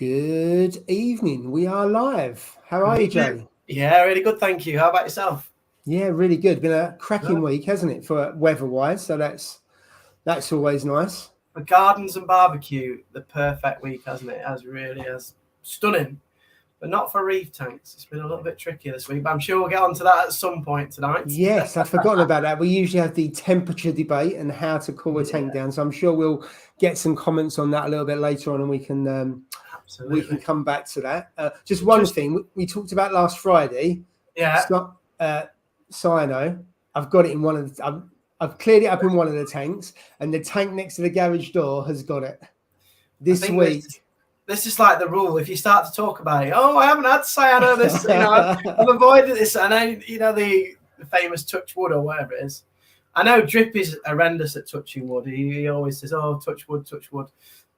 Good evening. We are live. How are you, Jay? Yeah, really good. Thank you. How about yourself? Yeah, really good. Been a cracking week, hasn't it, for weather-wise? So that's always nice. For gardens and barbecue, the perfect week, hasn't it? It has really has stunning, but not for reef tanks. It's been a little bit trickier this week, but I'm sure we'll get onto that at some point tonight. Yes, I'd forgotten about that. We usually have the temperature debate and how to cool a tank down. So I'm sure we'll get some comments on that a little bit later on, and we can come back to that. Just one thing we talked about last Friday. Yeah. It's not cyano. I've got it in one of the. I've cleared it up in one of the tanks, and the tank next to the garage door has got it. This week. This is like the rule. If you start to talk about it, oh, I haven't had cyano. This, I've avoided this. And then, the famous touch wood or whatever it is. I know Drip is horrendous at touching wood. He always says, oh, touch wood, touch wood.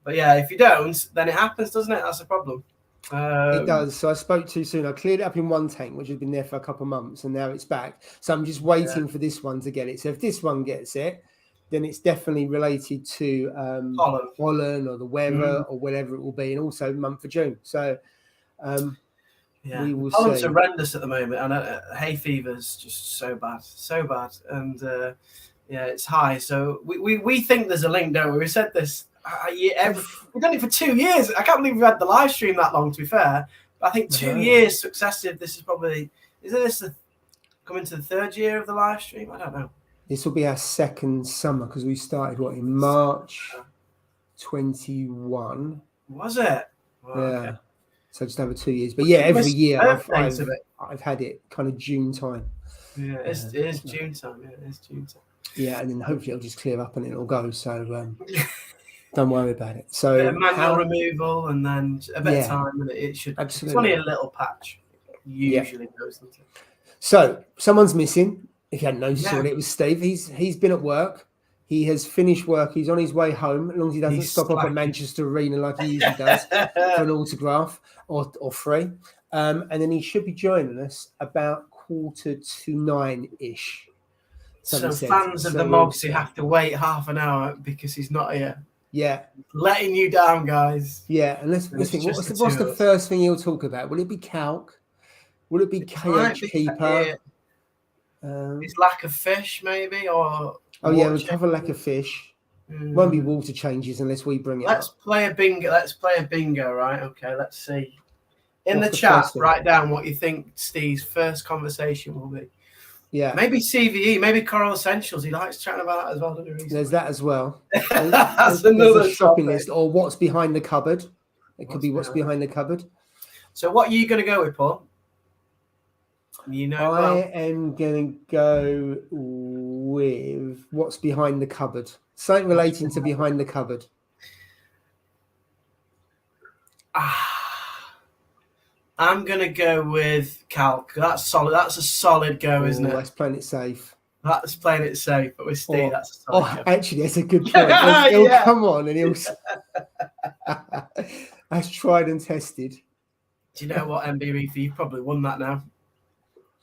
But yeah, if you don't, then it happens, doesn't it? That's a problem. It does. So I spoke too soon. I cleared it up in one tank, which had been there for a couple of months, and now it's back. So I'm just waiting for this one to get it. So if this one gets it, then it's definitely related to pollen or the weather or whatever it will be, and also the month of June. So we will see. Pollen's horrendous at the moment, and hay fever's just so bad, and it's high. So we think there's a link, don't we? We said this. We've done it for 2 years. I can't believe we've had the live stream that long, to be fair. But I think 2 years successive. This is probably, isn't this coming to the third year of the live stream? I don't know. This will be our second summer because we started in March 21. Was it? Well, okay. So just over 2 years. But yeah, every year I've had it kind of June time. Yeah, it is June time. Yeah, it is June time. Yeah, and then hopefully it'll just clear up and it'll go. So don't worry about it. So manual removal and then a bit of time, and it should. Absolutely. It's only a little patch. Usually goes into. So someone's missing. If you hadn't noticed already, it was Steve. He's been at work. He has finished work. He's on his way home. As long as he doesn't stop up at Manchester Arena like he usually does for an autograph or free. And then he should be joining us about 8:45-ish. So fans of the Mogs who have to wait half an hour because he's not here. Yeah. Letting you down, guys. Yeah, and let's think. What's the first thing he'll talk about? Will it be calc? Will it be KH keeper? His lack of fish, maybe, or we'll cover lack of fish. Won't be water changes unless we bring it. Let's play a bingo. Right? Okay. Let's see. In the chat, write down what you think Steve's first conversation will be. Yeah. Maybe CVE, maybe Coral Essentials. He likes chatting about that as well, doesn't he? There's that as well. That's another shopping list, or what's behind the cupboard. It could be what's behind the cupboard. So what are you going to go with, Paul? I am going to go with what's behind the cupboard. Something relating to behind the cupboard. I'm going to go with calc. That's solid. That's a solid go, isn't it? That's playing it safe. That's playing it safe. But with Steve, that's a solid go. Actually, that's a good point. He'll come on and he'll... That's tried and tested. Do you know what, MB Reefy? You've probably won that now.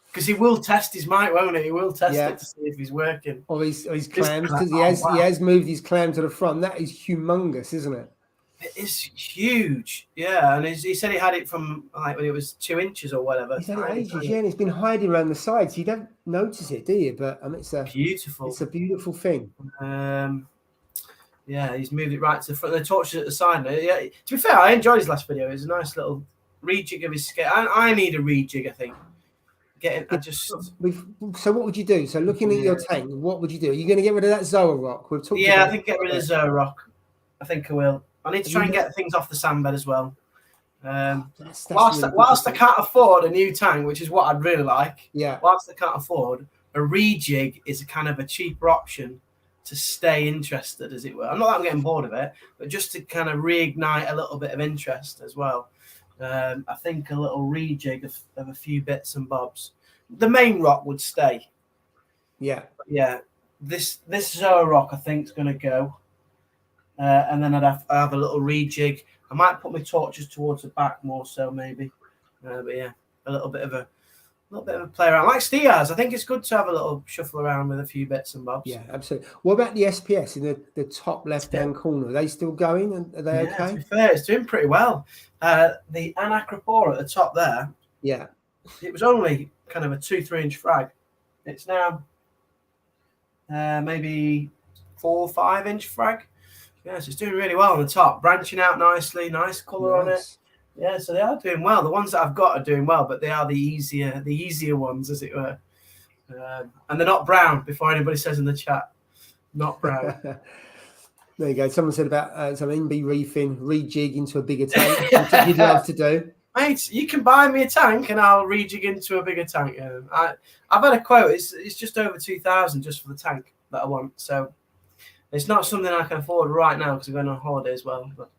Because he will test his mic, won't he? He will test it to see if he's working. Or his clams, because he has moved his clam to the front. That is humongous, isn't it? It is huge, yeah. And he said he had it from when it was 2 inches or whatever. He's had it ages, and it's been hiding around the sides. You don't notice it, do you? But it's beautiful. It's a beautiful thing. He's moved it right to the front. The torches at the side. Yeah. To be fair, I enjoyed his last video. It was a nice little rejig of his skate. I need a rejig, I think. So what would you do? So looking at your tank, what would you do? Are you going to get rid of that Zoa rock? I think get rid of Zoa rock. I think I will. I need to try and get things off the sandbed as well. Whilst I can't afford a new tank, which is what I'd really like. Yeah. Whilst I can't afford a rejig, is a kind of a cheaper option to stay interested, as it were. I'm not that I'm getting bored of it, but just to kind of reignite a little bit of interest as well. I think a little rejig of a few bits and bobs. The main rock would stay. Yeah. Yeah. This Zoa rock I think is going to go. And then I'd have a little rejig. I might put my torches towards the back more so maybe. But yeah, a little bit of a little bit of a play around, like Steve has. I think it's good to have a little shuffle around with a few bits and bobs. Yeah, absolutely. What about the SPS in the top left-hand corner? Are they still going? And are they okay? To be fair, it's doing pretty well. The Anacropora at the top there, yeah, it was only kind of a 2-3 inch frag. It's now maybe 4-5 inch frag. Yes, it's doing really well on the top, branching out nicely, nice colour on it. Yeah, so they are doing well. The ones that I've got are doing well, but they are the easier ones, as it were. And they're not brown, before anybody says in the chat. Not brown. There you go. Someone said about some NB reefing, rejig into a bigger tank, which you'd love to do. Mate, you can buy me a tank and I'll rejig into a bigger tank. I've had a quote. It's just over 2,000 just for the tank that I want. So it's not something I can afford right now because I'm going on holiday as well. But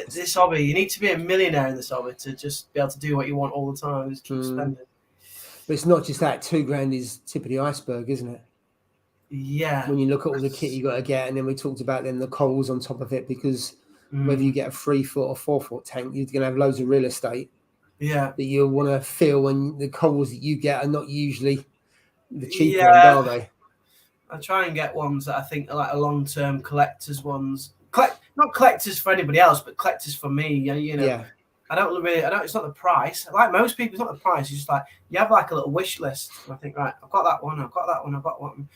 this hobby, you need to be a millionaire in this hobby to just be able to do what you want all the time. Just keep spending. But it's not just that. $2,000 is tip of the iceberg, isn't it? Yeah. When you look at all the kit you got to get, and then we talked about then the coals on top of it, because whether you get a 3-foot or 4-foot tank, you're going to have loads of real estate. Yeah. That you'll want to fill, and the coals that you get are not usually the cheap ones, are they? I try and get ones that I think are like a long-term collectors ones. Not collectors for anybody else, but collectors for me. You know. Yeah. It's not the price. Like most people, it's not the price. It's just like you have like a little wish list. And I think, right, I've got that one, I've got that one, I've got one.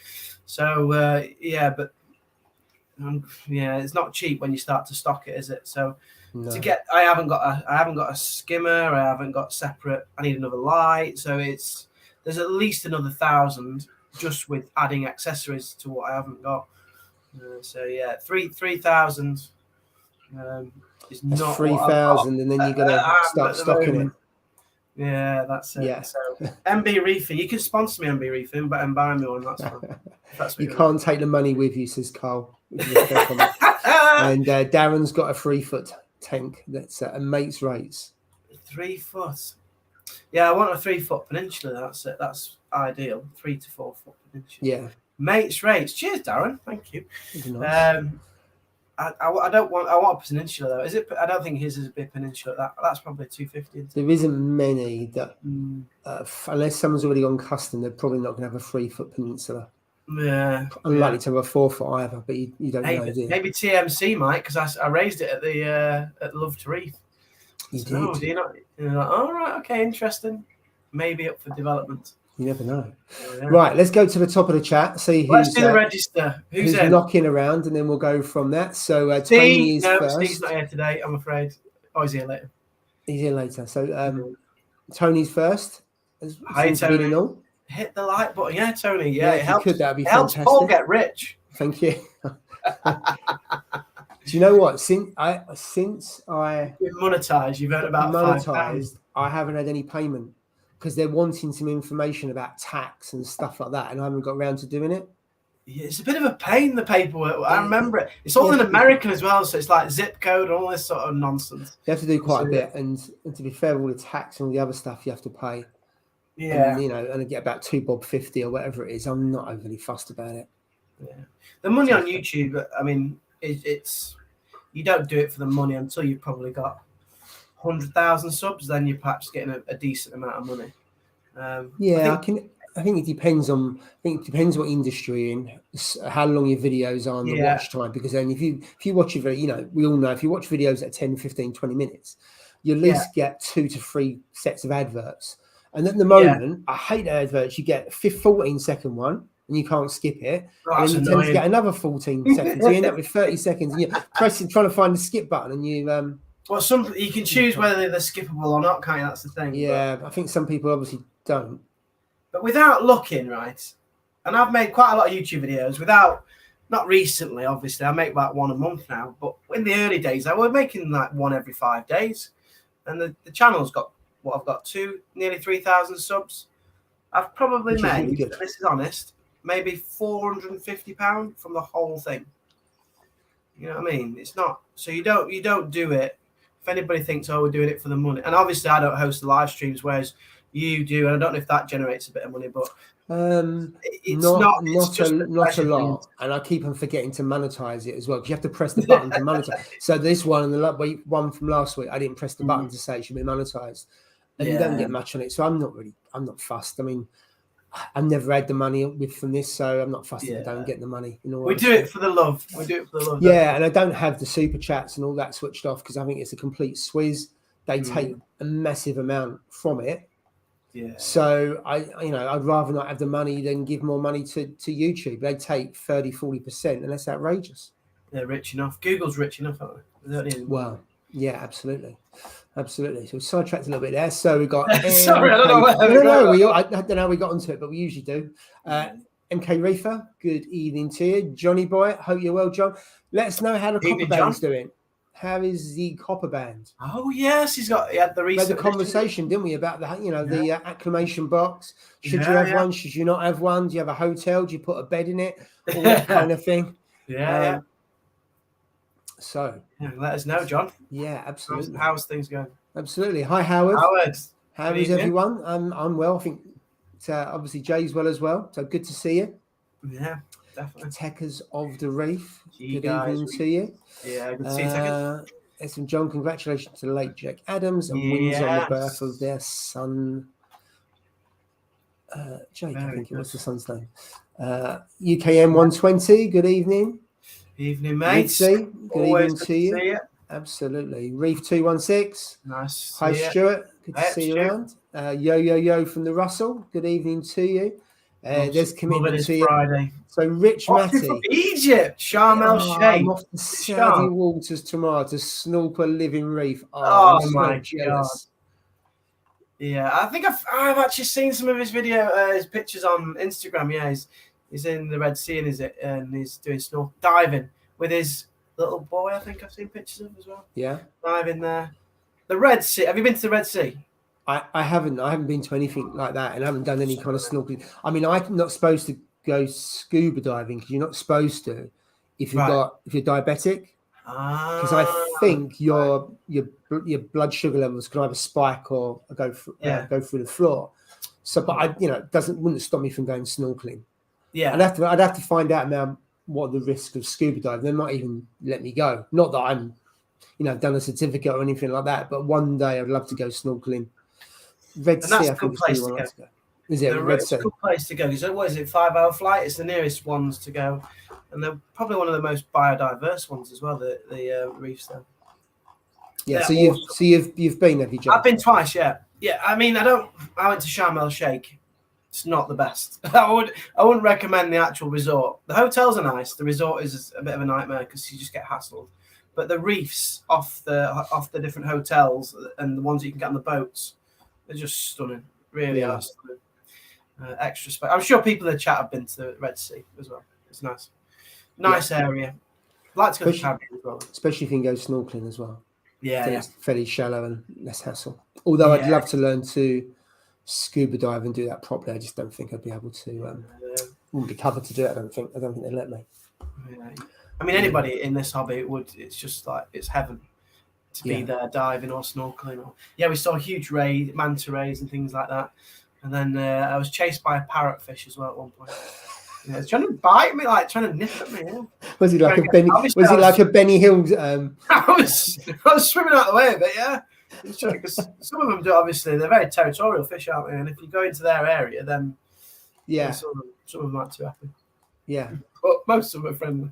So it's not cheap when you start to stock it, is it? So I haven't got a skimmer. I haven't got separate. I need another light. So there's at least another 1,000 just with adding accessories to what I haven't got. 3,000. It's not 3,000, and then you got to start stocking it. Yeah, that's it. Yeah. So MB Reefing, you can sponsor me MB Reefing, but buy me one. That's fine. You can't take the money with you, says Carl. And Darren's got a 3-foot tank that's at a mate's rates. 3 foot. Yeah, I want a 3-foot peninsula. That's it. That's ideal. 3 to 4 foot peninsula. Yeah. Mate's rates. Cheers, Darren. Thank you. Nice. I want a peninsula though. Is it? I don't think his is a big peninsula. That's probably 250. There isn't many that, unless someone's already gone custom, they're probably not going to have a 3-foot peninsula. Yeah, unlikely to have a 4-foot either. But you don't know, do you? Maybe TMC might, because I raised it at the at Love to Reef. You did. Oh, do you not? You're like, all right, okay, interesting. Maybe up for development. You never know. Yeah. Right, let's go to the top of the chat. See let's do the register. Who's knocking around, and then we'll go from that. So Tony is first. Steve's not here today, I'm afraid. Oh, he's here later. He's here later. So Tony's first. Hi, Tony. Hit the like button. Yeah, Tony. Yeah, it helps. That'd be helps fantastic. Paul get rich. Thank you. Do you know what? Since I monetized, you've earned about monetized. I haven't had any payment because they're wanting some information about tax and stuff like that, and I haven't got around to doing it. Yeah, it's a bit of a pain, the paperwork. I remember it. It's all in American as well, so it's like zip code and all this sort of nonsense. You have to do quite a bit, and to be fair, all the tax and all the other stuff you have to pay. Yeah, and, and I get about $2.50 or whatever it is. I'm not overly fussed about it. Yeah, the money on YouTube. I mean, it's you don't do it for the money until you've probably got 100,000 subs. Then you're perhaps getting a decent amount of money. I think it depends on. I think it depends what industry you're in, how long your videos are, and the watch time. Because then if you watch a video, we all know if you watch videos at 10, 15, 20 minutes, you at least get 2 to 3 sets of adverts. And at the moment, I hate the adverts. You get a 14-second one, and you can't skip it. And then you tend to get another 14 seconds. So you end up with 30 seconds, and you're pressing, trying to find the skip button, and you. Well, you can choose whether they're skippable or not, can't you? That's the thing. Yeah, I think some people obviously don't. But without looking, right, and I've made quite a lot of YouTube videos not recently, obviously. I make about one a month now, but in the early days, I was making like one every 5 days. And the channel's got, I've got nearly 3,000 subs. I've probably made, this is honest, maybe £450 from the whole thing. You know what I mean? It's not, so you don't do it. If anybody thinks, we're doing it for the money. And obviously I don't host the live streams, whereas you do, and I don't know if that generates a bit of money, but it's not a lot. And I keep on forgetting to monetize it as well, because you have to press the button to monetize. So this one and the one from last week, I didn't press the button to say it should be monetized. and you don't get much on it. So I'm not fussed. I mean, I've never had the money from this, so I'm not fussed if I don't get the money. We do it for the love. Yeah, and I don't have the super chats and all that switched off because I think it's a complete swizz. They take a massive amount from it. Yeah. So I'd rather not have the money than give more money to YouTube. They take 30-40%, and that's outrageous. They're rich enough. Google's rich enough, aren't they? Well, yeah, absolutely. So we sidetracked a little bit there. So we got sorry, I don't know where I don't know how we got onto it, but we usually do. MK Reefer, good evening to you. Johnny Boy, hope you're well, John. Let us know how the Copper Band's doing. How is the Copper Band? Oh yes, he had the recent. We had the conversation, didn't we, about the acclamation box? Should you have one? Should you not have one? Do you have a hotel? Do you put a bed in it? All that kind of thing. Yeah. So let us know, John. Yeah, absolutely. How's things going? Absolutely. Hi, Howard. How is everyone? I'm well. I think obviously Jay's well as well. So good to see you. Yeah, definitely. Techers of the Reef. Good guys, evening to you. Yeah, good to see you, Techers. Excellent, John. Congratulations to the late Jack Adams and wins on the birth of their son. Jake, I think it was the son's name. UKM 120. Good evening. Evening, mates. Good evening to you. Absolutely. Reef 216. Nice. Hi, Stuart. Good to see you around. Yo from the Russell. Good evening to you. There's commitment to you. Friday. So Rich Matty. Egypt. Sharm el Sheikh. I'm off to Saudi waters tomorrow to snorkel a living reef. Oh my God. Yeah, I think I've actually seen some of his his pictures on Instagram. Yeah, he's in the Red Sea and he's doing diving with his little boy. I think I've seen pictures of as well. Yeah, diving there. The Red Sea. Have you been to the Red Sea? I haven't. I haven't been to anything like that, and I haven't done any kind of snorkeling. I mean, I'm not supposed to go scuba diving because you're not supposed to if you're diabetic. Because I think your blood sugar levels can either spike or go through the floor. So, but wouldn't stop me from going snorkeling. Yeah, I'd have to find out now what are the risks of scuba diving. They might even let me go. Not that I'm, done a certificate or anything like that. But one day I'd love to go snorkeling. Red Sea, I think, is the one to go. Is it Red Sea? It's a good place to go. So what is it? 5-hour flight. It's the nearest ones to go, and they're probably one of the most biodiverse ones as well. The reefs there. Yeah. So you've been, have you, John? I've been twice. Yeah. I mean, I went to Sharm el Sheikh. It's not the best. I wouldn't recommend the actual resort. The hotels are nice. The resort is a bit of a nightmare because you just get hassled. But the reefs off the different hotels and the ones you can get on the boats, they're just stunning. Really are stunning. Extra space. I'm sure people in the chat have been to the Red Sea as well. It's nice area. I'd like to go to the Caribbean as well. Especially if you can go snorkeling as well. Yeah. It's fairly shallow and less hassle. Although I'd love to learn to scuba dive and do that properly. I just don't think I'd be able to. Wouldn't be covered to do it. I don't think they'd let me. Yeah. I mean, anybody in this hobby would. It's just like it's heaven to be there diving or snorkeling. We saw huge manta rays and things like that. And then I was chased by a parrotfish as well at one point. Yeah, it's trying to bite me, like trying to nip at me. Yeah. Was he like a Benny? Was he like a Benny Hill? I was swimming out of the way a bit. Yeah. Because some of them do, obviously, they're very territorial fish, aren't they? And if you go into their area, then some of them aren't too happy. Yeah, but most of them are friendly.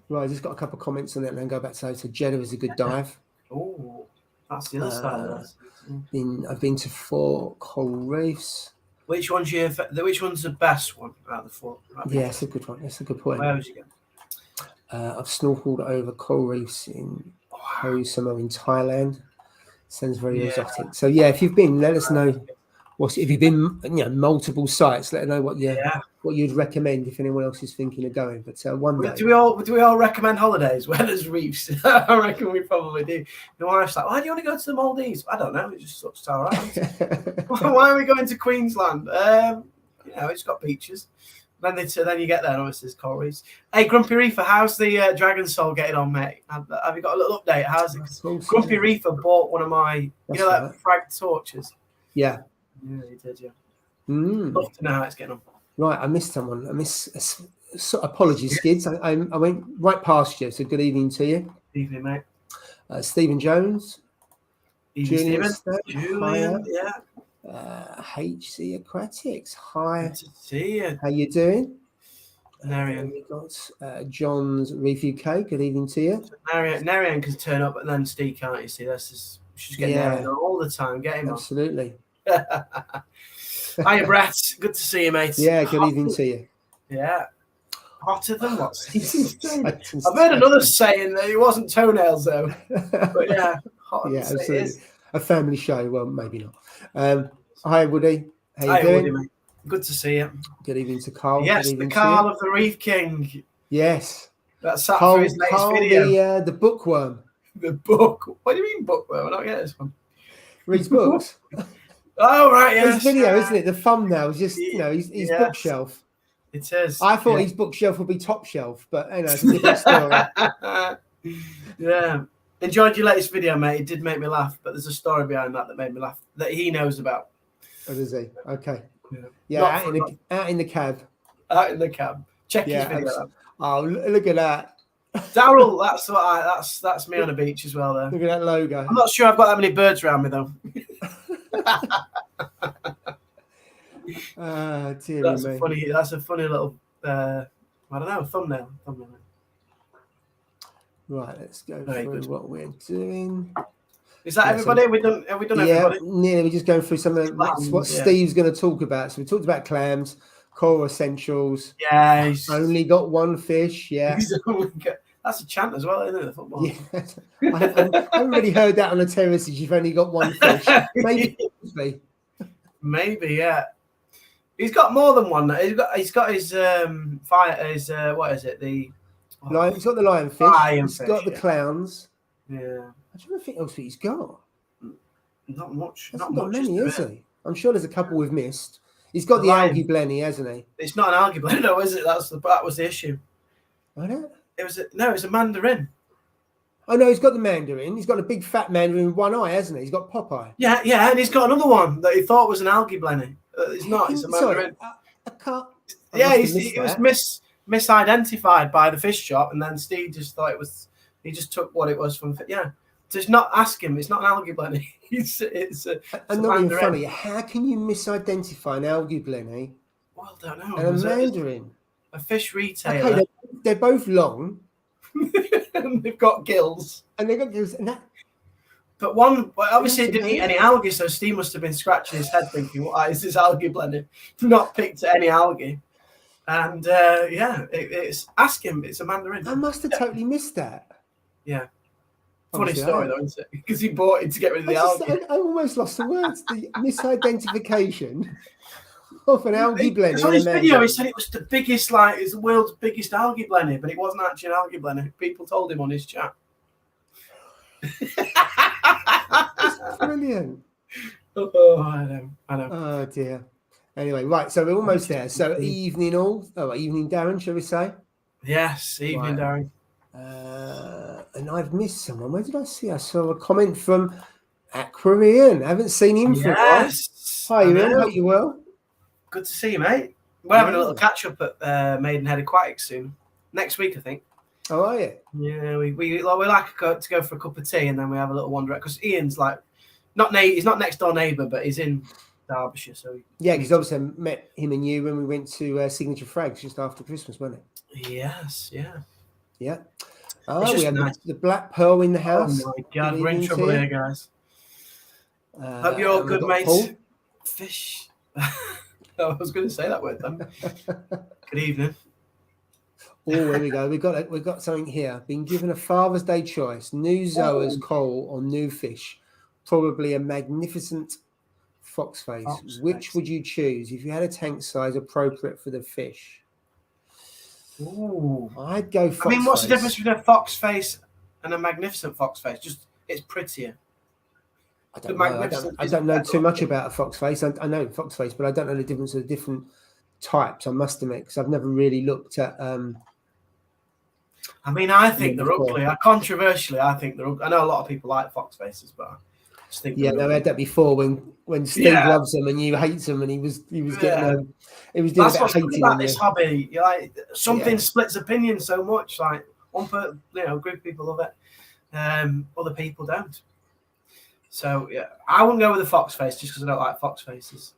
Right, I just got a couple of comments on it and then go back to Jeddah is a good dive. Oh, that's the other side. I've been to 4 coral reefs. Which one's the best one out of the 4? Yeah, it's a good one. That's a good point. Where was you going? I've snorkeled over coral reefs in Ho somewhere in Thailand. Sounds very exotic. So if you've been, let us know. If you've been, multiple sites, let us know what you'd recommend if anyone else is thinking of going. But one day, do we all recommend holidays where there's reefs? I reckon we probably do. My wife's like, "Why do you want to go to the Maldives?" I don't know. It just looks all right. Why are we going to Queensland? It's got beaches. Then you get there, and obviously there's coral reefs. Hey, Grumpy Reefer, how's the Dragon Soul getting on, mate? Have you got a little update? How's it? Grumpy Reefer bought one of my, frag torches. Yeah. Yeah, he did, yeah. Love to know how it's getting on. Right, I missed someone. Apologies, Skids. I went right past you, so good evening to you. Evening, mate. Stephen Jones. Evening, Julian, Stephen. Julian, yeah. HC Aquatics. Hi. Good to see you. How you doing? Narian. We've got John's Reef UK. Good evening to you. Narian can turn up, and then Steve can't. You see, that's just she's getting Narian all the time. Get him absolutely. on. Hiya, Brett. Good to see you, mate. Yeah, good evening to you. Yeah. Hotter than what? I've heard another saying that it wasn't toenails though. But yeah, yeah, absolutely. A family show. Well, maybe not. Hi, Woody. How you doing? Woody, mate. Good to see you. Good evening to Carl. Yes, the Carl of the Reef King. Yes. That's sat for his latest video. The bookworm. The book. What do you mean bookworm? I don't get this one. Reads books. Oh right, yeah. His video, isn't it? The thumbnh is just his bookshelf. It is. I thought his bookshelf would be top shelf, but it's a different story. Yeah. Enjoyed your latest video, mate. It did make me laugh, but there's a story behind that made me laugh that he knows about. Oh, does he? Okay. Yeah. Out in the cab. Out in the cab. Check his video out. Oh, look at that. Daryl, that's me on the beach as well there. Look at that logo. I'm not sure I've got that many birds around me though. Dear that's a funny little I don't know, thumbnail. Right, let's go through what we're doing. Is that everybody? Have we done everybody? Yeah, we're just going through some of what Steve's going to talk about. So we talked about clams, coral essentials. Yeah, only got one fish. Yeah, that's a chant as well, isn't it? The football. Yeah, I haven't really heard that on the terraces. You've only got one fish. Maybe, yeah. He's got more than one. He's got his fire. His what is it? He's got the lionfish. He's got the clowns. Yeah. I don't think else he's got. Not much. Not many, is he? I'm sure there's a couple we've missed. He's got the algae blenny, hasn't he? It's not an algae blenny, though, is it? That was the issue. I don't. It was a mandarin. Oh no, he's got the mandarin. He's got a big fat mandarin with one eye, hasn't he? He's got Popeye. Yeah, and he's got another one that he thought was an algae blenny. It's not. It's a mandarin. He was misidentified by the fish shop, and then Steve just thought it was. He just took what it was from. Yeah. Just not ask him. It's not an algae blenny. It's not being funny. How can you misidentify an algae blenny? Well, I don't know. And a mandarin. A fish retailer. Okay, they're both long. And they've got gills. And they've got gills. But one, obviously, it didn't eat any algae, so Steve must have been scratching his head thinking, "Why is this algae blenny?" Not picked any algae. And it's ask him. It's a mandarin. I must have totally missed that. Yeah. Funny story though, isn't it? Because he bought it to get rid of the algae. I almost lost the words. The misidentification of an algae blenny. On his video, he said it was the biggest, it's the world's biggest algae blenny, but it wasn't actually an algae blenny. People told him on his chat. That's brilliant. Oh, I know. Oh dear. Anyway, right. So we're almost there. So evening, Darren, shall we say? Yes, evening, Darren. And I've missed someone. Where did I see? I saw a comment from Aquarian. I haven't seen him for a while. Hi, Ian. Hope you're well. Good to see you, mate. We're having a little catch up at Maidenhead Aquatics soon. Next week, I think. Oh, are you? Yeah, we like to go for a cup of tea and then we have a little wander because Ian's he's not next door neighbour, but he's in Derbyshire. So because obviously I met him and you when we went to Signature Frags just after Christmas, wasn't it? Yes, yeah. Yeah. Oh, we have the Black Pearl in the house. Oh my God, we're in trouble here, guys. Hope you're all good, mate. Paul. Fish. I was going to say that word then. Good evening. Oh, here we go. We've got something here. Been given a Father's Day choice: new zoas, coral, or new fish. Probably a magnificent fox face. Which would you choose if you had a tank size appropriate for the fish? Ooh. I'd go fox face. I mean, what's the difference between a fox face and a magnificent fox face? Just it's prettier. I don't know too much about a fox face. I know fox face, but I don't know the difference of the different types. I must admit, because I've never really looked at. I mean, I think they're ugly. Controversially, I think they're ugly. I know a lot of people like fox faces, but I just think I had that before when Steve loves them and you hate them, and he was getting he was doing that's what's hating about this hobby. Something splits opinion so much. Like one group of people love it, other people don't. So yeah, I wouldn't go with the fox face just because I don't like fox faces.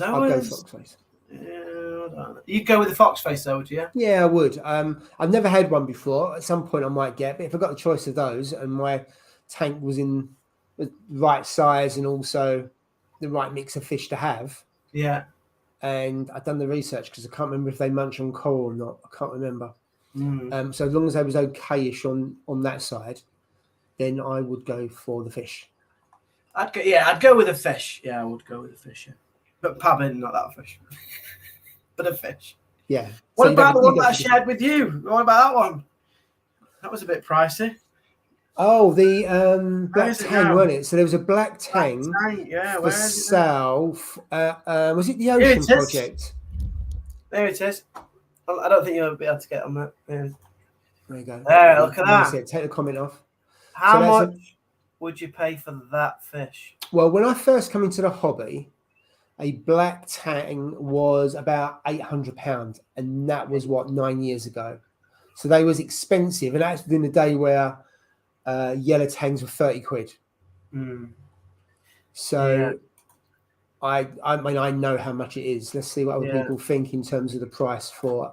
I'll go Zoas, fox face. yeah, I don't know. You'd go with the fox face though, would you? Yeah, I would. I've never had one before. At some point, I might get, but if I got the choice of those, and my tank was in the right size and also the right mix of fish to have, Yeah. and I've done the research because I can't remember if they munch on coral or not. I can't remember. Mm. So as long as they was okayish on that side, then I would go for the fish. I'd go with a fish. Yeah, I would go with a fish. Yeah. But pabbin, not that fish. But a fish. Yeah. What So about the one that I for shared with you? What about that one? That was a bit pricey. Oh, the black tang, wasn't it? So there was a black tang, yeah. for Where is it? sale. Was it the Ocean Project? There it is. I don't think you'll be able to get on that. Yeah. There you go. There, look at that. Take the comment off. How much would you pay for that fish? Well, when I first come into the hobby, a black tang was about £800, and that was 9 years ago. So they was expensive, and that's in the day where yellow tangs were 30 quid. Mm. So I mean, I know how much it is. Let's see what other people think in terms of the price for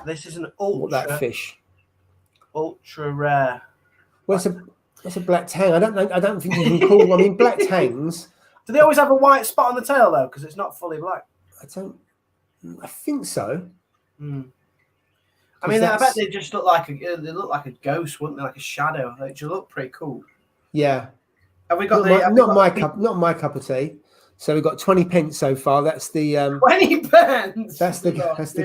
this is an ultra that fish. Ultra rare. Well, it's a black tang. I don't know. I don't think you can call. I mean, black tangs. Do they always have a white spot on the tail though? Because it's not fully black. I think so. Mm. I mean, I bet they just look like a ghost, wouldn't they? Like a shadow. They just look pretty cool. Yeah. Have we got not my cup of tea. So we've got 20 pence so far. That's the 20 pence. That's the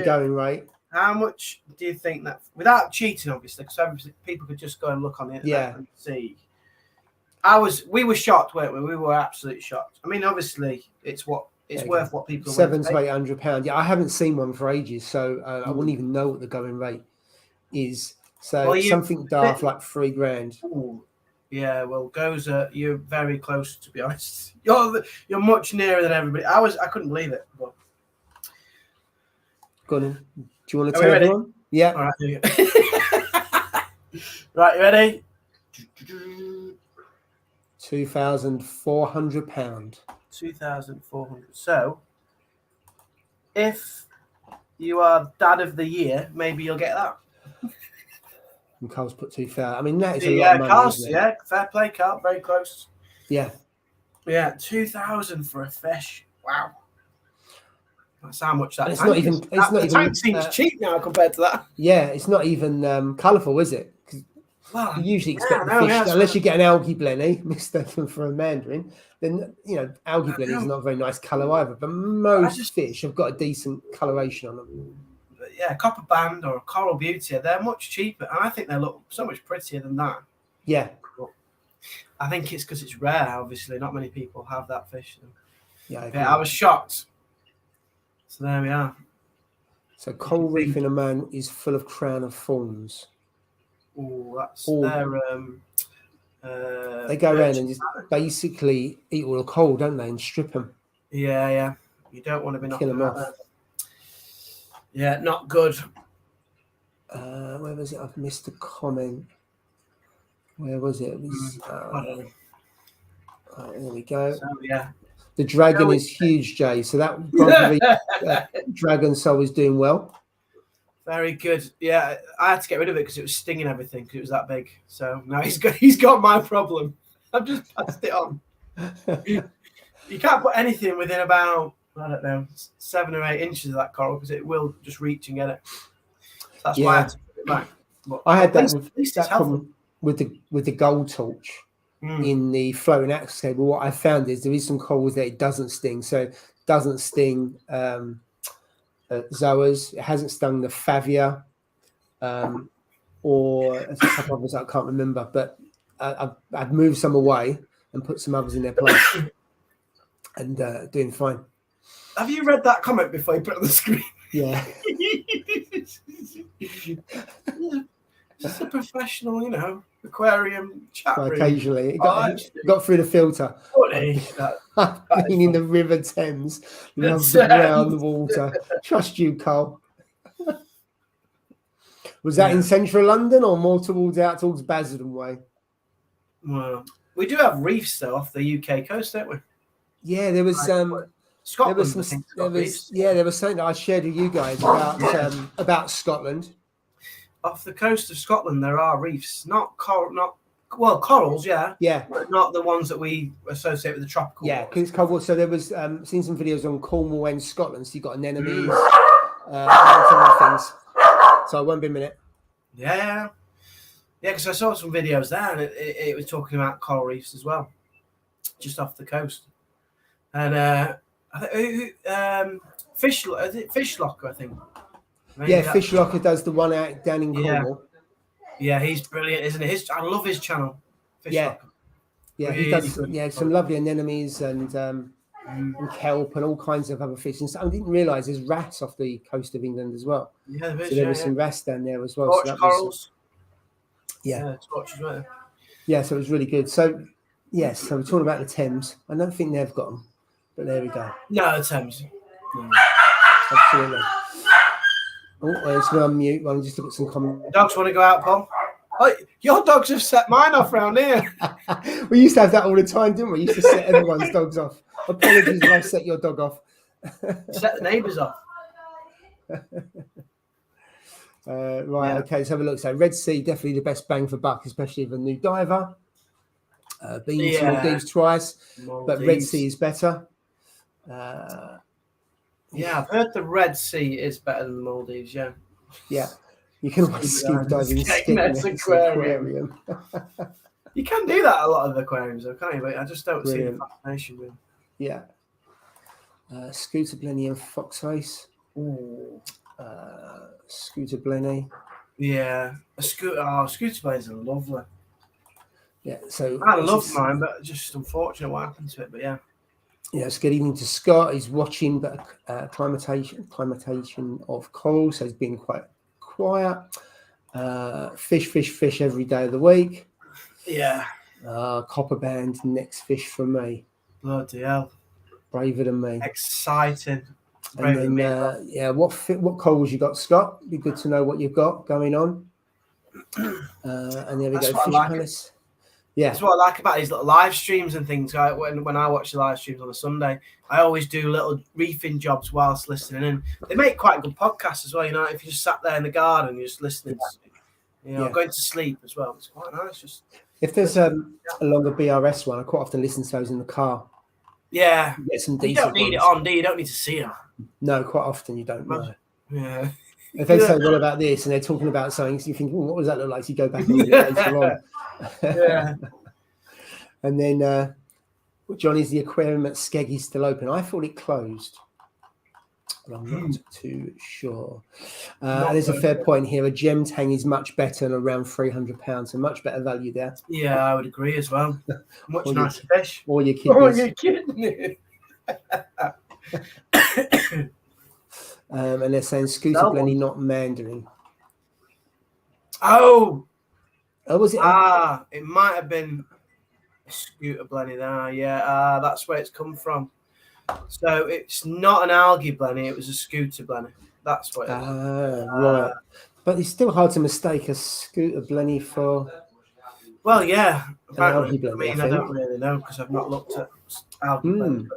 going rate. How much do you think that, without cheating, obviously, because people could just go and look on the internet and see. We were shocked, weren't we? We were absolutely shocked. I mean, obviously, it's worth what people £700 to £800. Yeah, I haven't seen one for ages, so I wouldn't even know what the going rate is. So something daft like £3,000. Ooh. Yeah, well, Goza, you're very close, to be honest. You're much nearer than everybody. I couldn't believe it. But... Go on. Do you want to tell everyone? Yeah. All right. Right, you ready? £2,400. 2,400. So, if you are Dad of the Year, maybe you'll get that. And Carl's put 2,000. I mean, that is a lot of money, Carl's, isn't it? Fair play, Carl. Very close. Yeah. Yeah, 2,000 for a fish. Wow. That's how much that. It's not even. It's not even. Tank seems cheap now compared to that. Yeah, it's not even colourful, is it? Well, you usually expect the fish, unless you get an algae blenny, mistaken for a mandarin, then algae blenny is not a very nice colour either. But most fish have got a decent coloration on them. But yeah, copper band or coral beauty, they're much cheaper, and I think they look so much prettier than that. Yeah, I think it's because it's rare. Obviously, not many people have that fish. Yeah, I was shocked. So there we are. So coral reef in a man is full of crown of thorns. Oh, that's their. They go around and just basically eat all the coral, don't they, and strip them. Yeah. You don't want to be knocking them off. Yeah, not good. Where was it? I've missed a comment. Where was it? It was. There we go. So, yeah. The dragon is huge, Jay. So that dragon soul is doing well. Very good. Yeah, I had to get rid of it because it was stinging everything because it was that big. So now he's got my problem. I've just passed it on. You can't put anything within about, I don't know, 7 or 8 inches of that coral because it will just reach and get it. So that's why I had to put it back. But I had that problem with the gold torch. In the floating axis cable, what I found is there is some corals that it doesn't sting. So it doesn't sting zoas. It hasn't stung the favia, or a couple of others I can't remember. But I've moved some away and put some others in their place, and doing fine. Have you read that comment before you put it on the screen? Yeah. Just a professional, aquarium chat room. Occasionally, it got through the filter. I've been in the River Thames, love the brown water. Trust you, Carl. Was that in central London or more out towards Basildon way? Well, We do have reefs though off the UK coast, don't we? Yeah, there was Scotland. there was some, I think, there was reefs. yeah, there was something that I shared with you guys about Scotland. Off the coast of Scotland, there are reefs, corals, Yeah, but not the ones that we associate with the tropical. Yeah, because it's cold water. So there was seen some videos on Cornwall and Scotland. So you got anemones, and some other things. So it won't be a minute. Yeah, because I saw some videos there, and it was talking about coral reefs as well, just off the coast. And Fish Locker, I think. Maybe yeah, Fish Locker does the one out down in Cornwall. Yeah, he's brilliant, isn't he? I love his channel. Fish Locker. Yeah, really he does. good. Yeah, some lovely anemones and kelp and all kinds of other fish. And so I didn't realise there's wrasse off the coast of England as well. Yeah, so there was some wrasse down there as well. Torch corals. Torch as well. Yeah, so it was really good. So yes, so we're talking about the Thames. I don't think they've got them, but there we go. No, the Thames. No. Absolutely. Oh, it's going to unmute. I'll just look at some comments. Dogs want to go out, Paul? Oh, your dogs have set mine off round here. We used to have that all the time, didn't we? We used to set everyone's dogs off. Apologies if I set your dog off. Set the neighbours off. Right, okay, let's have a look. So Red Sea, definitely the best bang for buck, especially with a new diver. Been to Maldives twice, but Red Sea is better. Yeah, I've heard the Red Sea is better than the Maldives, yeah. Yeah. You can always scuba dive in Skegness aquarium. You can do that at a lot of aquariums, though, can't you? But I just don't see the fascination with. Yeah. Scooter Blenny and Foxface. Scooter Blenny. Yeah. Scooter Blennies are lovely. Yeah, so I love mine, but just unfortunate what happened to it. But yeah. Yeah, it's good evening to Scott. He's watching the acclimatation of coral, so he's been quite quiet. Fish every day of the week. Yeah. Copper band, next fish for me. Bloody hell. Braver than me. Exciting. And then, what corals you got, Scott? Be good to know what you've got going on. And there we go, Fish Palace. Yeah, that's what I like about these little live streams and things. When I watch the live streams on a Sunday, I always do little reefing jobs whilst listening, and they make quite good podcasts as well. You know, if you just sat there in the garden, you're just listening, going to sleep as well. It's quite nice. Just if there's a longer BRS one, I quite often listen to those in the car. Yeah, you get some decent. You don't need it on, do you? You don't need to see them. No, quite often you don't know. Yeah. If they say what about this, and they're talking about something, so you think, what does that look like? So you go back and read it later on. Yeah. And then John, is the aquarium at Skeggy still open? I thought it closed, but I'm not too sure. There's a fair point here. A gem tang is much better and around £300, so much better value there. Yeah, I would agree as well. Much nicer fish. Or your kidneys. Oh, you're kidding me. And they're saying Scooter Blenny, not Mandarin. Oh, was it? It might have been Scooter Blenny there. Yeah, that's where it's come from. So it's not an algae Blenny, it was a Scooter Blenny. That's what it is. Right. But it's still hard to mistake a Scooter Blenny for... Well, yeah. Algae Blenny, I don't really know because I've not looked at algae Blenny.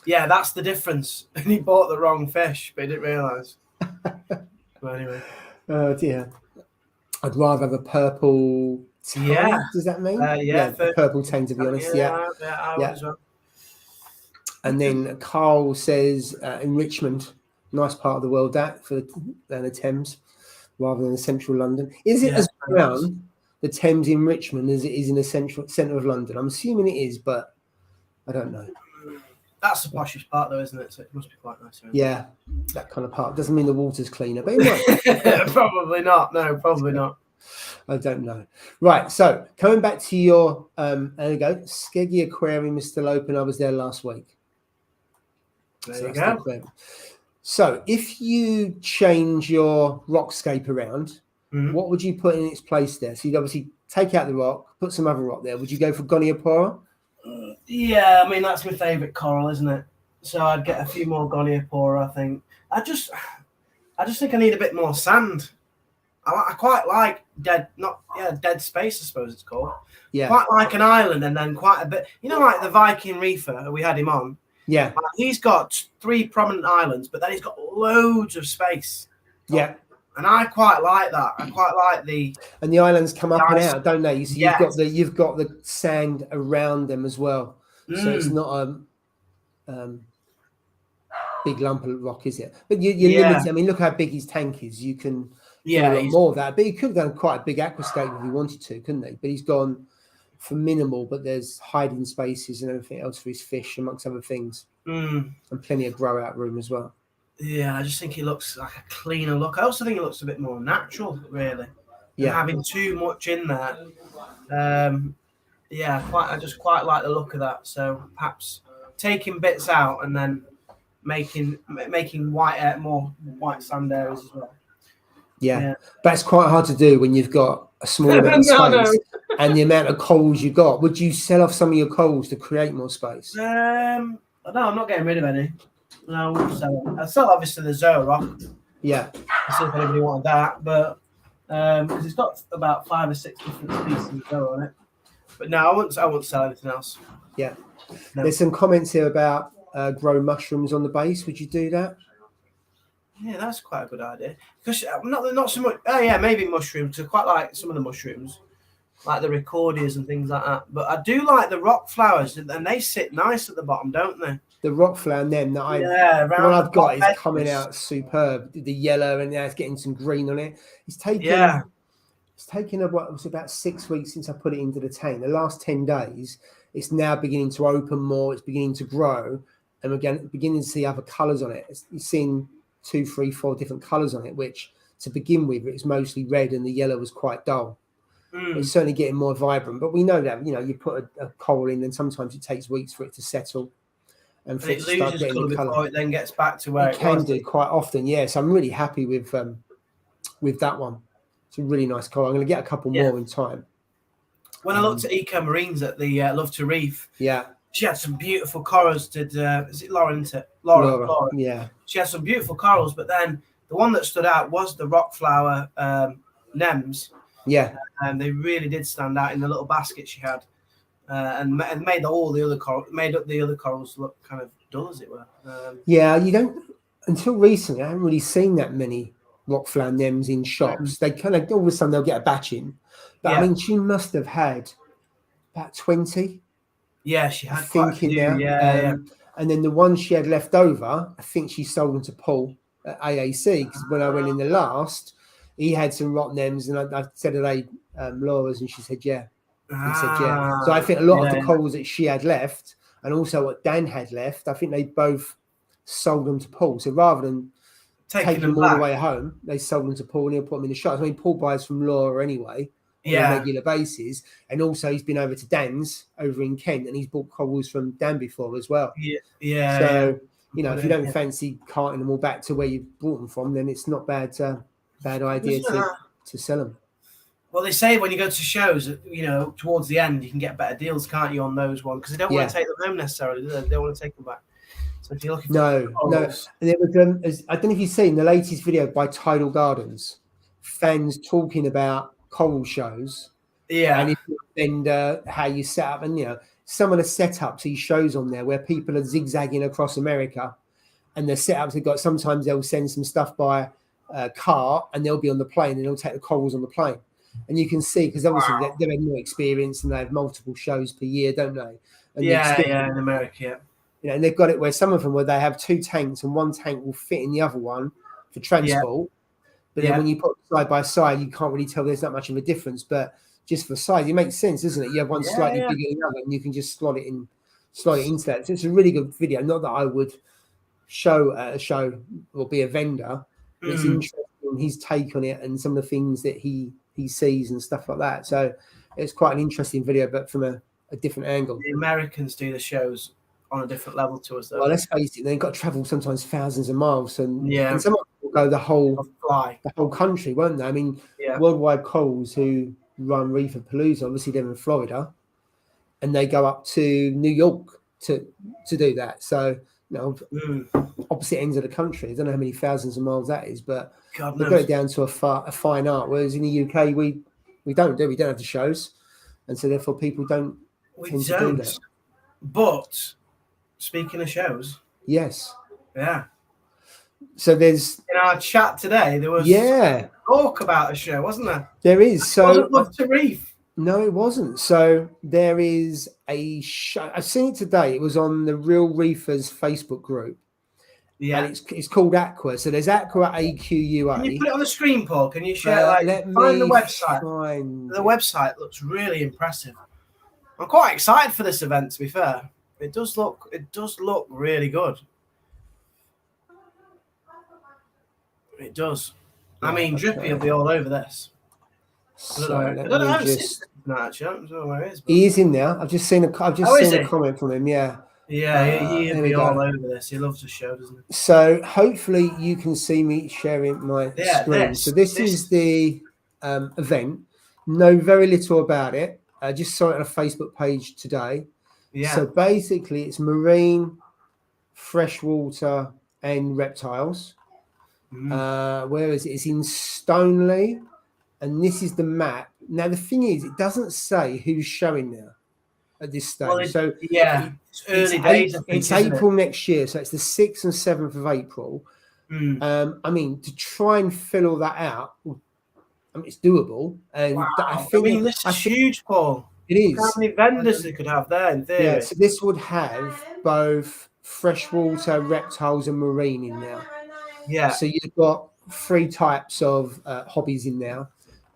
Yeah, that's the difference. And he bought the wrong fish, but he didn't realise. But anyway. Oh, dear. I'd rather have a purple tang. Yeah. Does that mean? Purple tang, to be honest. Yeah, I would as well. And then Carl says in Richmond, nice part of the world that for the Thames, rather than the central London. Is it as brown, the Thames in Richmond, as it is in the centre of London? I'm assuming it is, but I don't know. That's the poshest part, though, isn't it? So it must be quite nice. Yeah, that kind of part. Doesn't mean the water's cleaner, but it might. Probably not. No, probably not. I don't know. Right, so coming back to your, there you go, Skeggy Aquarium is still open. I was there last week. There you go. So if you change your rockscape around, what would you put in its place there? So you'd obviously take out the rock, put some other rock there. Would you go for Goniopora? Yeah, I mean, that's my favourite coral, isn't it? So I'd get a few more Goniopora, I think. I just think I need a bit more sand. I quite like dead space, I suppose it's called. Yeah. Quite like an island, and then quite a bit. You know, like the Viking reefer, we had him on. Yeah. He's got 3 prominent islands, but then he's got loads of space. Yeah. And I quite like that. I quite like and the islands come up and ice. out, don't they? So you've got the sand around them as well. So it's not a big lump of rock, is it? But you're limited. I mean, look how big his tank is. You can do a lot more of that. But he could have done quite a big aquascape if he wanted to, couldn't he? But he's gone for minimal. But there's hiding spaces and everything else for his fish, amongst other things, and plenty of grow out room as well. Yeah, I just think he looks like a cleaner look. I also think it looks a bit more natural, really. Yeah, having too much in there. I just quite like the look of that. So perhaps taking bits out and then making more white sand areas as well. Yeah, but it's quite hard to do when you've got a small amount of space and the amount of coals you got. Would you sell off some of your coals to create more space? No, I'm not getting rid of any. No, I won't sell them. I sell obviously the Zorock. Yeah. I see if anybody wanted that, but because it's got about 5 or 6 different species of Zoro on it. But no, I won't sell anything else. Yeah. No. There's some comments here about grow mushrooms on the base. Would you do that? Yeah, that's quite a good idea. Because not so much. Oh yeah, maybe mushrooms. I quite like some of the mushrooms, like the Recordias and things like that. But I do like the rock flowers, and they sit nice at the bottom, don't they? The rock flower, and then that the one I've got is coming out superb. The yellow, and now it's getting some green on it. It's taken about 6 weeks since I put it into the tank. The last 10 days, it's now beginning to open more. It's beginning to grow, and we're beginning to see other colours on it. You're seeing 2, 3, 4 different colours on it, which to begin with, it was mostly red, and the yellow was quite dull. It's certainly getting more vibrant, but we know that you put a coal in, and sometimes it takes weeks for it to settle. And for it to start getting the colour, it then gets back to where it can do quite often. Yes, so I'm really happy with that one. It's a really nice colour. I'm going to get a couple more in time. When I looked at Eco Marines at the Love to Reef, she had some beautiful corals. Is it Laura? Isn't it? Laura. Yeah. She had some beautiful corals, but then the one that stood out was the rock flower nems. Yeah. And they really did stand out in the little basket she had. And made up the other corals look kind of dull, as it were. You don't, until recently, I haven't really seen that many rock flower nems in shops. They kind of all of a sudden they'll get a batch in, but I mean, she must have had about 20. Yeah, she had. I think in there. And then the ones she had left over, I think she sold them to Paul at AAC, because when I went in the last, he had some rock nems, and I said, "Are they Laura's?" And she said, "Yeah." He said, "Yeah." So I think a lot of the corals that she had left, and also what Dan had left, I think they both sold them to Paul. So rather than taking them all the way home, they sold them to Paul, and he'll put them in the shops. I mean, Paul buys from Laura anyway on a regular basis, and also he's been over to Dan's over in Kent, and he's bought corals from Dan before as well. So if you don't fancy carting them all back to where you bought them from, then it's not bad idea to sell them. Well, they say when you go to shows, towards the end, you can get better deals, can't you, on those ones? Because they don't want to take them home necessarily, do they? They don't want to take them back. So if you're looking for corals, And there was, I don't know if you've seen the latest video by Tidal Gardens, fans talking about coral shows. Yeah. And if you and how you set up, and some of the setups he shows on there where people are zigzagging across America, and the setups they've got, sometimes they'll send some stuff by car, and they'll be on the plane, and they'll take the corals on the plane. And you can see, because obviously they've had more experience, and they have multiple shows per year, don't they? And in America, and they've got it where some of them where they have 2 tanks, and one tank will fit in the other one for transport. But then when you put them side by side, you can't really tell there's not much of a difference. But just for size, it makes sense, doesn't it? You have one slightly bigger than the other, and you can just slot it into that. So it's a really good video. Not that I would show at a show or be a vendor. It's interesting his take on it and some of the things that he sees and stuff like that. So it's quite an interesting video, but from a different angle. The Americans do the shows on a different level to us, though. Well, let's face it, they've got to travel sometimes thousands of miles, and some will go the whole country, won't they? I mean, Worldwide Corals, who run Reefer Palooza, obviously they're in Florida, and they go up to New York to do that. So opposite ends of the country. I don't know how many thousands of miles that is, but God we've knows. got it down to a fine art. Whereas in the UK, we don't have the shows, and so therefore people don't tend to do that. But speaking of shows, yes, yeah. So there's in our chat today there was talk about a show, wasn't there? There is. So wasn't Love to Reef. No, it wasn't. So there is a show. I've seen it today. It was on the Real Reefers Facebook group. Yeah. And it's called Aqua. So there's Aqua AQUA. Can you put it on the screen, Paul? Can you share find the website? The website looks really impressive. I'm quite excited for this event, to be fair. It does look really good. It does. I mean, Drippy will be all over this. I don't know where it is. He is in there. I've just seen a comment from him. Yeah. Yeah, he'll be all over this. He loves the show, doesn't he? So hopefully you can see me sharing my screen. So this is the event. Know very little about it. I just saw it on a Facebook page today. Yeah. So basically it's marine, freshwater and reptiles. Where is it? It's in Stoneleigh, and this is the map. Now the thing is, it doesn't say who's showing there at this stage. Well, so it's early days. It's April next year, so it's the 6th and 7th of April. I mean, to try and fill all that out, I mean, it's doable. And wow. I mean, this is huge, Paul. It is. How many vendors they could have there in theory? Yeah, so this would have both freshwater, reptiles, and marine in there. Yeah. So you've got 3 types of hobbies in there,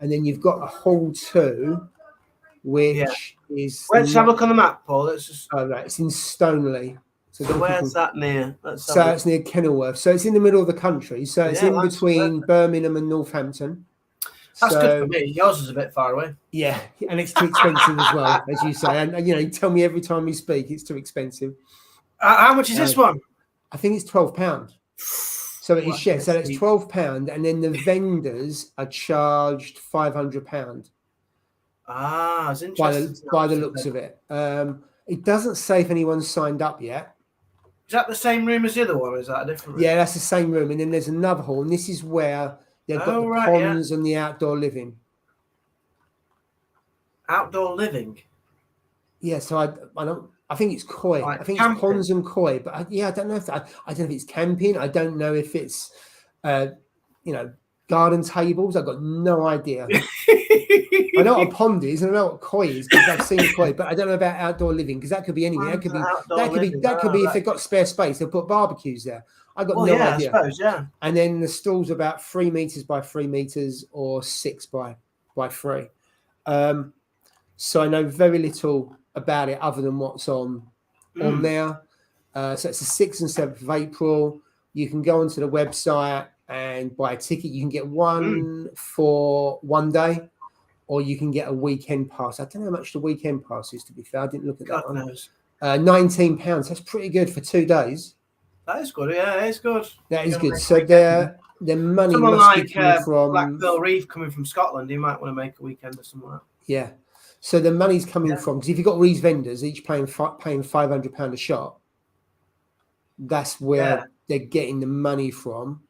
and then you've got a hall 2, which is. Let's have a look on the map, Paul. Let's just. Oh right, it's in Stoneleigh. So where's that near? So it's near Kenilworth. So it's in the middle of the country. So it's in between Birmingham and Northampton. That's good for me. Yours is a bit far away. Yeah, and it's too expensive as well, as you say. And you know, you tell me every time we speak, it's too expensive. How much is this one? I think it's £12. So it is shared. So it's £12, and then the vendors are charged £500. Ah, it's interesting. By the looks of it. It doesn't say if anyone's signed up yet. Is that the same room as the other one, or is that a different room? Yeah, that's the same room. And then there's another hall, and this is where they've got the ponds and the outdoor living. Outdoor living? Yeah, so I think it's koi. I think it's ponds and koi, but I don't know if I don't know if it's camping. I don't know if it's garden tables. I've got no idea. I know what a pond is, and I know what koi is because I've seen koi, but I don't know about outdoor living because that could be anything. That could be if they've got spare space, they'll put barbecues there. I got no idea. I suppose, And then the stalls are about 3 meters by 3 meters or 6 by 3. So I know very little about it other than what's on there. So it's the 6th and 7th of April. You can go onto the website and buy a ticket. You can get one for one day, or you can get a weekend pass. I don't know how much the weekend pass is, to be fair. I didn't look at that one. £19. That's pretty good for 2 days. That is good. Yeah, it's good. That is good. So their money must be coming from Black Pearl Reef, coming from Scotland. You might want to make a weekend or something like that. Yeah. So the money's coming from, because if you've got these vendors each paying £500 a shot, that's where they're getting the money from.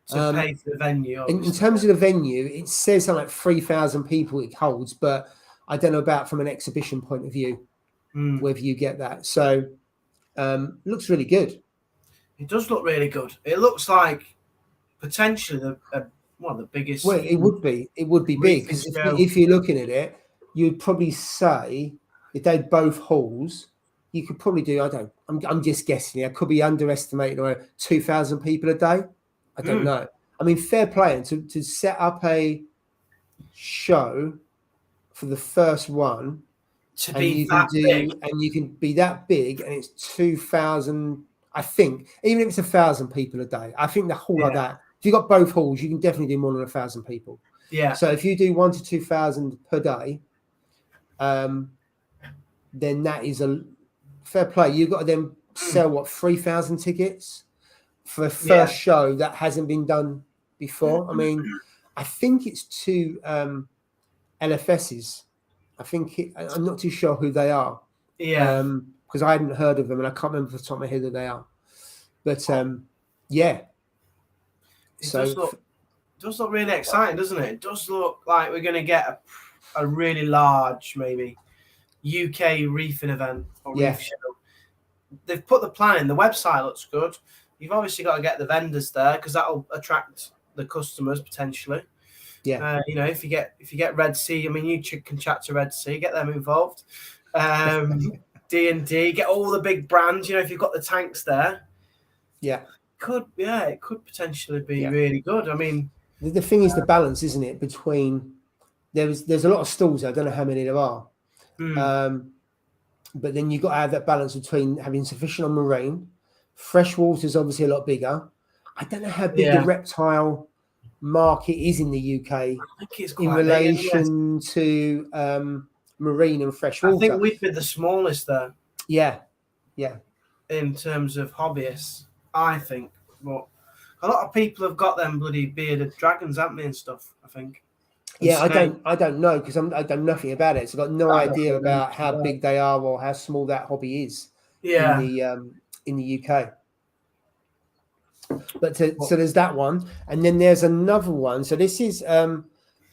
So pay for the venue. In terms of the venue, it says something like 3,000 people it holds, but I don't know about from an exhibition point of view whether you get that. So looks really good. It does look really good. It looks like potentially one of the biggest. Well, it would be big because if you're looking at it, you'd probably say if they had both halls, you could probably do. I'm just guessing. I could be underestimating or 2,000 people a day. I don't know. I mean, fair play. And to set up a show for the first one, and you can be that big, and it's 2,000. I think even if it's 1,000 people a day, I think the hall like that. If you've got both halls, you can definitely do more than 1,000 people. Yeah. So if you do 1,000 to 2,000 per day, then that is a fair play. You've got to then sell 3,000 tickets for a first show that hasn't been done before. I mean, I think it's 2 LFSs. I'm not too sure who they are. Yeah. Because I hadn't heard of them and I can't remember off the top of my head who they are. But yeah. It So does look really exciting, doesn't it? It does look like we're going to get a really large, maybe UK reefing event or reef show. They've put the plan in. The website looks good. You've obviously got to get the vendors there because that'll attract the customers potentially. Yeah. You know, if you get Red Sea, I mean, you can chat to Red Sea, get them involved. D&D, get all the big brands. You know, if you've got the tanks there, it could potentially be really good. I mean, the thing is the balance, isn't it? Between there's a lot of stalls. I don't know how many there are, but then you've got to have that balance between having sufficient on marine. Fresh water is obviously a lot bigger. I don't know how big the reptile market is in the UK. I think it's quite in relation to marine and fresh water. I think we'd be the smallest there. Yeah. In terms of hobbyists, I think. But a lot of people have got them bloody bearded dragons, haven't they, and stuff, I think. Yeah, I don't know because I don't know nothing about it. So I've got no idea about how big they are or how small that hobby is in the UK. But so there's that one, and then there's another one. So this is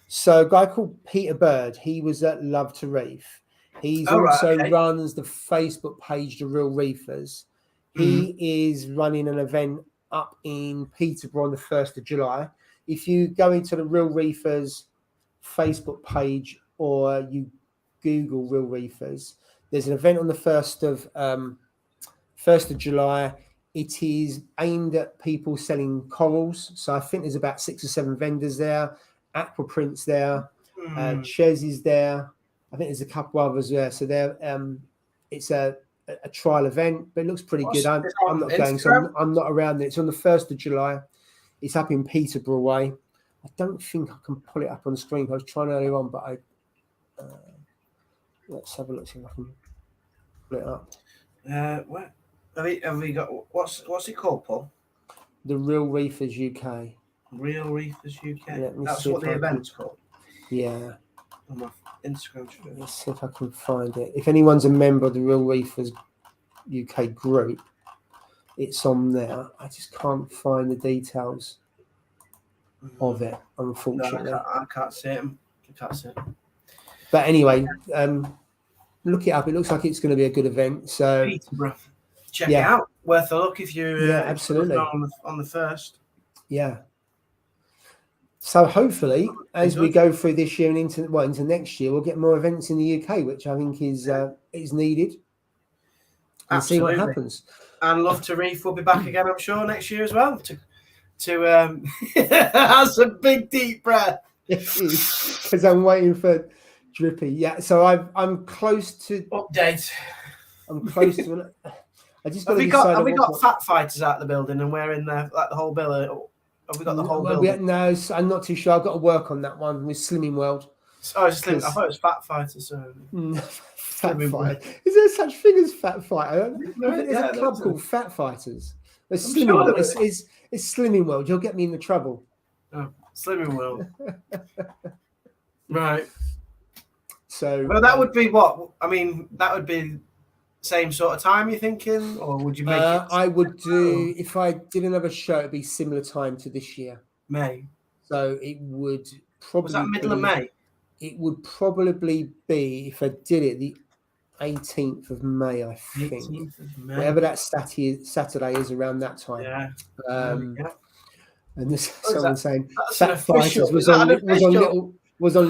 so a guy called Peter Bird. He was at Love to Reef. He's runs the Facebook page The Real Reefers. He is running an event up in Peterborough on the 1st of July. If you go into the Real Reefers Facebook page or you Google Real Reefers, there's an event on the 1st of July. It is aimed at people selling corals. So I think there's about 6 or 7 vendors there. Aqua Prints there. Ches is there. I think there's a couple others there. So it's a trial event, but it looks pretty good. I'm not going, so I'm not around there. It's on the 1st of July. It's up in Peterborough way. I don't think I can pull it up on the screen. I was trying earlier on, but let's have a look, see if I can pull it up. What have we got? What's it called, Paul? The Real Reefers UK. Real Reefers UK. That's what the event's called. Yeah. On my Instagram. Let's see if I can find it. If anyone's a member of the Real Reefers UK group, it's on there. I just can't find the details of it, unfortunately. No, I can't see it. But anyway, look it up. It looks like it's going to be a good event. So Peterborough. Check it out. Worth a look if you're absolutely on the 1st. Yeah. So hopefully, as we go through this year and into next year, we'll get more events in the UK, which I think is needed. And absolutely. See what happens. And Love to Reef will be back again, I'm sure, next year as well. That's a big deep breath. Because I'm waiting for Drippy. Yeah. So I'm close to update. I'm close to. I just got have we got fat fighters out of the building and we're in there like the whole bill? Have we got the whole building? No, I'm not too sure. I've got to work on that one with Slimming World. Oh, I thought it was Fat Fighters. Fat Fighter. Is there such thing as Fat Fighter? There's a club called Fat Fighters. It's Slimming World. It's Slimming World. You'll get me in the trouble. Oh, Slimming World. Right. So. Well, that would be what? I mean, that would be same sort of time, you thinking, or would you make it? I would do if I did another show. It'd be similar time to this year, May. So it would probably. Was that middle of May? It would probably be if I did it the 18th of May, I think. 18th of May. Whatever that Saturday is around that time. Yeah. And there's someone saying Fat Fighters was on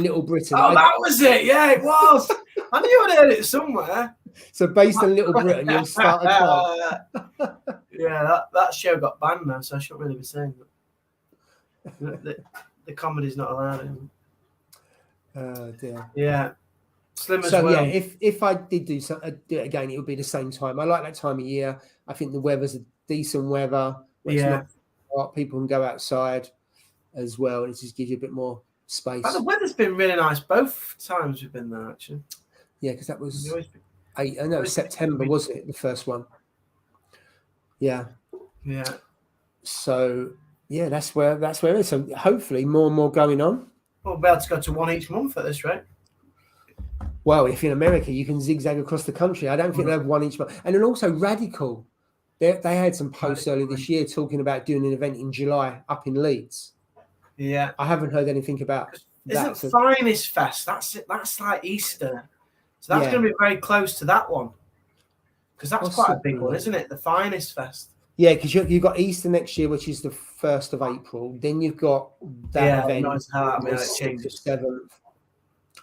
Little Britain. Oh, that was it. Yeah, it was. I knew I'd heard it somewhere. So based on Little Britain, you'll start a club. Yeah, that show got banned now, so I shouldn't really be saying that. The comedy's not allowed in. Oh dear. Yeah. Slim as so well. Yeah, if I did do it again, it would be the same time. I like that time of year. I think the weather's a decent weather. It's not hot. People can go outside as well, and it just gives you a bit more space. But the weather's been really nice both times we've been there, actually. Yeah, because that was September, wasn't it? The first one. Yeah. Yeah. So yeah, that's where it is. So hopefully more and more going on. We'll be able to go to one each month at this rate. Well, if in America you can zigzag across the country, I don't think they have one each month. And then also Radical. They had some posts earlier this year talking about doing an event in July up in Leeds. Yeah, I haven't heard anything about that. Isn't Finest Fest? That's it. That's like Easter, so that's going to be very close to that one because that's quite a big one, isn't it? The Finest Fest. Yeah, because you've got Easter next year, which is the 1st of April. Then you've got that event on the 6th or 7th.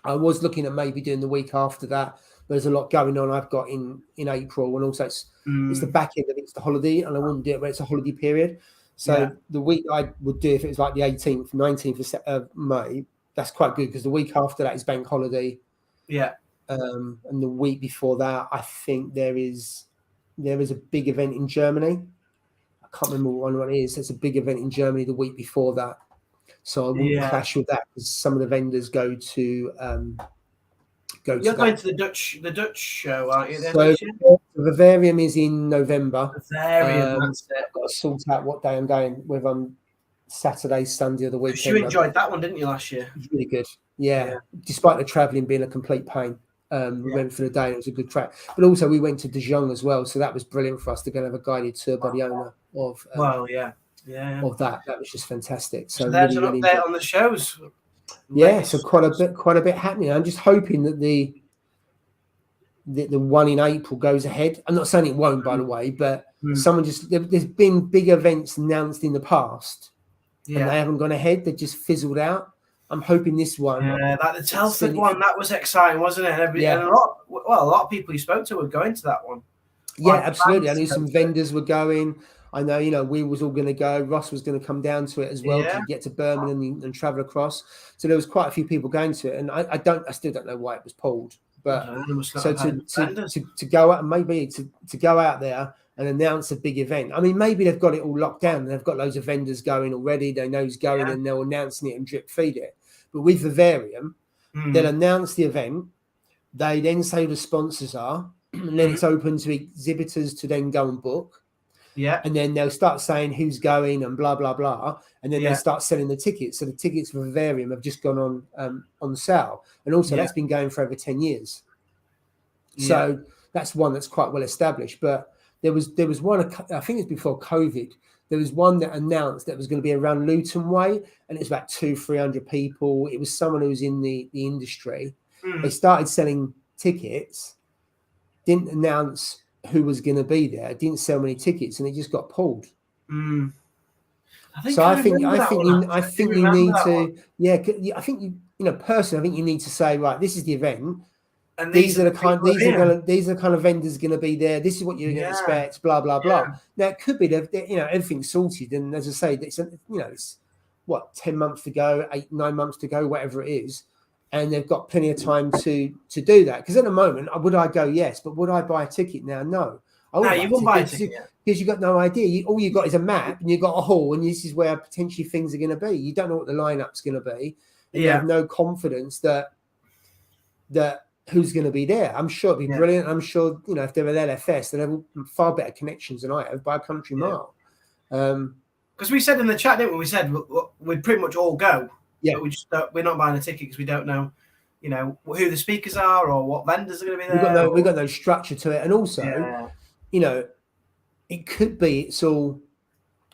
I was looking at maybe doing the week after that. There's a lot going on I've got in April, and also it's the back end of it's the holiday, and I wouldn't do it when it's a holiday period. So the week I would do if it was like the 18th, 19th of May, that's quite good because the week after that is bank holiday. Yeah. And the week before that, I think there is a big event in Germany. I can't remember what one it is. There's a big event in Germany the week before that. So I wouldn't clash with that because some of the vendors go to You're going to the Dutch show, aren't you? So Vivarium is in November. Vivarium, that's it. I've got to sort out what day I'm going, whether I'm Saturday, Sunday, or the weekend. You enjoyed that one, didn't you, last year? It was really good. Yeah. Despite the travelling being a complete pain. We went for the day and it was a good track. But also we went to Dijon as well. So that was brilliant for us to go and have a guided tour by the owner of of that. That was just fantastic. So there's an update on the shows. Yeah, so quite a bit happening. I'm just hoping that the one in April goes ahead. I'm not saying it won't, by the way, but there's been big events announced in the past and they haven't gone ahead. They just fizzled out. I'm hoping this one. Yeah, like the Telford one, that was exciting, wasn't it? And a lot of people you spoke to were going to that one. Yeah, absolutely. I knew some vendors were going. I know, we was all going to go. Ross was going to come down to it as well to get to Birmingham and travel across. So there was quite a few people going to it, and I still don't know why it was pulled. But so to go out and maybe to go out there and announce a big event. I mean, maybe they've got it all locked down. They've got loads of vendors going already. They know who's going, and they're announcing it and drip feed it. But with Vivarium, they'll announce the event. They then say who the sponsors are, and then it's open to exhibitors to then go and book. Yeah. And then they'll start saying who's going and blah, blah, blah. And then they'll start selling the tickets. So the tickets for Vivarium have just gone on sale. And also that's been going for over 10 years. So that's one that's quite well established. But there was one, I think it's before COVID, there was one that announced that was going to be around Luton Way. And it was about 200-300 people. It was someone who was in the industry. They started selling tickets, didn't announce who was going to be there, didn't sell many tickets, and it just got pulled. I think you need to, I think personally, I think you need to say, right, this is the event, and these are the kind of vendors going to be there. This is what you're going to expect. Blah blah blah. Now it could be that everything's sorted, and as I say, it's what 10 months to go, 8-9 months to go, whatever it is. And they've got plenty of time to do that. Because at the moment, would I go? Yes. But would I buy a ticket now? No. You wouldn't buy a ticket. Because you've got no idea. All you've got is a map and you've got a hall, and this is where potentially things are going to be. You don't know what the lineup's going to be. You have no confidence that who's going to be there. I'm sure it'd be brilliant. I'm sure, if they're at LFS, they'll have far better connections than I have by a country mile. Because we said in the chat, didn't we? We said we'd pretty much all go. Yeah, we're not buying a ticket because we don't know, who the speakers are or what vendors are going to be there. We've got no structure to it, and also, it could be it's all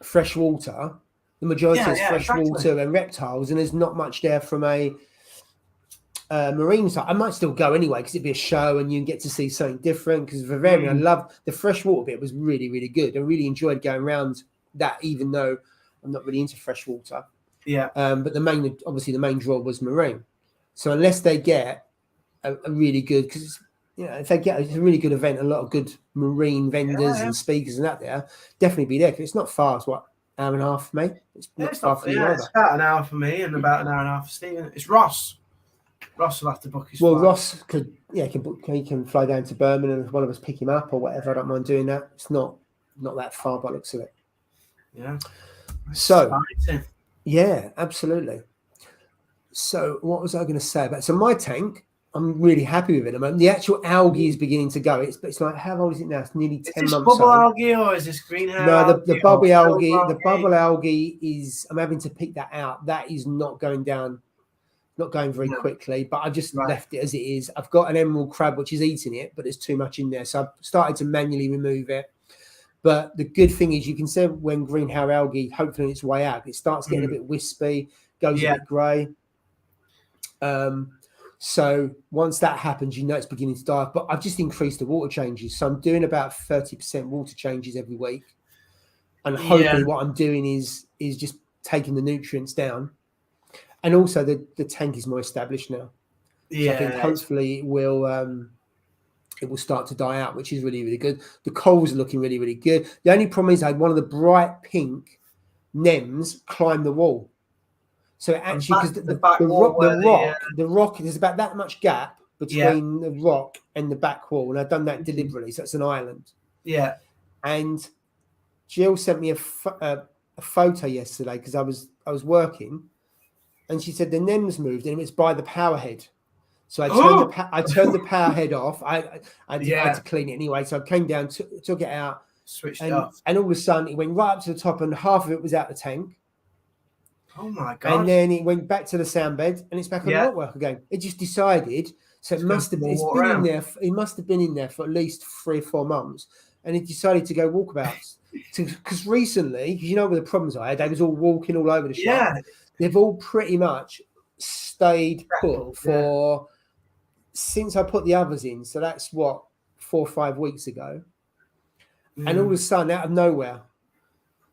fresh water. The majority is fresh water and reptiles, and there's not much there from a marine side. I might still go anyway because it'd be a show and you get to see something different. Because Vivarium, I love the freshwater bit; was really, really good. I really enjoyed going around that, even though I'm not really into freshwater. Yeah. But the main draw was marine. So unless they get a really good, because if they get a really good event, a lot of good marine vendors and speakers and that there, definitely be there. Because it's not far. It's what, hour and a half for me. It's not far for you either. It's about an hour for me and about an hour and a half for Stephen. It's Ross. Ross will have to book his flight. Ross could, he can fly down to Birmingham and one of us pick him up or whatever. I don't mind doing that. It's not that far by the looks of it. Yeah. So. Yeah, absolutely. So what was I going to say about? So my tank, I'm really happy with it at the moment. The actual algae is beginning to go. It's like, how old is it now? It's nearly 10 months old. Is this bubble algae or is this greenhouse? No, the bubble algae. The bubble algae is. I'm having to pick that out. That is not going down, not going very quickly. But I just left it as it is. I've got an emerald crab which is eating it, but there's too much in there, so I've started to manually remove it. But the good thing is you can see when greenhouse algae, hopefully on its way out, it starts getting a bit wispy, goes a bit grey. So once that happens, it's beginning to die. But I've just increased the water changes. So I'm doing about 30% water changes every week. And hopefully what I'm doing is just taking the nutrients down. And also the tank is more established now. So I think hopefully it will start to die out, which is really, really good. The corals are looking really, really good. The only problem is I had one of the bright pink nems climb the wall. So actually, because the rock, there's about that much gap between the rock and the back wall, and I've done that deliberately. So it's an island. Yeah. And Jill sent me a photo yesterday because I was working, and she said the nems moved and it was by the power head. So I turned the power head off. I had to clean it anyway. So I came down, took it out, switched it off, and all of a sudden it went right up to the top, and half of it was out the tank. Oh my god! And then it went back to the sand bed, and it's back on the rockwork again. It just decided. So it must have been in there. It must have been in there for at least 3 or 4 months, and it decided to go walkabouts. Because recently, because where the problems I had, they was all walking all over the shop. Yeah, they've all pretty much stayed put for since I put the others in. So that's 4 or 5 weeks ago, and all of a sudden, out of nowhere.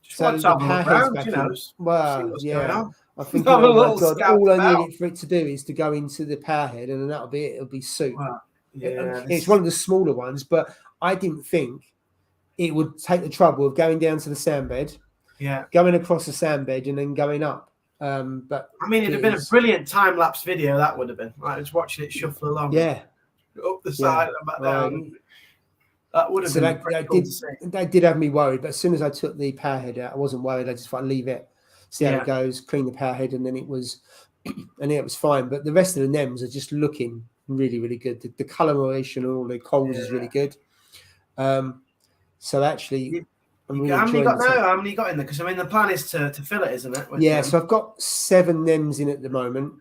So the power head's back in. Well, yeah. I think oh my God, all I need it for it to do is to go into the power head, and then that'll be it. It'll be soup. Wow. Yeah, it's one of the smaller ones, but I didn't think it would take the trouble of going down to the sandbed, going across the sandbed, and then going up. But I mean, it'd have been a brilliant time lapse video. That would have been. Like, just watching it shuffle along. Yeah, up the side and back down. That would have been. That did have me worried, but as soon as I took the power head out, I wasn't worried. I just thought I'd leave it, see how it goes, clean the power head, and then it was fine. But the rest of the nems are just looking really, really good. The coloration and all the corals is really good. So actually, how many you got now? How many you got in there? Because I mean, the plan is to fill it, isn't it? So I've got 7 nems in at the moment.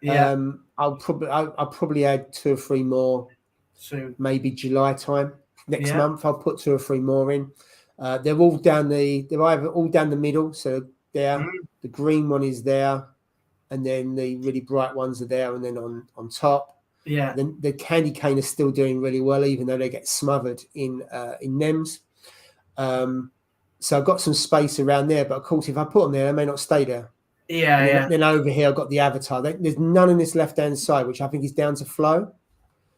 Yeah. I'll probably add 2 or 3 more soon. Maybe July time. Next month, I'll put 2 or 3 more in. They're all they're either all down the middle. So there, the green one is there, and then the really bright ones are there, and then on top. Yeah. Then the candy cane is still doing really well, even though they get smothered in nems. So I've got some space around there, but of course, if I put them there, they may not stay there. Yeah. Then over here, I've got the avatar. There's none on this left-hand side, which I think is down to flow.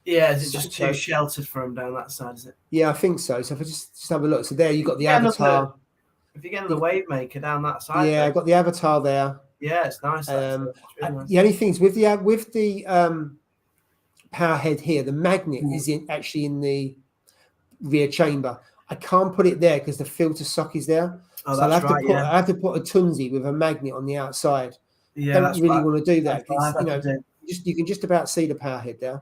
Yeah, is it just too sheltered for them down that side, is it? Yeah, I think so. So if I just have a look. So there you've got the avatar. If you get another wave maker down that side. Yeah, I've got the avatar there. Yeah, it's nice. Really nice. The only thing is with the power head here, the magnet is actually in the rear chamber. I can't put it there because the filter sock is there. Oh, so that's I have to put a Tunzi with a magnet on the outside. Yeah, don't really want to do that. You can just about see the power head there.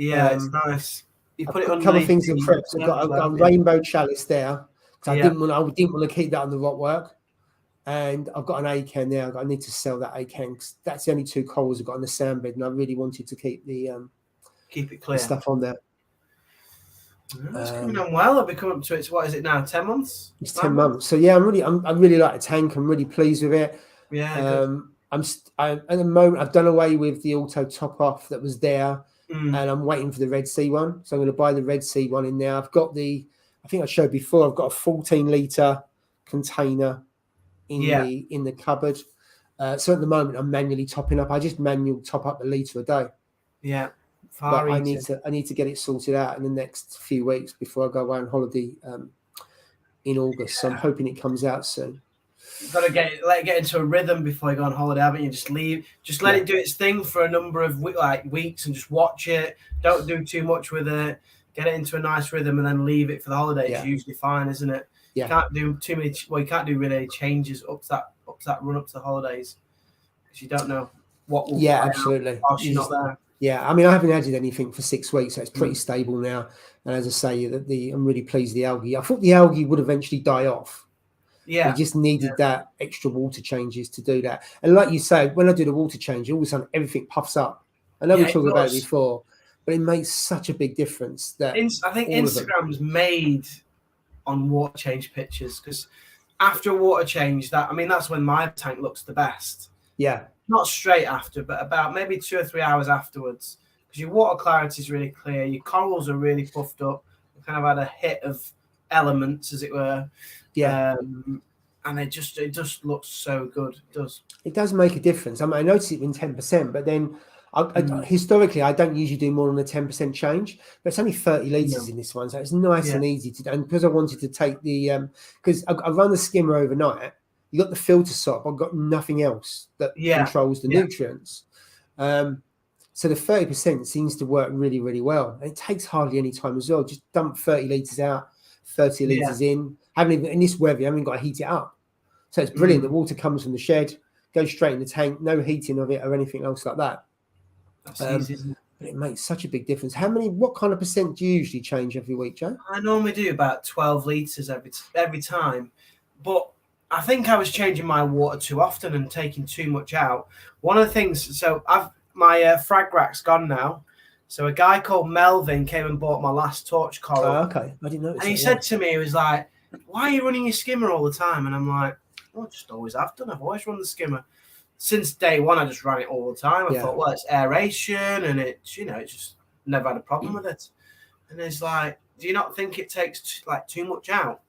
Yeah, it's nice. You put it on. A couple of things in prep. I've got a rainbow chalice there. I didn't want to keep that on the rockwork, and I've got an acan there. I need to sell that acan because that's the only 2 corals I've got on the sandbed, and I really wanted to keep keep it clear stuff on there. It's coming on well. I'll be coming up to it. What is it now? 10 months. It's 10 months. So yeah, I really like the tank. I'm really pleased with it. Yeah. At the moment I've done away with the auto top off that was there. And I'm waiting for the Red Sea one. So I'm going to buy the Red Sea one in now. I've got I think I showed before, I've got a 14-litre container in the cupboard. So at the moment I'm manually topping up. I just manual top up a litre a day. Yeah. But I need to get it sorted out in the next few weeks before I go away on holiday in August. So I'm hoping it comes out soon. You've got to let it get into a rhythm before you go on holiday, haven't you? Just let it do its thing for a number of weeks and just watch it. Don't do too much with it. Get it into a nice rhythm and then leave it for the holiday. It's usually fine, isn't it? Yeah. You can't do too many. Well, you can't do really changes up to that run up to the holidays because you don't know what will. Yeah, absolutely. While she's not there. Yeah, I mean, I haven't added anything for 6 weeks, so it's pretty stable now. And as I say, I'm really pleased with the algae. I thought the algae would eventually die off. Yeah, we just needed that extra water changes to do that. And like you say, when I do the water change, all of a sudden everything puffs up. I know we talked about it before, but it makes such a big difference that I think Instagram's made on water change pictures, because after a water change, that's when my tank looks the best. Yeah. Not straight after, but about maybe 2 or 3 hours afterwards, because your water clarity is really clear, your corals are really puffed up, you kind of had a hit of elements, as it were. Yeah. And it just looks so good. It does. It does make a difference. I mean, I noticed it in 10%, but then historically, I don't usually do more than a 10% change, but it's only 30 litres in this one. So it's nice and easy to do. And because I wanted to take the, because I run the skimmer overnight, you got the filter stop, I've got nothing else that controls the nutrients. So the 30% seems to work really, really well. And it takes hardly any time as well. Just dump 30 litres out, 30 litres in. In this weather, you haven't got to heat it up. So it's brilliant. The water comes from the shed, goes straight in the tank, no heating of it or anything else like that. That's easy, isn't it? But it makes such a big difference. What kind of percent do you usually change every week, Joe? I normally do about 12 litres every time. But I think I was changing my water too often and taking too much out. One of the things, so my frag rack's gone now. So a guy called Melvin came and bought my last torch coral. Okay, I didn't know. And he said to me, he was like, "Why are you running your skimmer all the time?" And I'm like, "I just always have done. I've always run the skimmer. Since day one, I just ran it all the time. I thought, well, it's aeration and it's just never had a problem with it." And he's like, "Do you not think it takes too much out?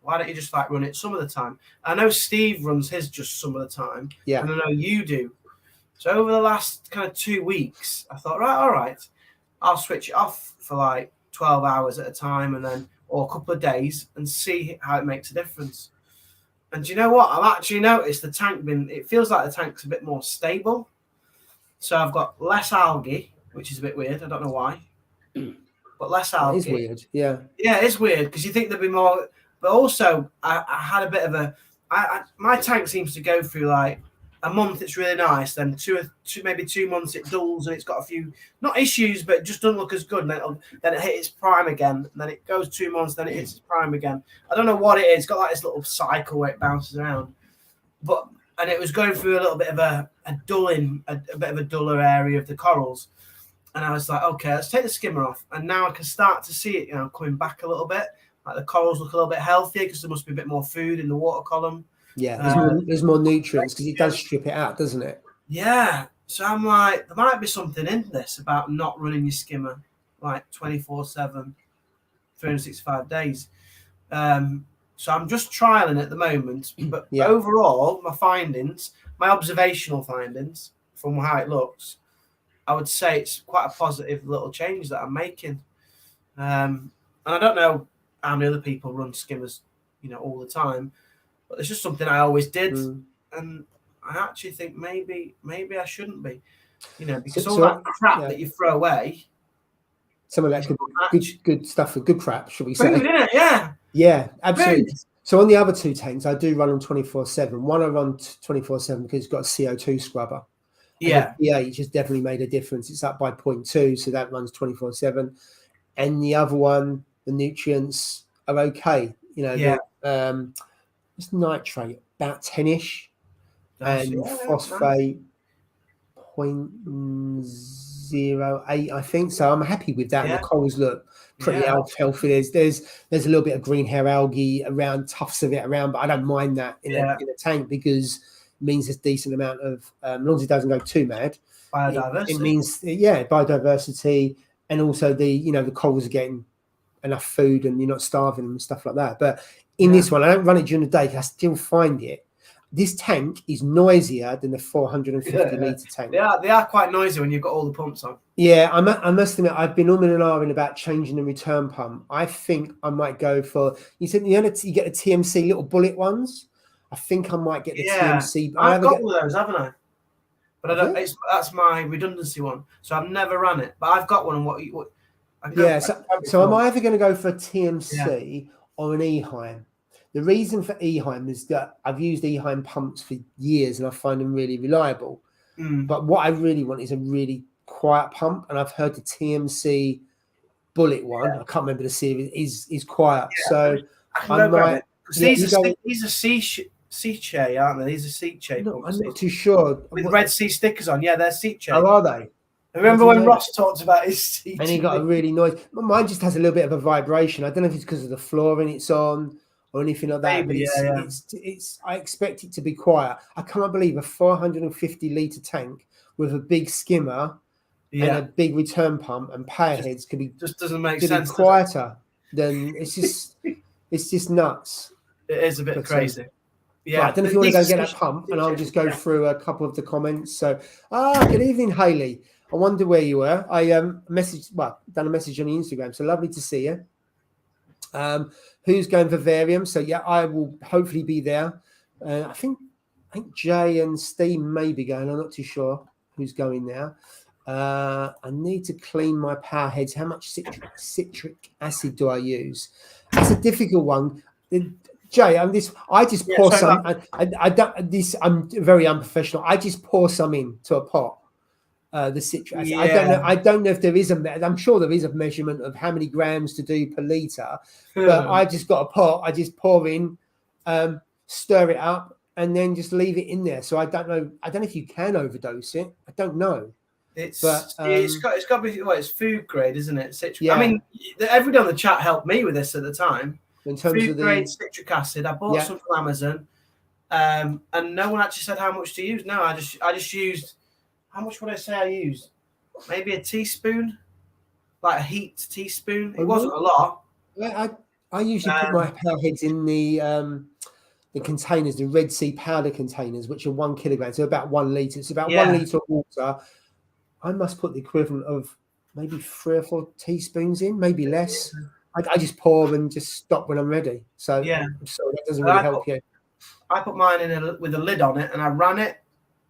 Why don't you just run it some of the time?" I know Steve runs his just some of the time. Yeah. And I know you do. So over the last kind of 2 weeks, I thought, all right, I'll switch it off for 12 hours at a time or a couple of days and see how it makes a difference. And do you know what? I've actually noticed it feels like the tank's a bit more stable. So I've got less algae, which is a bit weird. I don't know why. But less algae. It is weird, yeah. Yeah, it's weird because you think there'd be more. But also, I had a bit of my tank seems to go through a month it's really nice, then maybe 2 months it dulls and it's got a few, not issues, but it just doesn't look as good. And then it hits its prime again. And then it goes 2 months, then it hits its prime again. I don't know what it is. It's got this little cycle where it bounces around. And it was going through a little bit of a bit of a duller area of the corals. And I was like, okay, let's take the skimmer off. And now I can start to see it, coming back a little bit. The corals look a little bit healthier because there must be a bit more food in the water column. Yeah, there's more nutrients because it does strip it out, doesn't it? Yeah. So I'm like, there might be something in this about not running your skimmer 24/7, 365 days. So I'm just trialing at the moment. But overall, my observational findings from how it looks, I would say it's quite a positive little change that I'm making. And I don't know how many other people run skimmers, all the time. But it's just something I always did, and I actually think maybe I shouldn't be, because all that crap that you throw away. Some of that good stuff for good crap, should we say? Food, innit? Yeah. Yeah, absolutely. Food. So on the other two tanks, I do run them 24/7. One I run 24/7 because it's got a CO2 scrubber. Yeah. Yeah, it just definitely made a difference. It's up by 0.2, so that runs 24/7. And the other one, the nutrients are okay. It's nitrate about 10-ish, and phosphate 0.08, I think. So I'm happy with that. And the corals look pretty healthy. There's a little bit of green hair algae around, tufts of it around, but I don't mind that in a tank because it means there's a decent amount of, as long as it doesn't go too mad. Biodiversity. It means biodiversity, and also the corals are getting enough food and you're not starving them and stuff like that. But in this one, I don't run it during the day because I still find it. This tank is noisier than the 450 litre tank. They are quite noisy when you've got all the pumps on. Yeah, I must admit, I've been umming and ahhing about changing the return pump. I think I might go for, you said you get the TMC little bullet ones. I think I might get the TMC. I've got one of those, haven't I? But I don't. That's my redundancy one, so I've never run it. But I've got one. So I'm either going to go for a TMC or an Eheim. The reason for Eheim is that I've used Eheim pumps for years and I find them really reliable. But what I really want is a really quiet pump, and I've heard the TMC bullet one. I can't remember the series is quiet. So I might. These are Seachay, aren't they? These are Seachay pumps. I'm not too sure. With Red Sea stickers on. Yeah, they're Seachay. Oh, are they? Remember when Ross talked about his CTV? And he got a really noise. Mine just has a little bit of a vibration. I don't know if it's because of the flooring it's on or anything like that. Maybe, but it's. I expect it to be quiet. I can't believe a 450-litre tank with a big skimmer and a big return pump and power heads could be just doesn't make sense. Quieter than it's just nuts. It is a bit crazy. Yeah, right, I don't know if you want to go get that pump, and I'll just go through a couple of the comments. So, good evening, Hayley. I wonder where you were. I done a message on the Instagram. So lovely to see you. Who's going for Varium? So yeah, I will hopefully be there. I think Jay and Steve may be going. I'm not too sure who's going there. I need to clean my power heads. How much citric acid do I use? That's a difficult one. Jay, I just pour some. I don't. This I'm very unprofessional. I just pour some into a pot. The citric acid. I don't know if there is I'm sure there is a measurement of how many grams to do per litre. But I just got a pot. I just pour in, stir it up, and then just leave it in there. So I don't know. I don't know if you can overdose it. I don't know. It's got to be it's food grade, isn't it? Yeah. I mean, everybody on the chat helped me with this at the time. In terms of grade citric acid, I bought some from Amazon, and no one actually said how much to use. No, I just used. How much would I say I used? Maybe a teaspoon, like a heaped teaspoon. It wasn't a lot. I usually put my power heads in the containers, the Red Sea powder containers, which are 1 kilogram, so about 1 litre. It's about 1 litre of water. I must put the equivalent of maybe 3 or 4 teaspoons in, maybe less. I just pour and just stop when I'm ready. So I'm sorry, that doesn't really help you. I put mine in with a lid on it, and I ran it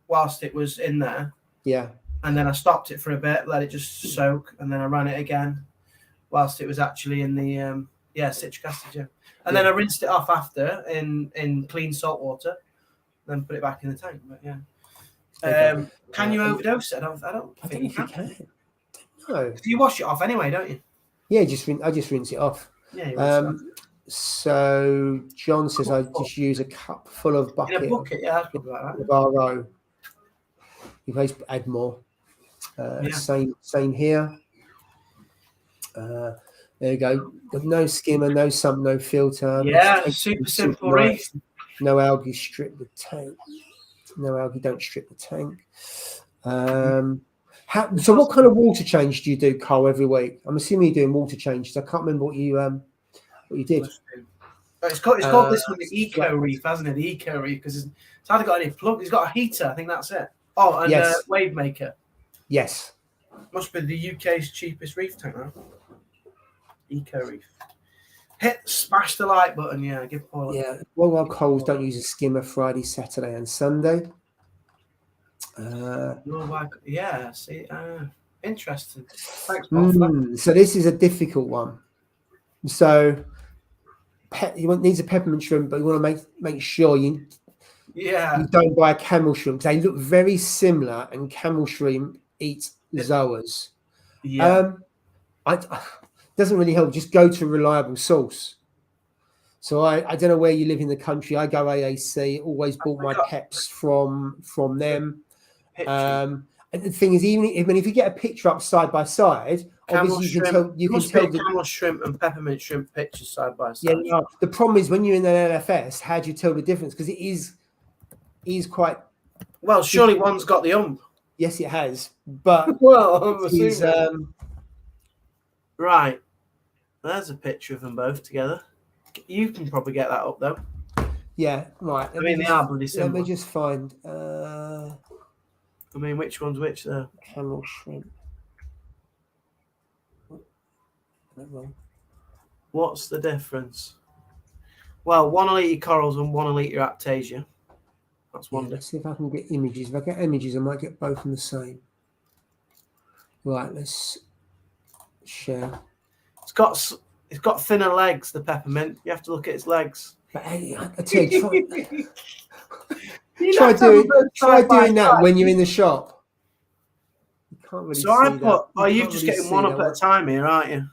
whilst it was in there. Yeah. And then I stopped it for a bit, let it just soak, and then I ran it again whilst it was actually in the citric acid. And then I rinsed it off after in clean salt water, then put it back in the tank. But can you overdose it? I don't think you can. No. You wash it off anyway, don't you? Yeah, I just rinse it off. Yeah. So John says I just use a cup full of bucket. In a bucket, that's probably like that. RO. You guys add more. Same here. There you go. No skimmer, no sump, no filter. Yeah, super simple reef. No algae strip the tank. No algae don't strip the tank. So what kind of water change do you do, Carl, every week? I'm assuming you're doing water changes. I can't remember what you did. It's called this one the Eco Reef, hasn't it? The Eco Reef, because it's hardly got any plug. It's got a heater. I think that's it. Oh, and a wave maker. Yes. Must be the UK's cheapest reef tank, right? Eco Reef. Smash the like button, give Paul. Yeah. Well, Coles don't use a skimmer Friday, Saturday, and Sunday. See, interesting. Thanks, Paul. So this is a difficult one. So needs a peppermint shrimp, but you want to make sure you don't buy a camel shrimp. They look very similar, and camel shrimp eat zoas. Doesn't really help. Just go to a reliable source. So I don't know where you live in the country. I go AAC. Always bought my peps from them. And the thing is, even if you get a picture up side by side, obviously you can tell the camel shrimp and peppermint shrimp pictures side by side. Yeah, the problem is when you're in an LFS, how do you tell the difference? Because it is quite. Well, surely one's got the ump. Yes, it has, but right. There's a picture of them both together. You can probably get that up though. Yeah, right. They are bloody similar. Let me just find. Which one's which there? Camel shrimp. What's the difference? Well, one will eat your corals and one will eat your Aptasia. That's one. Let's see if I can get images. If I get images, I might get both in the same. Right, let's share. It's got thinner legs, the peppermint. You have to look at its legs. But hey, I tell you, try doing that when you're in the shop. You can't really you're just getting one up at a time here, aren't you?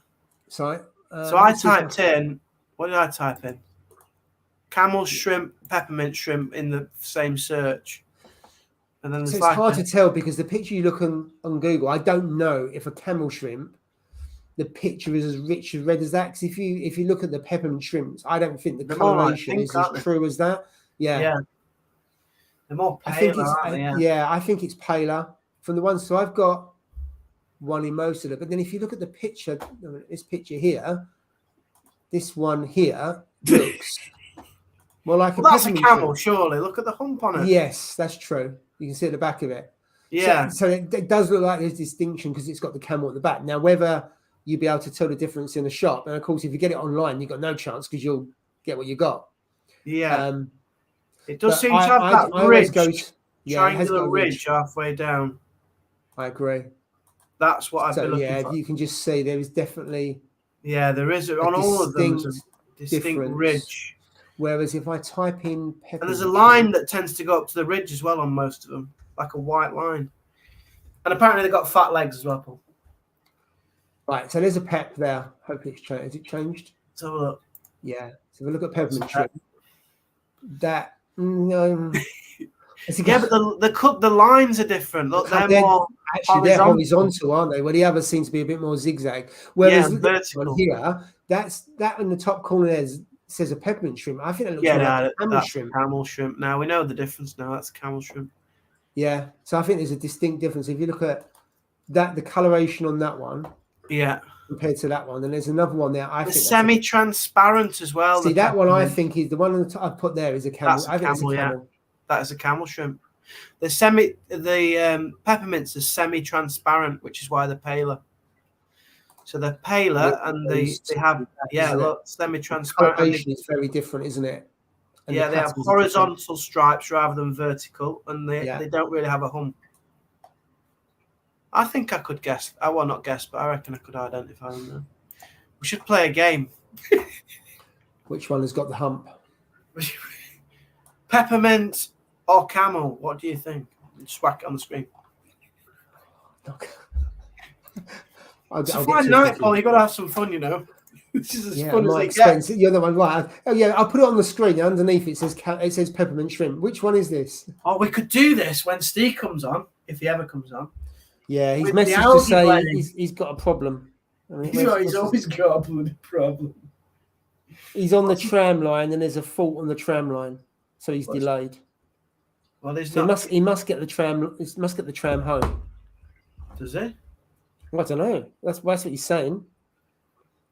Sorry. So I typed in, what did I type in? Camel shrimp, peppermint shrimp in the same search. And then So there's it's like hard to tell because the picture you look on Google, I don't know if a camel shrimp, the picture is as rich as red as that. Because if you look at the peppermint shrimps, I don't think the they're more like coloration pink, is as aren't they? true as that. Yeah. Yeah. They're more I think paler, it's aren't they? Yeah. I think it's paler from the ones. So I've got one in most of it, but then if you look at the picture, this picture here, this one here looks more like Well, a that's a peppermint camel, shrimp. surely. Look at the hump on it. Yes, that's true. You can see at the back of it. Yeah. So it does look like there's distinction because it's got the camel at the back. Now, whether you'll be able to tell the difference in the shop, and of course, if you get it online, you've got no chance because you'll get what you got. Yeah. It does seem to I have that always ridge, go to, it has got triangular a ridge halfway down. I agree. That's what I'd be looking for. You can just see there is definitely there is on all of them. There's a distinct difference. ridge. Whereas if I type in pepper, And there's a line that tends to go up to the ridge as well on most of them, like a white line. And apparently they've got fat legs as well, Paul. Right, so there's a pep there. Hopefully it's changed. Has it changed? Let's have a look. Yeah. So if we look at peppermint shrimp, that yeah, but the lines are different. Look, they're more actually they're horizontal, aren't they? Well, the others seem to be a bit more zigzag. Whereas vertical here, that in the top corner there says a peppermint shrimp. I think it looks more like a camel shrimp. Camel shrimp. Now we know the difference. Now that's camel shrimp. Yeah, so I think there's a distinct difference if you look at that, the coloration on that one. Yeah. Compared to that one, and there's another one there. I think semi-transparent as well. See that one? I think is the one on the top I've put there is a camel. That's a camel. Yeah, that is a camel shrimp. The peppermints are semi-transparent, which is why they're paler. So they're paler, and they have look, semi-transparent. The coloration is very different, isn't it? And they have horizontal stripes rather than vertical, and they don't really have a hump. I think I could guess. I will not guess, but I reckon I could identify them now. We should play a game. Which one has got the hump? Peppermint or camel? What do you think? Just whack it on the screen. It's a Friday night, Paul. You've got to have some fun, you know. This is as fun as it gets. The other one, right? Oh yeah, I'll put it on the screen. Underneath it says peppermint shrimp. Which one is this? Oh, we could do this when Steve comes on, if he ever comes on. Yeah, he's messaged to say he's got a problem. I mean, he's always got a bloody problem. He's on the tram line, and there's a fault on the tram line, so he's delayed. Well, he must get the tram. He must get the tram home. Does he? Well, I don't know. That's what he's saying.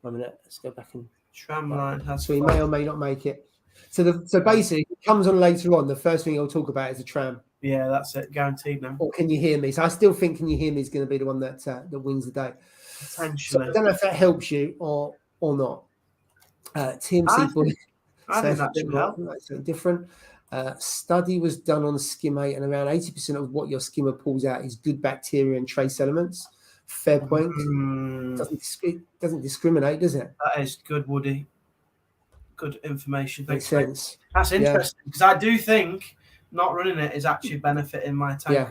1 minute. Let's go back and tram line has. So he may or may not make it. So basically, it comes on later on. The first thing he'll talk about is the tram. Yeah, that's it. Guaranteed now. Or can you hear me? So I still think Can You Hear Me is going to be the one that wins the day. Potentially. So I don't know if that helps you or not. TMC Bully. I think that should help. That's different. Study was done on skimmate, and around 80% of what your skimmer pulls out is good bacteria and trace elements. Fair point. Doesn't discriminate, does it? That is good, Woody. Good information. Makes sense. That's interesting because I do think not running it is actually benefiting my tank. Yeah.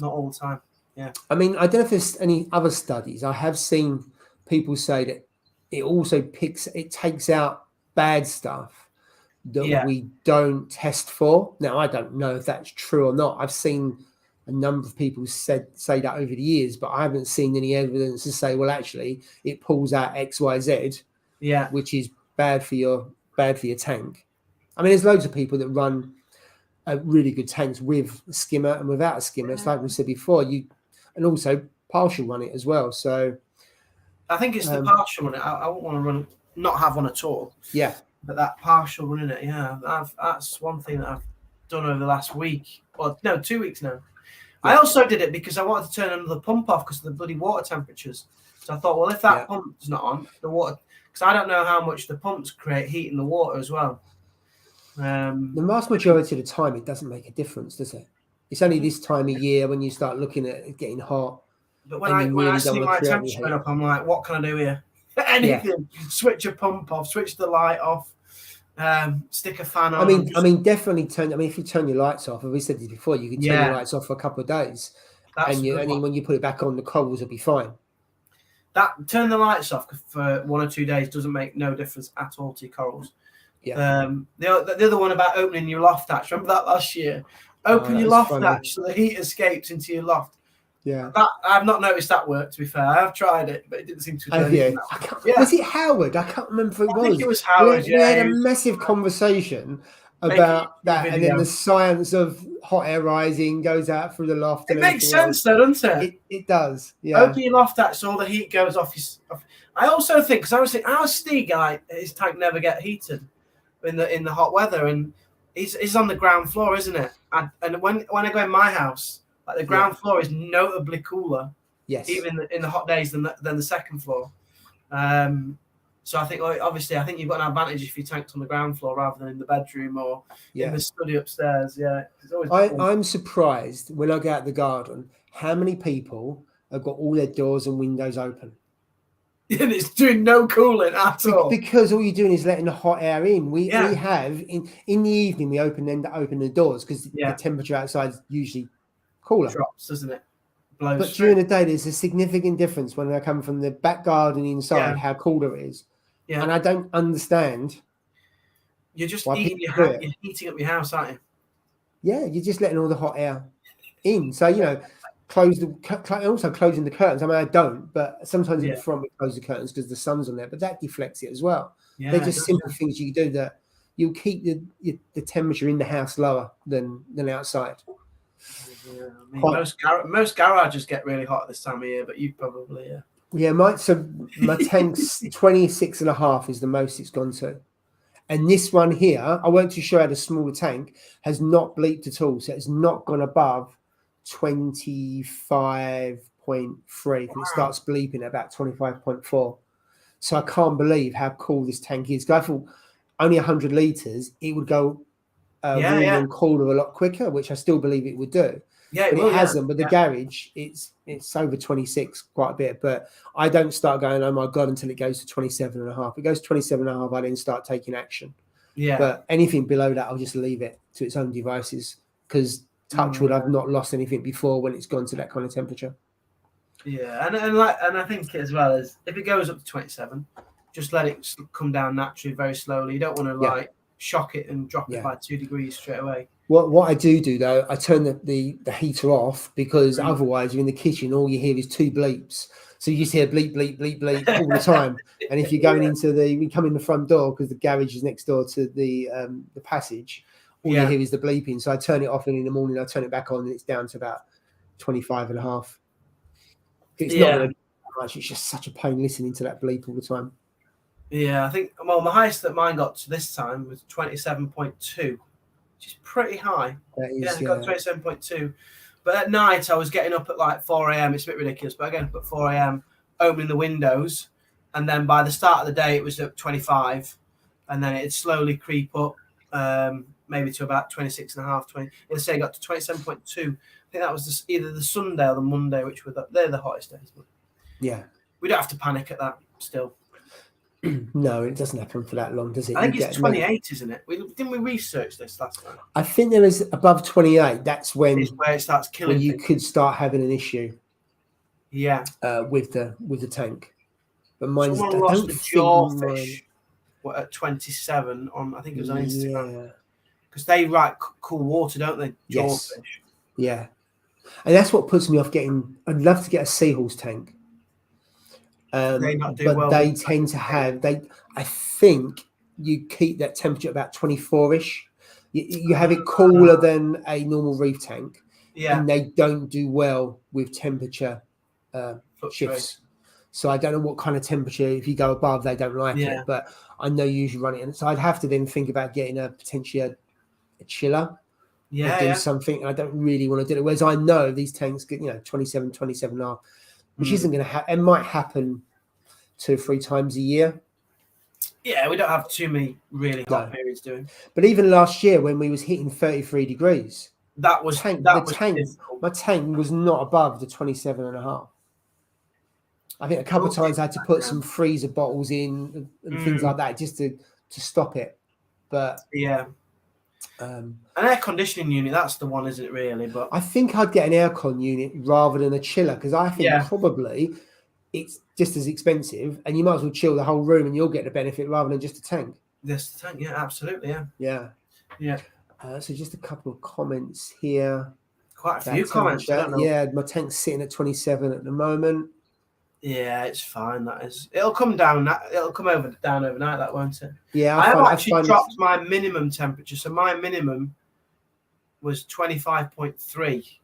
Not all the time. Yeah. I mean, I don't know if there's any other studies. I have seen people say that it also takes out bad stuff that we don't test for. Now, I don't know if that's true or not. I've seen a number of people say that over the years, but I haven't seen any evidence to say, well, actually, it pulls out X, Y, Z, which is bad for your tank. I mean, there's loads of people that run really good tanks with a skimmer and without a skimmer. It's like we said before, and also partial run it as well. So I think it's the partial run it. I wouldn't want to not have one at all. Yeah. But that partial running it, that's one thing that I've done over the last week. Well, no, 2 weeks now. Yeah. I also did it because I wanted to turn another pump off because of the bloody water temperatures. So I thought, well, if that pump's not on, the water, because I don't know how much the pumps create heat in the water as well. The vast majority of the time, it doesn't make a difference, does it? It's only this time of year when you start looking at it getting hot. But when I see my temperature going up, I'm like, what can I do here? Anything. Yeah. Switch a pump off, switch the light off, stick a fan on. I mean, definitely if you turn your lights off, as we said this before, you can turn your lights off for a couple of days. And then when you put it back on, the corals will be fine. Turn the lights off for 1 or 2 days doesn't make no difference at all to your corals. Yeah. The other one about opening your loft hatch. Remember that last year? Open that your is loft funny. hatch so the heat escapes into your loft. Yeah. That I've not noticed that work, to be fair. I have tried it, but it didn't seem to do Have anything. you? Yeah. Was it Howard? I can't remember who it I think was. it was Howard, We had yeah. a massive conversation Make a about YouTube that, and then video. the science of hot air rising goes out through the loft. It And makes everything sense, though, doesn't it? It does. Yeah. Open your loft hatch so all the heat goes off. I also think, because I was thinking, how Steve guy, his tank never get heated in the hot weather, and he's on the ground floor, isn't it? And when I go in my house, like the ground floor is notably cooler, Yes. even in the hot days than the second floor. So I think, obviously, I think you've got an advantage if your tank's on the ground floor rather than in the bedroom or in the study upstairs. Yeah, it's always. I'm surprised when I go out the garden how many people have got all their doors and windows open. And it's doing no cooling at all. Because all you're doing is letting the hot air in. We have in the evening we open the doors because the temperature outside is usually cooler. Drops, doesn't it? Blows but during the day, there's a significant difference when I come from the back garden inside, how cooler it is. Yeah. And I don't understand. You're just eating you're heating up your house, aren't you? Yeah, you're just letting all the hot air in. So, also closing the curtains. I mean, I don't, but sometimes in the front we close the curtains because the sun's on there, but that deflects it as well. Yeah, they're just simple things you do that you'll keep the temperature in the house lower than outside. Yeah, I mean, most garages get really hot this time of year, but you probably my tank's 26.5 is the most it's gone to. And this one here, I weren't too sure I had a smaller tank, has not bleeped at all. So it's not gone above 25.3. And it starts bleeping at about 25.4. So I can't believe how cool this tank is. I thought only 100 litres, it would go warmer and cooler a lot quicker, which I still believe it would do. Yeah, but it hasn't. But the garage, it's over 26 quite a bit. But I don't start going, oh my God, until it goes to 27.5. It goes to 27.5, I then start taking action. Yeah. But anything below that, I'll just leave it to its own devices because touch wood, I've not lost anything before when it's gone to that kind of temperature. Yeah, and I think as well as if it goes up to 27, just let it come down naturally, very slowly. You don't want to shock it and drop it by 2 degrees straight away. What I do though, I turn the heater off because otherwise you're in the kitchen, all you hear is 2 bleeps. So you just hear bleep, bleep, bleep, bleep all the time. And if you're going into we come in the front door because the garage is next door to the passage, all you hear is the bleeping. So I turn it off and in the morning I turn it back on and it's down to about 25.5. It's not going to be much. It's just such a pain listening to that bleep all the time. Yeah, I think, the highest that mine got to this time was 27.2. Which is pretty high. It got 27.2. But at night, I was getting up at like 4 a.m. It's a bit ridiculous, but I get up at 4 a.m., opening the windows. And then by the start of the day, it was at 25. And then it'd slowly creep up, maybe to about 26.5, 20. Let's say it got to 27.2. I think that was either the Sunday or the Monday, which they're the hottest days. But we don't have to panic at that still. No, it doesn't happen for that long, does it? I think it's 28, isn't it? Didn't we research this last time? I think there is above 28. That's where it starts killing. When you could start having an issue. Yeah. With the tank, but mine's. Someone lost a jawfish at 27 on. I think it was on Instagram. Because they write cool water, don't they? Jawfish. Yeah, and that's what puts me off getting. I'd love to get a seahorse tank. They tend to have. I think you keep that temperature about 24-ish. You have it cooler than a normal reef tank, and they don't do well with temperature shifts. So I don't know what kind of temperature. If you go above, they don't like it. But I know you usually run it, and so I'd have to then think about getting potentially a chiller. Or do something. And I don't really want to do it. Whereas I know these tanks get 27.5. Which isn't going to happen. It might happen 2 or 3 times a year. Yeah, we don't have too many really hot periods doing. But even last year when we was hitting 33 degrees, my tank was not above the 27.5. I think a couple of times I had to put some freezer bottles in and things like that just to stop it. But an air conditioning unit, that's the one, isn't it, really? But I think I'd get an aircon unit rather than a chiller because I think probably it's just as expensive and you might as well chill the whole room and you'll get the benefit rather than just a tank. Yes, the tank, absolutely, yeah. So just a couple of comments here. Quite a few comments. I don't know. Yeah, my tank's sitting at 27 at the moment. Yeah, it's fine. That is. It'll come down. It'll come down overnight. That won't it? Yeah, I have actually dropped my minimum temperature. So my minimum was 25.3,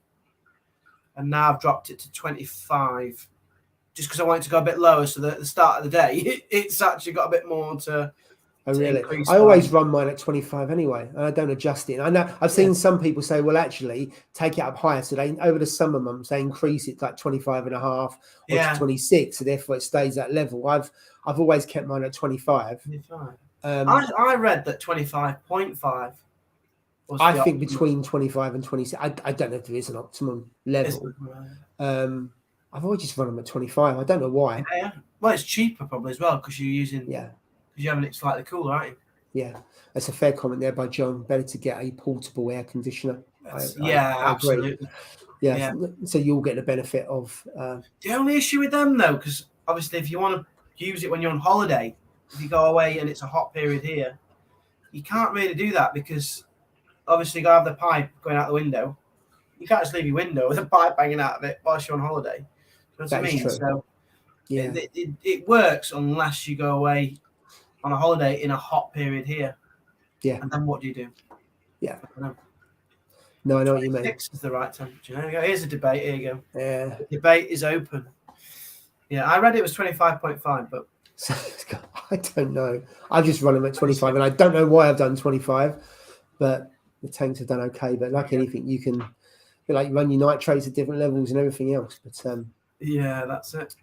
and now I've dropped it to 25, just because I want it to go a bit lower. So that at the start of the day, it's actually got a bit more to. Oh, really? I always run mine at 25 anyway, and I don't adjust it. I know I've seen some people say, well, actually take it up higher. So they, over the summer months, they increase it to like 25 and a half or to 26. So therefore it stays that level. I've always kept mine at 25. 25. I read that 25.5. I think between 25 and 26. I don't know if there is an optimum level. I've always just run them at 25. I don't know why. Yeah. Well, it's cheaper probably as well because you're using. Yeah. Because you're having it slightly cooler, aren't you? Yeah, that's a fair comment there by John. Better to get a portable air conditioner. I absolutely. Agree. Yeah, so you'll get the benefit of. The only issue with them, though, because obviously if you want to use it when you're on holiday, if you go away and it's a hot period here, you can't really do that because obviously you got to have the pipe going out the window. You can't just leave your window with a pipe hanging out of it whilst you're on holiday. You know what I mean? True. So yeah, it works unless you go away on a holiday in a hot period here. Yeah. And then what do you do? Yeah. No, I know what you mean. 26 is the right temperature. There you go. Here's a debate. Here you go. Yeah. The debate is open. Yeah, I read it was 25.5, but I don't know. I've just run them at 25, and I don't know why I've done 25, but the tanks have done okay. But like anything, you can run your nitrates at different levels and everything else. But yeah, that's it.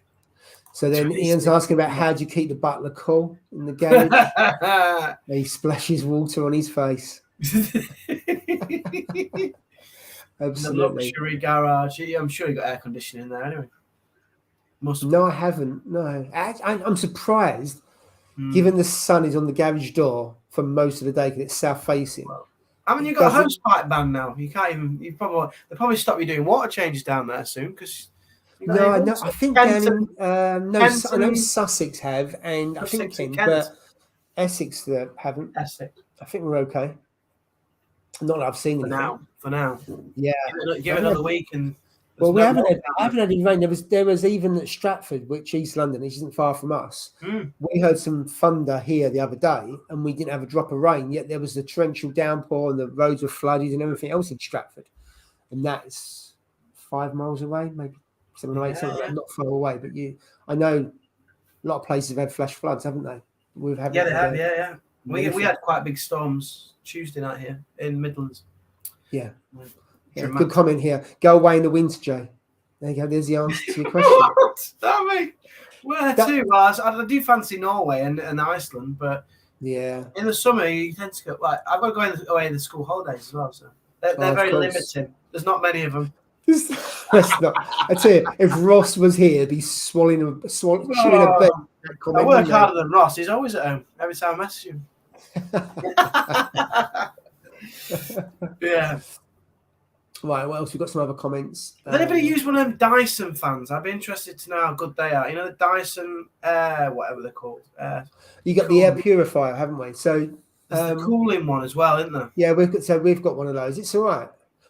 So then Ian's asking about how do you keep the butler cool in the garage? He splashes water on his face. Absolutely. The luxury garage. I'm sure you got air conditioning in there anyway. No, I haven't. No, I'm surprised, given the sun is on the garage door for most of the day because it's south facing. Well, haven't you got a hose pipe ban now? You can't even. They'll probably stop you doing water changes down there soon because. No, I think down in I know Sussex have, and I think but Essex haven't. Essex. I think we're okay. Not that I've seen anything. For now. Yeah. Give it another week and. Well, I haven't had any rain. There was even at Stratford, which East London, which isn't far from us. We heard some thunder here the other day, and we didn't have a drop of rain. Yet there was a torrential downpour, and the roads were flooded, and everything else in Stratford. And that's 5 miles away, maybe 7 or 8, something not far away. But I know a lot of places have had flash floods, haven't they? They have. Yeah. We had quite big storms Tuesday night here in Midlands. Yeah. Good comment here. Go away in the winter, Joe. There you go. There's the answer to your question. What? Where to? Well, I do fancy Norway and Iceland, but in the summer you tend to go. Like I've got to go away in the school holidays as well, so they're very limited. There's not many of them. I tell you, if Ross was here, he'd be chewing a bit. I work harder than Ross. He's always at home every time I message him. Yeah. Right, what else? We've got some other comments. Has anybody used one of them Dyson fans? I'd be interested to know how good they are. You know, the Dyson, whatever they're called. You got the air purifier, haven't we? So there's the cooling one as well, isn't there? Yeah, we've got one of those. It's all right,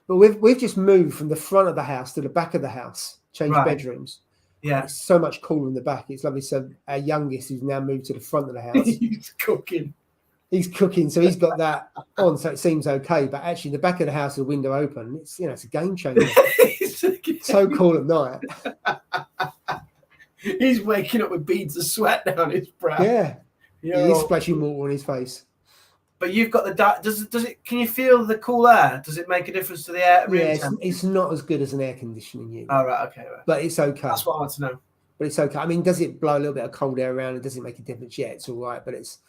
but we've just moved from the front of the house to the back of the house, changed bedrooms. Yeah, it's so much cooler in the back. It's lovely. So our youngest, who's now moved to the front of the house, He's cooking, so he's got that on, so it seems okay. But actually, the back of the house, with the window open, it's a game changer. So cool at night. He's waking up with beads of sweat down his brow. Yeah, he's splashing water on his face. But you've got the does it? Can you feel the cool air? Does it make a difference to the air? Yeah, it's not as good as an air conditioning unit. Oh right, okay, right. But it's okay. That's what I want to know. But it's okay. I mean, does it blow a little bit of cold air around? It doesn't make a difference. Yeah, it's all right, but it's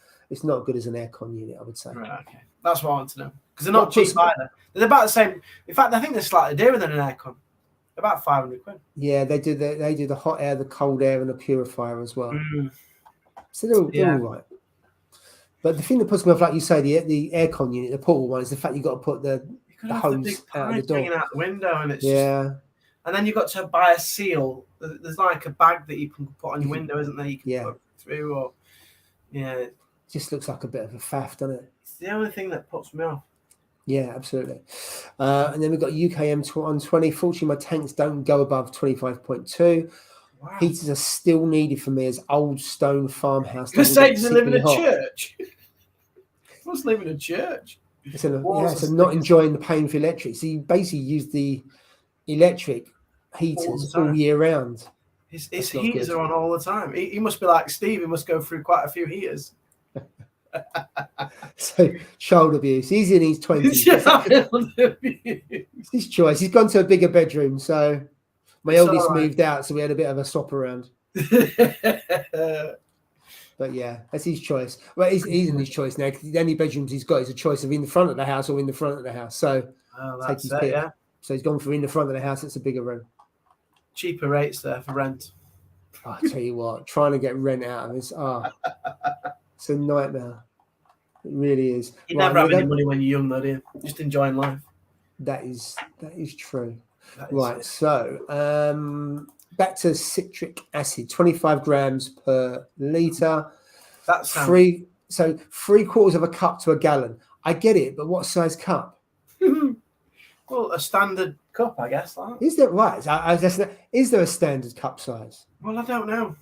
not good as an aircon unit, I would say. Right, okay. That's what I want to know. Because they're not cheap either. They're about the same. In fact, I think they're slightly dearer than an aircon. About 500 quid. Yeah, they do the hot air, the cold air, and the purifier as well. So they're all right. But the thing that puts me off, like you say, the aircon unit, the portable one, is the fact you've got to put the hose out the door. Hanging out the window, and it's and then you've got to buy a seal. There's like a bag that you can put on your window, isn't there? You can put through, or just looks like a bit of a faff, doesn't it? It's the only thing that puts me off. Yeah, absolutely. And then we've got UKM on 20. Fortunately, my tanks don't go above 25.2. Wow. Heaters are still needed for me as old stone farmhouse. You say, does it live in a hot. church? Must live in a church. So not enjoying the pain for electric. So you basically use the electric heaters all year round. His heaters are on all the time. He must be like Steve. He must go through quite a few heaters. So child abuse. He's in his 20s. It's his choice. He's gone to a bigger bedroom. So my eldest moved out, so we had a bit of a swap around. But yeah, that's his choice. Well, he's in his choice now. The only bedrooms he's got is a choice of in the front of the house or in the front of the house. So take his pick. Yeah. So he's gone for in the front of the house. It's a bigger room. Cheaper rates there for rent. Oh, I tell you what, trying to get rent out of this, it's a nightmare. It really is. You never have any money when you're young, though, do you? Just enjoying life. That is true. Right. So back to citric acid, 25 grams per litre. That's 3/4 of a cup to a gallon. I get it, but what size cup? Well, a standard cup, I guess. Like. Is that right? Is there a standard cup size? Well, I don't know.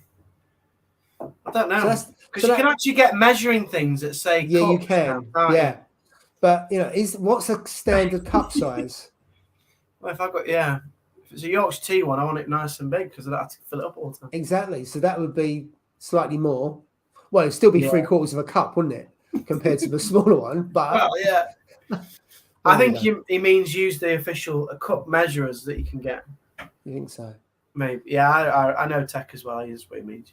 Because you can actually get measuring things that say yeah, cups you can. Now, yeah. But what's a standard cup size? Well, if it's a Yorkshire tea one, I want it nice and big because I don't have to fill it up all the time. Exactly. So that would be slightly more. Well, it'd still be 3/4 of a cup, wouldn't it? Compared to the smaller one. But well, yeah. I think he means use the official cup measurers that you can get. You think so? Maybe. Yeah, I know tech as well. Is what he means.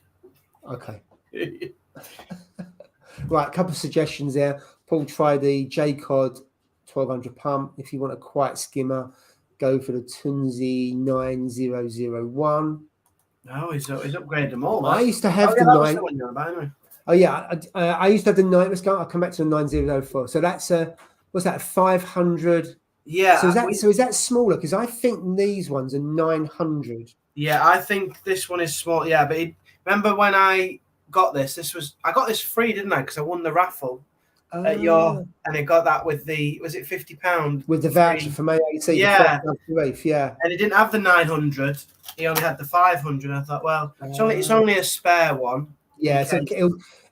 Okay. Right, a couple of suggestions there. Paul, try the J-Cod 1200 pump. If you want a quiet skimmer, go for the Tunzi 9001. No, he's upgraded them all. I used to have the 9. Oh yeah, I used to have the 9. I'll come back to the 9004. So that's what's that? 500. Yeah. So is that smaller? Because I think these ones are 900. Yeah, I think this one is small. Yeah, but remember when I got this? I got this free, didn't I? Because I won the raffle at and I got that with was it £50 with the voucher from AAC? Yeah, yeah. And he didn't have the 900. He only had the 500. I thought, well, it's only a spare one. Yeah, so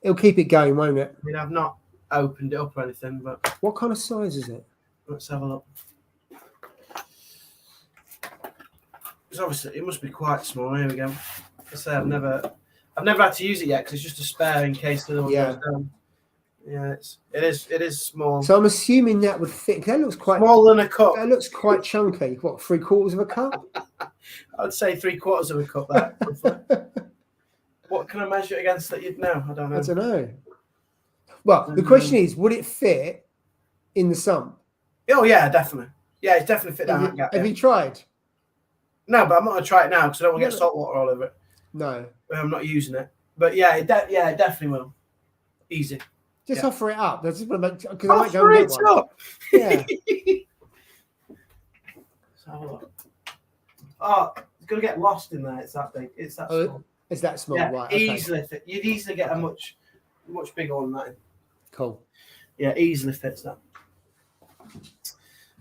it'll keep it going, won't it? I mean, I've not opened it up or anything, but what kind of size is it? Let's have a look. It's obviously it must be quite small. Here we go. I say I've never had to use it yet because it's just a spare in case the other one goes down. Yeah, it is small. So I'm assuming that would fit. That looks quite smaller than a cup. That looks quite chunky. What, 3/4 of a cup? I'd say 3/4 of a cup. That. What can I measure it against that you'd know? I don't know. Well, the question is, would it fit in the sump? Oh yeah, definitely. Yeah, it's definitely fit down that gap. Have you tried? No, but I'm not gonna try it now because I don't want to get salt water all over it. No, I'm not using it. But yeah, it definitely will. Easy. Just offer it up. That's just because I might go and get one. Up. Yeah. Oh, it's gonna get lost in there. It's that big. It's that small. It's that small, yeah, right? Easily fit. You'd easily get a much bigger one than that. Cool. Yeah, easily fits that.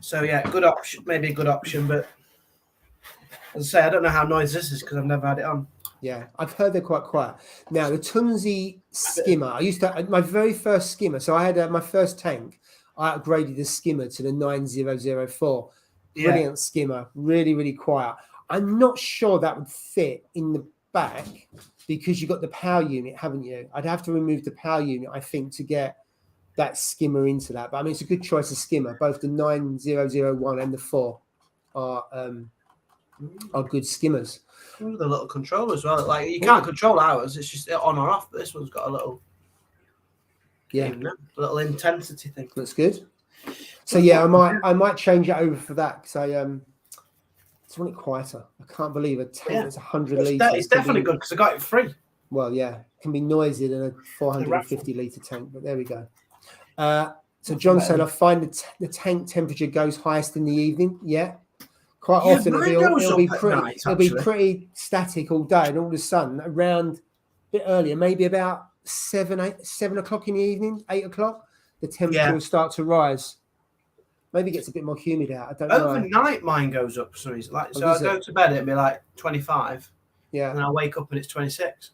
So yeah, good option. Maybe a good option, but as I say, I don't know how noisy this is because I've never had it on. Yeah, I've heard they're quite quiet. Now, the Tunzi skimmer, I used to, my very first skimmer, so I had my first tank, I upgraded the skimmer to the 9004. Brilliant skimmer, really, really quiet. I'm not sure that would fit in the back because you've got the power unit, haven't you? I'd have to remove the power unit, I think, to get that skimmer into that. But I mean, it's a good choice of skimmer. Both the 9001 and the 4 are good skimmers. Ooh, the little controller as well. Like you can't control ours; it's just on or off. But this one's got a little, little intensity thing. That's good. So yeah, I might change it over for that because I just want it quieter. I can't believe a tank that's 100 litres. It's definitely good because I got it free. Well, yeah, it can be noisier than a 450 litre tank, but there we go. So John said, I find the tank temperature goes highest in the evening. Yeah. Quite often it'll be pretty static all day, and all of a sudden around a bit earlier, maybe about 7 o'clock in the evening, 8 o'clock, the temperature will start to rise. Maybe it gets a bit more humid out. I don't know. Overnight, mine goes up for some reason. Like, so I does go it? to bed, it'll be like 25, Yeah. and I wake up and it's 26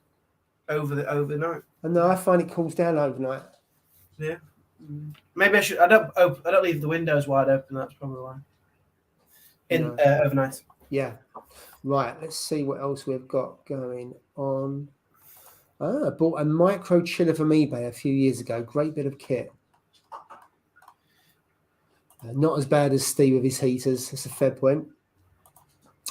overnight. And no, I find it cools down overnight. Yeah. Maybe I should. I don't leave the windows wide open. That's probably why. Overnight. Yeah. Right. Let's see what else we've got going on. I bought a micro chiller from eBay a few years ago. Great bit of kit. Not as bad as Steve with his heaters. That's a fair point.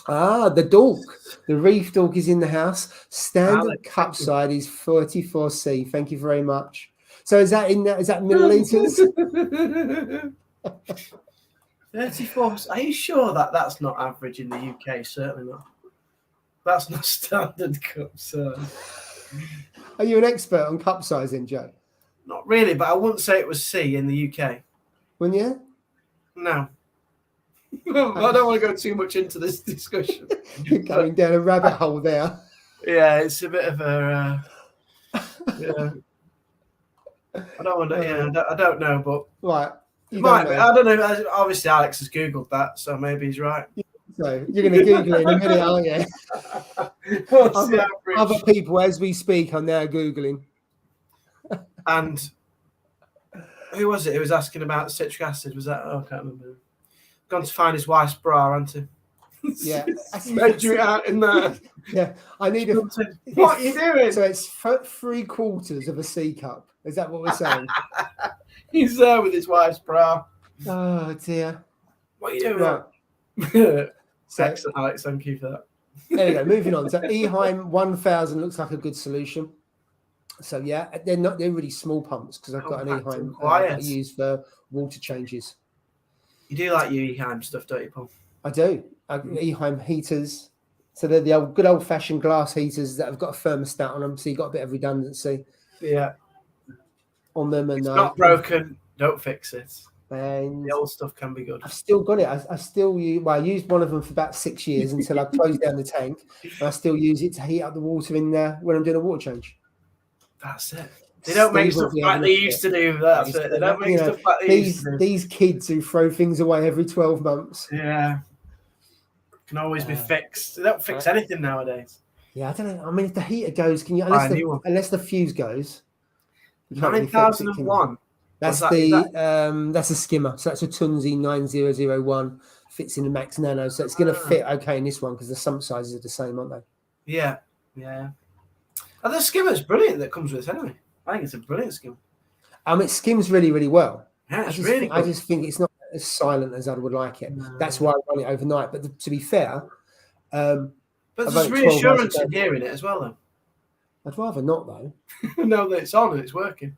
The Dork. The Reef Dork is in the house. Standard cup side is 34C. Thank you very much. So is that milliliters? 34. Are you sure that's not average in the UK? Certainly not. That's not standard cup size. Are you an expert on cup sizing, Joe? Not really, but I wouldn't say it was C in the UK. Wouldn't you? No. I don't want to go too much into this discussion. You're going down a rabbit hole there. Yeah, it's a bit of a. Yeah. I don't want to. Yeah, I don't know, but right. It might be. I don't know. Obviously, Alex has Googled that, so maybe he's right. So you're going to Google it in a minute, aren't you? Other people, as we speak, are now Googling. And who was it? Who was asking about citric acid? Was that? Oh, I can't remember. Gone to find his wife's bra, hasn't he? Yeah. Measure it out in there. Yeah. I need a. What are you doing? So it's 3/4 of a C cup. Is that what we're saying? He's there with his wife's bra. Oh dear. What are you doing? Right. Excellent, Alex. Thank you for that. There we go. Moving on. So Eheim 1000 looks like a good solution. So yeah, they're really small pumps because I've got an Eheim that I use for water changes. You do like your Eheim stuff, don't you, Paul? I do. Eheim heaters. So they're the good old fashioned glass heaters that have got a thermostat on them, so you've got a bit of redundancy. Yeah. On them, and it's not broken. Don't fix it. And the old stuff can be good. I've still got it. I still use. Well, I used one of them for about 6 years until I closed down the tank, and I still use it to heat up the water in there when I'm doing a water change. That's it. They don't make stuff like they used to do. That's it. They don't make stuff like these kids who throw things away every 12 months. Yeah, can always be fixed. They don't fix anything nowadays. Yeah, I don't know. I mean, if the heater goes, can you unless the fuse goes? 9001. That's that's a skimmer. So that's a Tunzi 9001. Fits in the Max Nano, so it's going to fit okay in this one because the sump sizes are the same, aren't they? Yeah. And the skimmer's brilliant that comes with it anyway. I think it's a brilliant skimmer. It skims really, really well. Yeah, it's really good. I just think it's not as silent as I would like it. No. That's why I run it overnight. But to be fair, but there's reassurance in hearing it as well, though. I'd rather not, though. Know that it's on and it's working.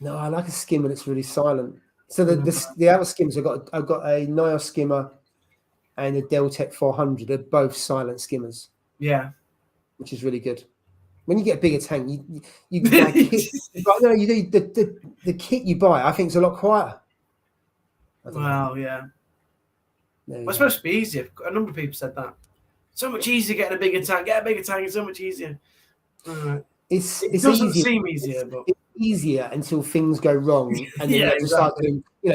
No, I like a skimmer that's really silent. So the other skimmers I've got a Nile skimmer and a Deltec 400. They're both silent skimmers. Yeah, which is really good. When you get a bigger tank, you buy kit. No, you do the kit you buy. I think it's a lot quieter. Well, yeah. It's supposed to be easier. A number of people said that. So much easier getting a bigger tank. Get a bigger tank. It's so much easier. It doesn't seem easier, but it's easier until things go wrong, and then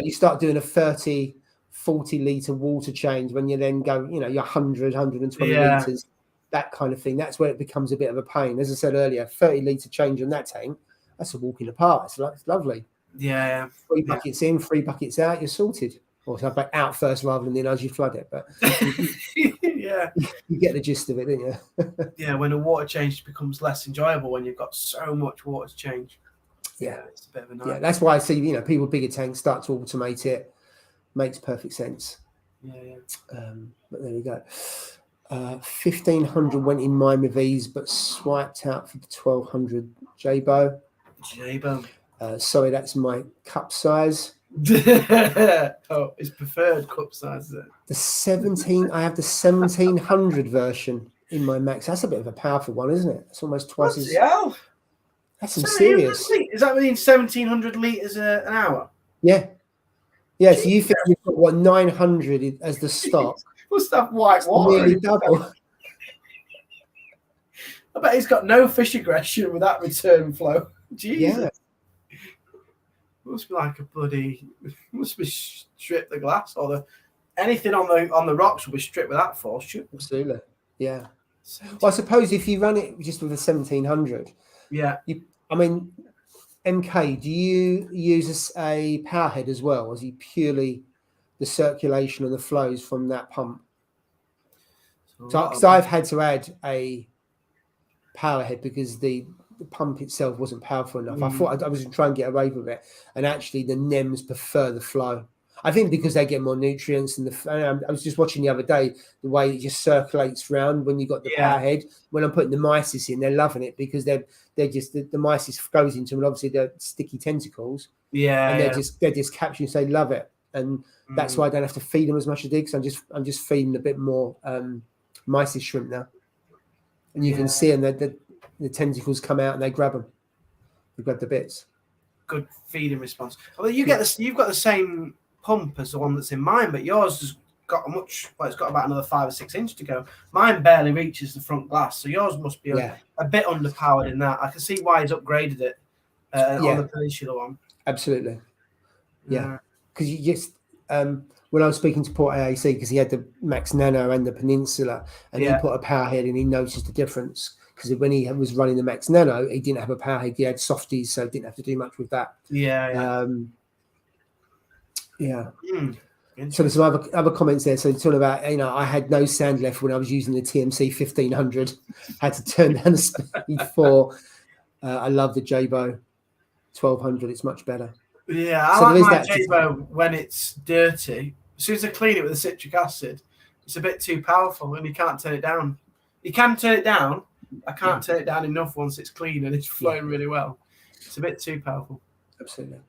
you start doing a 30, 40 litre water change when you then go, your 100, 120 litres. That kind of thing. That's where it becomes a bit of a pain. As I said earlier, 30 litre change on that tank, that's a walk in the park. It's lovely. Yeah. 3 buckets in, 3 buckets out, you're sorted. Or so out first rather than in as you flood it. But yeah, you get the gist of it, don't you? Yeah, when a water change becomes less enjoyable when you've got so much water to change. Yeah, it's a bit of a nightmare. Yeah, that's why I see people with bigger tanks start to automate it. Makes perfect sense. Yeah. But there we go. 1500 went in mine with ease, but swiped out for the 1200 J-Bo. Sorry, that's my cup size. Oh, his preferred cup size. Is it? The 17. I have the 1700 version in my Max. That's a bit of a powerful one, isn't it? It's almost twice as. Hell? That's some serious. Is that mean 1700 litres an hour? Yeah. Yeah. So you think you've got 900 as the stock? What's that white water? Nearly double. I bet he's got no fish aggression with that return flow. Jesus. Yeah. must be like a bloody, must be strip the glass or anything on the rocks will be stripped with that force. Absolutely, yeah. Well, I suppose if you run it just with a 1700, I mean, MK, do you use a power head as well? Or is it purely the circulation and the flows from that pump? So, because I've had to add a power head because the pump itself wasn't powerful enough. I thought I was going to try and get away with it, and actually the NEMs prefer the flow. I think because they get more nutrients, and I was just watching the other day the way it just circulates round when you got the power head. When I'm putting the mysis in, they're loving it because they're just the mysis goes into them, and obviously they're sticky tentacles. And they're just capturing, so they love it, and that's why I don't have to feed them as much as I did. Because I'm just feeding a bit more mysis shrimp now, and you can see them that the tentacles come out and they grab them. They grab the bits. Good feeding response. Although you've got the same pump as the one that's in mine, but yours has got it's got about another 5 or 6 inches to go. Mine barely reaches the front glass, so yours must be a bit underpowered in that. I can see why he's upgraded it on the Peninsula one. Absolutely, yeah. Because you just when I was speaking to Port AAC, because he had the Max Nano and the Peninsula, and he put a power head and he noticed the difference. Because when he was running the Max Nano, he didn't have a power head. He had softies, so didn't have to do much with that. So there's some other comments there. So talking about, I had no sand left when I was using the TMC 1500. Had to turn down the speed for. I love the Jabo 1200. It's much better. Yeah, I like my Jabo when it's dirty. As soon as I clean it with the citric acid, it's a bit too powerful and you can't turn it down. You can turn it down. I can't turn it down enough once it's clean and it's flowing really well. It's a bit too powerful. Absolutely.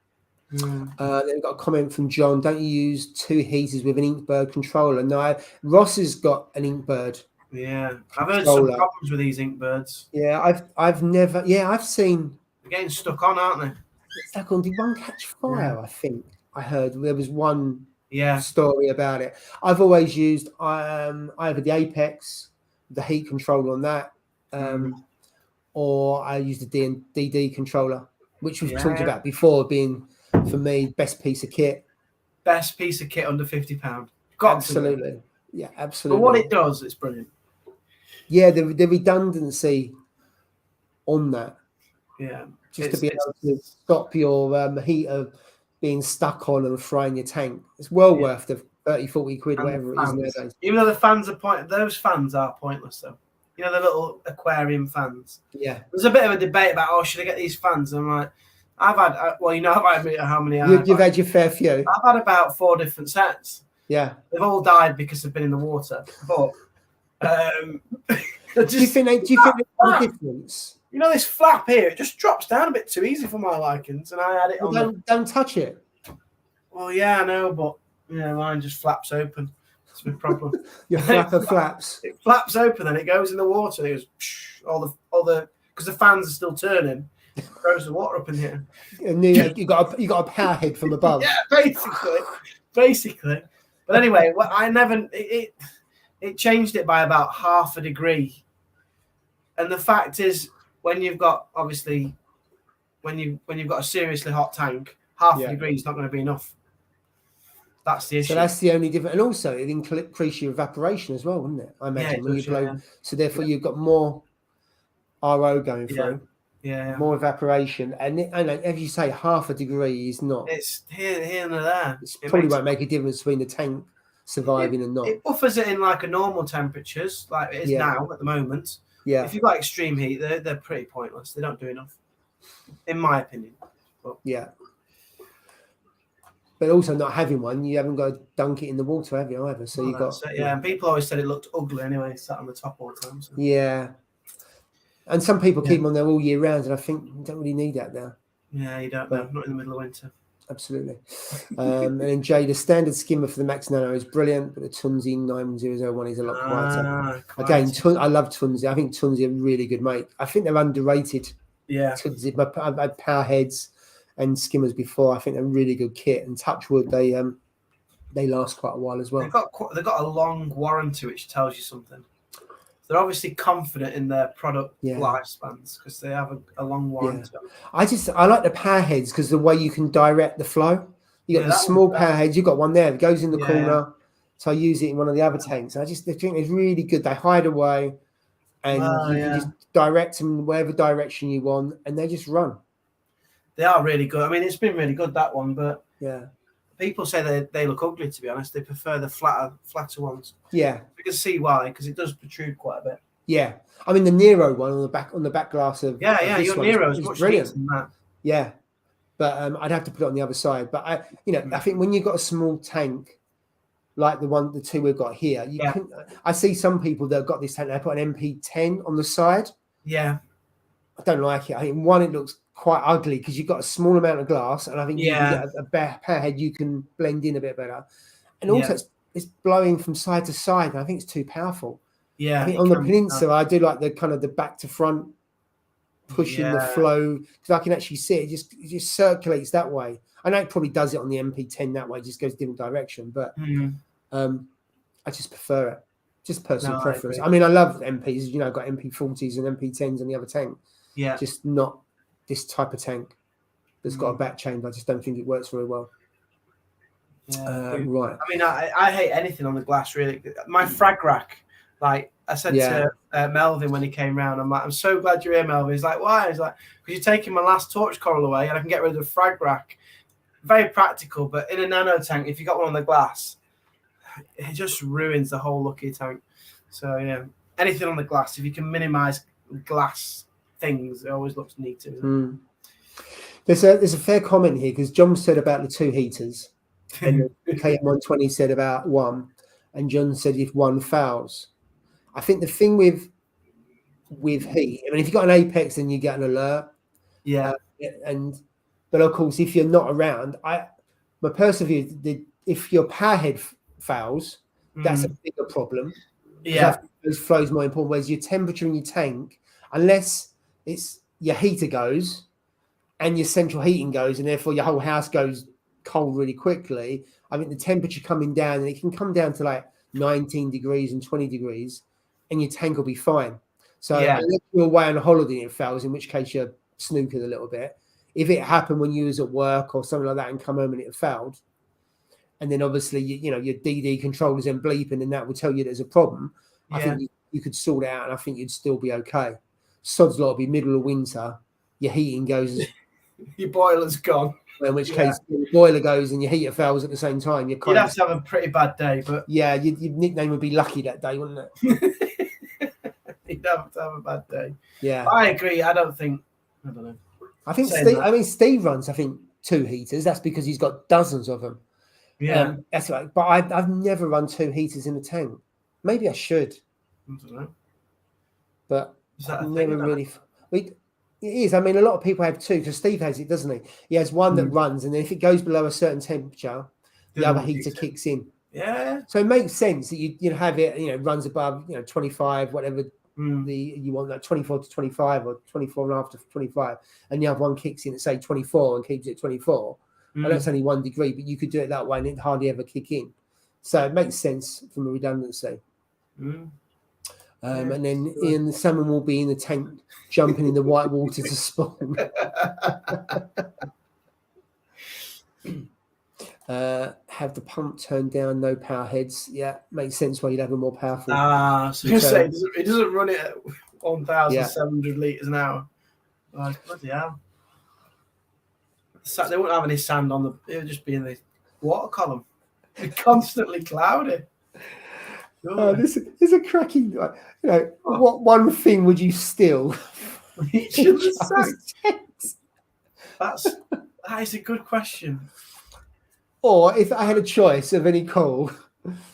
Then we've got a comment from John. Don't you use 2 heaters with an Inkbird controller? No, Ross has got an Inkbird. Yeah, I've heard some problems with these Inkbirds. Yeah, I've never. Yeah, I've seen. They're getting stuck on, aren't they? Stuck on. Did one catch fire? Yeah. I think I heard there was one story about it. I've always used either the Apex, the heat controller on that, or I use the DD controller, which we've talked about before, being for me best piece of kit. Best piece of kit under £50. Absolutely, yeah, absolutely. But what it does, it's brilliant. Yeah, the redundancy on that. Yeah, just to be able to stop your heater being stuck on and frying your tank. It's well worth the 30, 40 quid, whatever it is nowadays. Even though the fans are those fans are pointless though. You know, the little aquarium fans. Yeah. There's a bit of a debate about, should I get these fans? And I'm like, I've had how many you've had your fair few. I've had about 4 different sets. Yeah. They've all died because they've been in the water. But do you think there's a difference? You know, this flap here, it just drops down a bit too easy for my likings, and I had it on. Don't touch it. Well, yeah, I know, but mine just flaps open. That's my problem. Your flapper flaps. It flaps open, and it goes in the water. And it goes because the fans are still turning. It throws the water up in here. And you got a power head from above. Yeah, basically. But anyway, it changed it by about half a degree, and the fact is, when you've got when you've got a seriously hot tank, half a degree is not going to be enough. That's the issue. So that's the only difference, and also it increases your evaporation as well, wouldn't it? I imagine when you blow. Yeah. So therefore, you've got more RO going through. Yeah. More evaporation, and as you say, half a degree is not. It's here and there. It probably won't make a difference between the tank surviving and not. It buffers it in like a normal temperatures, like it is now at the moment. Yeah. If you've got extreme heat, they're pretty pointless. They don't do enough, in my opinion. But, yeah. But also not having one, you haven't got to dunk it in the water, have you, either? So and people always said it looked ugly anyway, sat on the top all the time. So. Yeah. And some people keep them on there all year round, and I think you don't really need that now. Yeah, you don't. Not in the middle of winter. Absolutely. And then Jay, the standard skimmer for the Max Nano is brilliant, but the Tunzi 9001 is a lot quieter. Again, I love Tunzi. I think Tunzi are really good, mate. I think they're underrated. Yeah. Tunzi, I've had power heads and skimmers before. I think they're really good kit. And touch wood, they last quite a while as well. They've got a long warranty, which tells you something. they're obviously confident in their product Yeah. lifespans because they have a long warranty. I like the power heads because the way you can direct the flow. You got the small power heads. You got one there that goes in the corner. So I use it in one of the other tanks. I think it's really good. They hide away, and you can just direct them wherever direction you want, and they just run. They are really good. I mean, it's been really good, that one, but yeah, people say they look ugly. To be honest, they prefer the flatter ones. Yeah, you can see why, because it does protrude quite a bit. Yeah, I mean the Nero one on the back glass of your Nero is much brilliant than that. Yeah, but I'd have to put it on the other side. But I think when you've got a small tank like the two we've got here, I see some people that have got this tank. They put an MP10 on the side. Yeah, I don't like it. I think one, it looks quite ugly because you've got a small amount of glass, and I think you can get a power head you can blend in a bit better. And also, it's blowing from side to side, and I think it's too powerful. Yeah, I think on the Peninsula, I do like the kind of the back to front pushing the flow because I can actually see it. It just circulates that way. I know it probably does it on the MP10 that way, it just goes different direction, but I just prefer it. Just personal preference. I mean, I love MPs. I've got MP40s and MP10s on the other tank. Yeah, just not this type of tank that's got a back chamber. I just don't think it works very well. Right. I mean, I hate anything on the glass, really. My frag rack, like I said to Melvin when he came round, I'm like, I'm so glad you're here, Melvin. He's like, why? He's like, because you're taking my last torch coral away and I can get rid of the frag rack. Very practical, but in a nano tank, if you got one on the glass, it just ruins the whole look of your tank. So, yeah, anything on the glass, if you can minimize glass things, it always looks neat. There's a fair comment here because John said about the 2 heaters and the KM120 said about 1, and John said if 1 fouls. I think the thing with heat, I mean, if you've got an apex, then you get an alert. Yeah. But of course, if you're not around, my personal view, if your power head fouls, that's a bigger problem. Yeah. Those flows more important. Whereas your temperature in your tank, unless it's your heater goes and your central heating goes, and therefore your whole house goes cold really quickly, I think the temperature coming down, and it can come down to like 19 degrees and 20 degrees, and your tank will be fine. So unless you're away on a holiday and it fails, in which case you're snookered a little bit. If it happened when you was at work or something like that and come home and it failed, and then obviously your DD controller's then bleeping and that will tell you there's a problem, I think you could sort it out and I think you'd still be okay. Sod's lot will be middle of winter, your heating goes, your boiler's gone. In which case the boiler goes and your heater fails at the same time. You'd have to have a pretty bad day, but your nickname would be Lucky that day, wouldn't it? You'd have to have a bad day. Yeah, I agree. I don't know. I think Steve runs 2 heaters. That's because he's got dozens of them. Yeah, that's right. But I've never run 2 heaters in a tank. Maybe I should. I don't know. But I've never really. It is. I mean, a lot of people have 2 because Steve has it, doesn't he? He has one that runs, and then if it goes below a certain temperature, the other heater kicks in. Yeah. So it makes sense that you have it. Runs above 25, whatever you want, like 24 to 25 or 24 and a half to 25, and the other one kicks in at say 24 and keeps it at 24. And that's only 1 degree, but you could do it that way and it hardly ever kick in. So it makes sense from a redundancy. And then Ian, the salmon will be in the tank jumping in the white water to spawn. Have the pump turned down, no power heads. Yeah, makes sense why you'd have a more powerful. So you say it doesn't run it at 1,700 litres an hour. Oh, bloody hell. They wouldn't have any sand on it would just be in the water column. It's constantly cloudy. This is a cracking. What one thing would you steal? Each of the tanks. That is a good question. Or if I had a choice of any coal,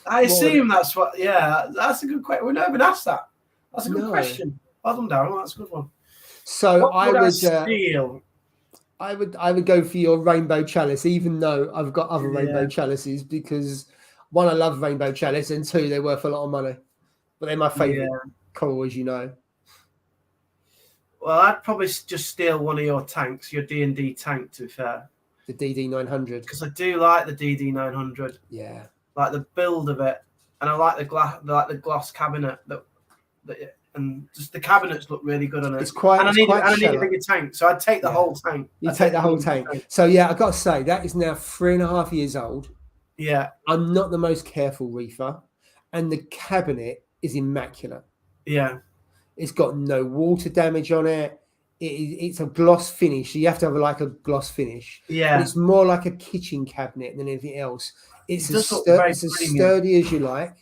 I assume that's what. Yeah, that's a good question. We've never been asked that. That's a good question. Well done, Darren. That's a good one. So I would steal. I would go for your rainbow chalice, even though I've got other rainbow chalices, because 1, I love rainbow chalice, and 2, they're worth a lot of money. But they're my favourite coral, as you know. Well, I'd probably just steal one of your tanks, your D&D tank, to be fair. The DD900. Because I do like the DD900. Yeah. Like the build of it. And I like the gloss cabinet that and just the cabinets look really good on it. It's quite. And I It's need quite a shallow. bigger tank, so I'd take the whole tank. You take the whole tank. So yeah, I got to say that is now 3.5 years old. Yeah. I'm not the most careful reefer, and the cabinet is immaculate. Yeah. It's got no water damage on it. It's a gloss finish. So you have to have like a gloss finish. Yeah. But it's more like a kitchen cabinet than anything else. It's as sturdy as you like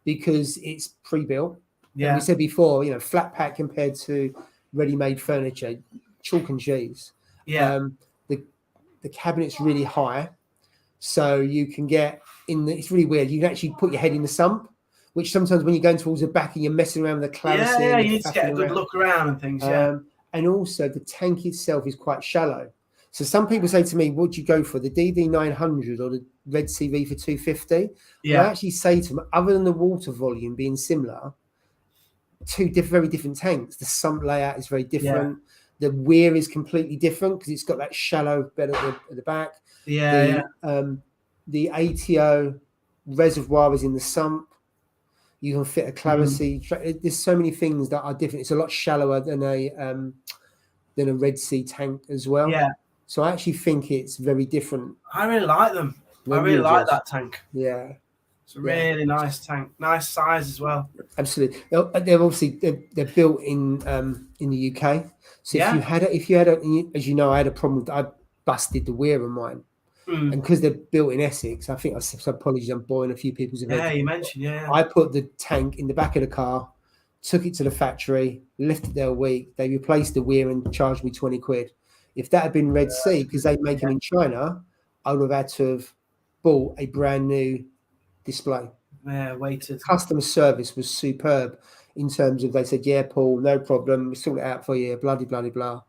because it's pre-built. Yeah. And we said before, you know, flat pack compared to ready-made furniture, chalk and cheese. Yeah. The cabinet's really high, so you can get in. It's really weird. You can actually put your head in the sump, which sometimes when you're going towards the back and you're messing around with the clarity, you need to get a good look around and things. And also the tank itself is quite shallow. So some people say to me, "What do you go for, the DD 900 or the Red Sea Reefer 250?" Yeah. I actually say to them, other than the water volume being similar, very different tanks. The sump layout is very different. The weir is completely different because it's got that shallow bed at the back. The ATO reservoir is in the sump. You can fit a clarity. There's so many things that are different. It's a lot shallower than a Red Sea tank as well. Yeah. So I actually think it's very different. I really like them. I really like that tank. Yeah. It's a really nice tank. Nice size as well. Absolutely. They're obviously they're built in the UK. So if you had as you know, I had a problem with, I busted the weir on mine. And because they're built in Essex, I think apologies, I'm boring a few people's heads. Yeah, you mentioned, I put the tank in the back of the car, took it to the factory, left it there a week. They replaced the weir and charged me 20 quid. If that had been Red Sea, because they make them in China, I would have had to have bought a brand new display. Yeah, waited. Customer service was superb in terms of, they said, "Yeah, Paul, no problem, we sort it out for you, blah, blah, blah, blah."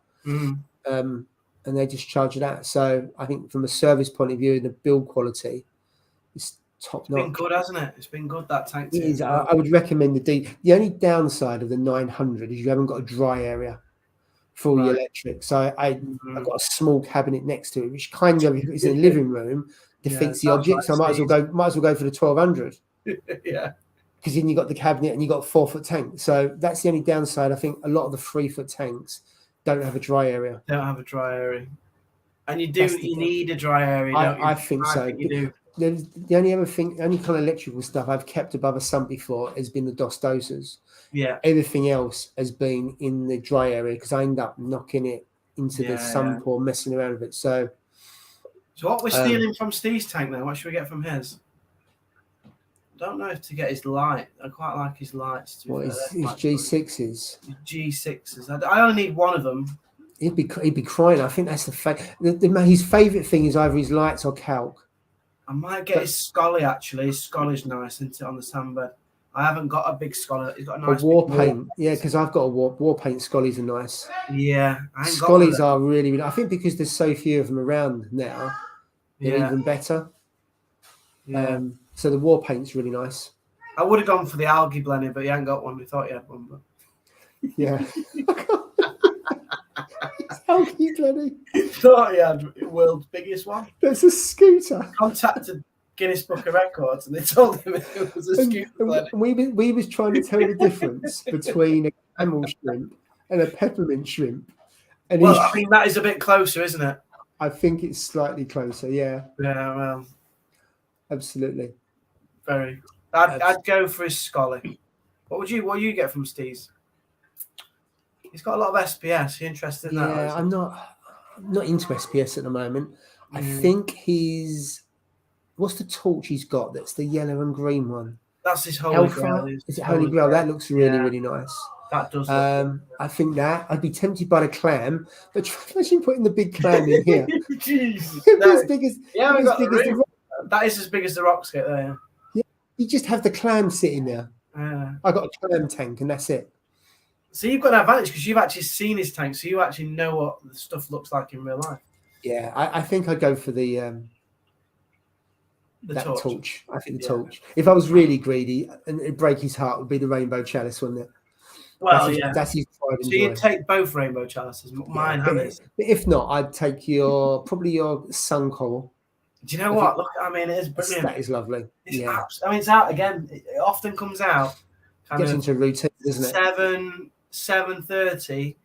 And they just charge that. So I think from a service point of view and the build quality, it's top notch. It's been good, hasn't it? It's been good, that tank. It is. I would recommend the only downside of the 900 is you haven't got a dry area for the electric. So I've got a small cabinet next to it, which kind of is in the living room, defeats the object. So I might as well go for the 1200. Yeah. Because then you got the cabinet and you got a 4-foot tank. So that's the only downside. I think a lot of the 3-foot tanks don't have a dry area. Don't have a dry area. And you need a dry area. I think so. I think you do. The only other thing, only kind of electrical stuff I've kept above a sump before has been the DOS dosers. Yeah. Everything else has been in the dry area because I end up knocking it into the sump or messing around with it. So what we're stealing from Steve's tank now, what should we get from his? I don't know if to get his light. I quite like his lights. His G6s? G6s. I only need one of them. He'd be crying. I think that's his favourite thing is either his lights or calc. I might get his Scully, actually. His Scully's nice, isn't it, on the sandbed? I haven't got a big Scully. He's got a nice war paint. Yeah, because I've got a war paint. Scullies are nice. Yeah. Scullies are really, really, I think because there's so few of them around now, they're even better. Yeah. So the war paint's really nice. I would have gone for the algae blender, but he ain't got one. We thought he had one. But... Yeah. Algae blender. Thought he had the world's biggest one. That's a scooter. Contacted Guinness Book of Records and they told him it was a scooter blender. We was trying to tell the difference between a camel shrimp and a peppermint shrimp. And I think that is a bit closer, isn't it? I think it's slightly closer, yeah. Yeah, well. Absolutely. Very. I'd go for his Scully. What do you get from Steve's? He's got a lot of SPS. You interested in that? Yeah, I'm not into SPS at the moment. I think what's the torch he's got? That's the yellow and green one. That's his Holy Grail. Is it Holy Grail? That looks really, really nice. That does. I think that I'd be tempted by the clam, but imagine putting the big clam in here. Jeez. As big as the that is as big as the rocks get there. Yeah, you just have the clam sitting there. I got a clam tank, and that's it. So you've got an advantage because you've actually seen his tank, so you actually know what the stuff looks like in real life. Yeah, I think I'd go for the torch. I think the torch. If I was really greedy and it'd break his heart, would be the rainbow chalice, wouldn't it? Well, that's his pride and so joy. you'd take both rainbow chalices. Mine have it. If not, I'd take probably your sun coral. Do you know what? Look, I mean, it is brilliant. That is lovely. It's out again. It often comes out Gets into a routine, doesn't it? 7:30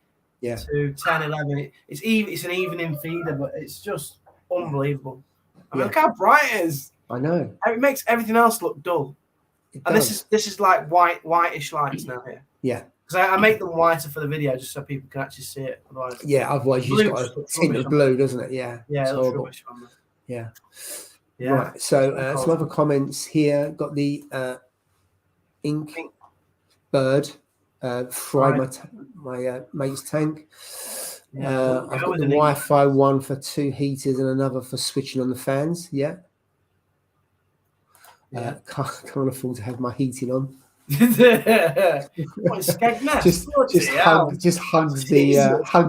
to 10:11. It's an evening feeder, but it's just unbelievable. I mean, look how bright it is. I know. It makes everything else look dull. And this is like whitish lights now here. Yeah. Because I make them whiter for the video just so people can actually see it. Otherwise you just got a tint of blue, doesn't it? Yeah. Yeah, it's horrible. Yeah. Right. So some other comments here. Got the ink bird fry my mate's tank. I've got the Wi-Fi one for 2 heaters and another for switching on the fans. Yeah. Can't afford to have my heating on. Just hugs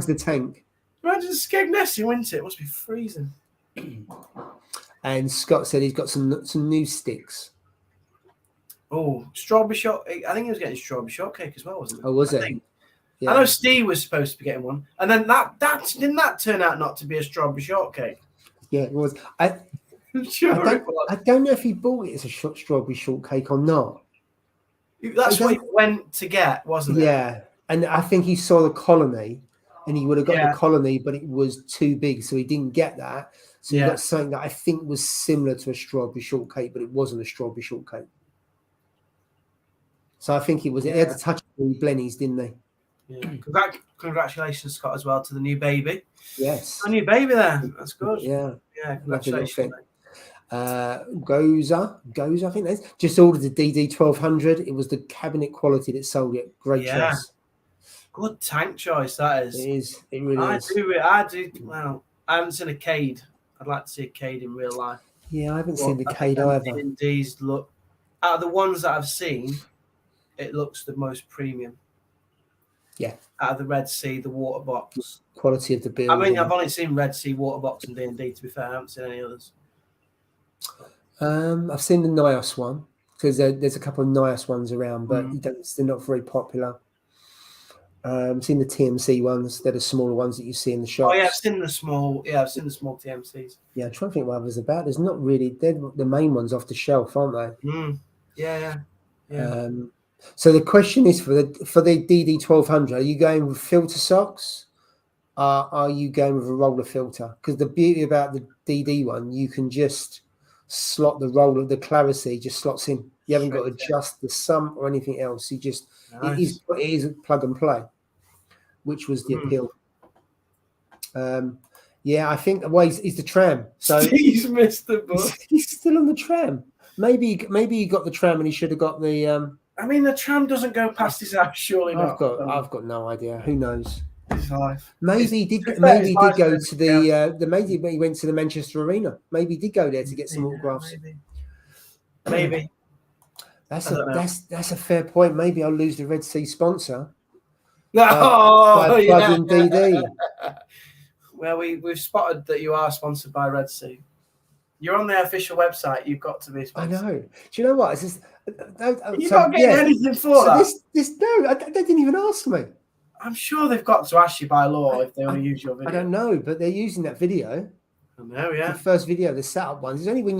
the tank. Imagine Skegness, you went it must be freezing. And Scott said he's got some new sticks. Oh, strawberry short. I think he was getting strawberry shortcake as well, wasn't it? Oh, was it? Yeah. I know Steve was supposed to be getting one, and then that didn't that turn out not to be a strawberry shortcake? Yeah, it was. I don't know if he bought it as a strawberry shortcake or not. That's what he went to get, wasn't it? Yeah, and I think he saw the colony, and he would have got the colony, but it was too big, so he didn't get that. So he got something that I think was similar to a strawberry shortcake, but it wasn't a strawberry shortcake. So I think it was. It had to touch on Blennies, didn't they? Yeah. Congratulations, Scott, as well to the new baby. Yes, a new baby there. That's good. Yeah. Congratulations. Goza, I think that's just ordered the DD1200. It was the cabinet quality that sold it. Great choice. Good tank choice that is. It is. It really is. I do. Well, I haven't seen a Cade. I'd like to see a Cade in real life. Yeah, I haven't seen the Cade either. These look out of the ones that I've seen, it looks the most premium. Yeah. Out of the Red Sea, the water box. Quality of the build. I mean, I've only seen Red Sea, water box, and D&D. To be fair, I haven't seen any others. I've seen the Nios one because there's a couple of Nios ones around, but they're not very popular. I've seen the TMC ones. They're the smaller ones that you see in the shops. Oh yeah, I've seen the small. Yeah, I've seen the small TMCs. Yeah, I'm trying to think what others about. There's not really. They're the main ones off the shelf, aren't they? Yeah. So the question is for the DD1200, are you going with filter socks? Are you going with a roller filter? Because the beauty about the DD one, you can just slot the roller, the clarity just slots in. You haven't got to adjust the sum or anything else. You just it is plug and play, which was the appeal. I think the way is the tram. So he's missed the bus. He's still on the tram. Maybe he got the tram and he should have got the. I mean, the tram doesn't go past his house, surely. I've got no idea. Who knows? His life. Maybe he did. Maybe he did go to the. Maybe he went to the Manchester Arena. Maybe he did go there to get some autographs. Maybe. That's a fair point. Maybe I'll lose the Red Sea sponsor. By plugging DD. Well, we've spotted that you are sponsored by Red Sea. You're on their official website. You've got to be sponsored. I know. Do you know what? It's just, you're not getting anything for that. They didn't even ask me. I'm sure they've got to ask you by law if they want to use your video. I don't know, but they're using that video. I know, yeah. The first video, the setup ones. It's only when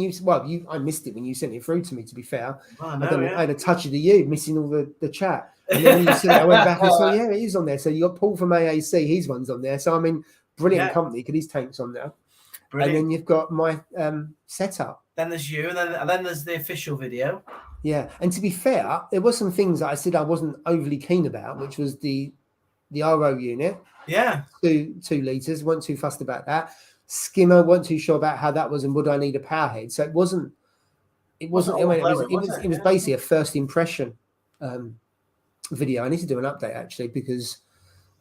I missed it when you sent it through to me, to be fair. I had a touch of you, missing all the chat. And then when you sent it, I went back and saw, it is on there. So you got Paul from AAC, his one's on there. So, I mean, brilliant company because his tank's on there. Brilliant. And then you've got my setup. Then there's you, and then there's the official video. Yeah, and to be fair, there were some things that I said I wasn't overly keen about, which was the RO unit. Yeah. 2 litres, weren't too fussed about that. Skimmer, weren't too sure about how that was and would I need a power head. So it was basically a first impression video. I need to do an update actually because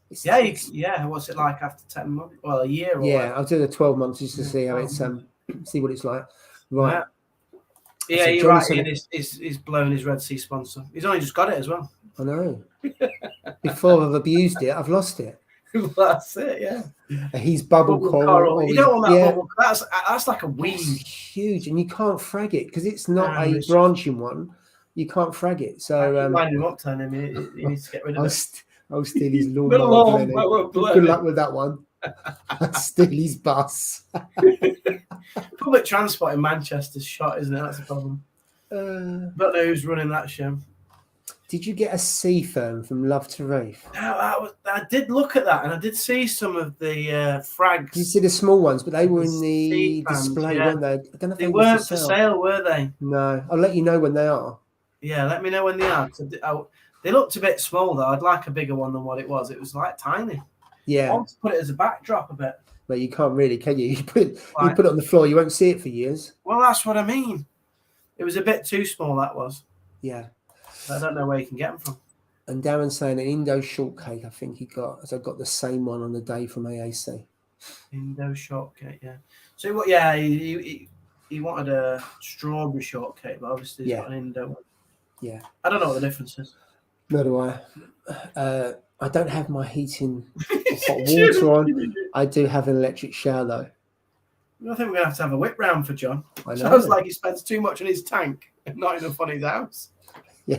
what's it like after 10 months? Well, a year or I'll do the 12 months just to see how it's see what it's like. Right. Yeah, you're right. Ian is blowing his Red Sea sponsor. He's only just got it as well. I know. Before I've abused it, I've lost it. That's it, yeah. He's bubble coral. You don't want that bubble. That's like a weed. It's huge, and you can't frag it because it's not a branching one. You can't frag it. So line him up, telling him he needs to get rid of it. I'll steal his lawnmower. Good luck with that one. I'll steal his bus. Public transport in Manchester's shot, isn't it? That's the problem. Don't know who's running that show. Did you get a sea fern from Love to Reef? No, I did look at that, and I did see some of the frags. You see the small ones, but they were in sea the fans, display, yeah. weren't they? I don't know if They were weren't for sale, were they? No, I'll let you know when they are. Yeah, let me know when they are. They looked a bit small though. I'd like a bigger one than what it was. It was like tiny. Yeah. I want to put it as a backdrop a bit. But you can't really, can you? You put it on the floor, you won't see it for years. Well, that's what I mean. It was a bit too small, that was. Yeah. I don't know where you can get them from. And Darren's saying an Indo shortcake, I think he got, as I got the same one on the day from AAC. Indo shortcake, yeah. So what? Yeah, he wanted a strawberry shortcake, but obviously he's got an Indo one. Yeah. I don't know what the difference is. Nor do I. I don't have my heating hot water on. I do have an electric shower though. I think we're gonna have to have a whip round for John. I know. Sounds like he spends too much on his tank and not enough on his house. Yeah.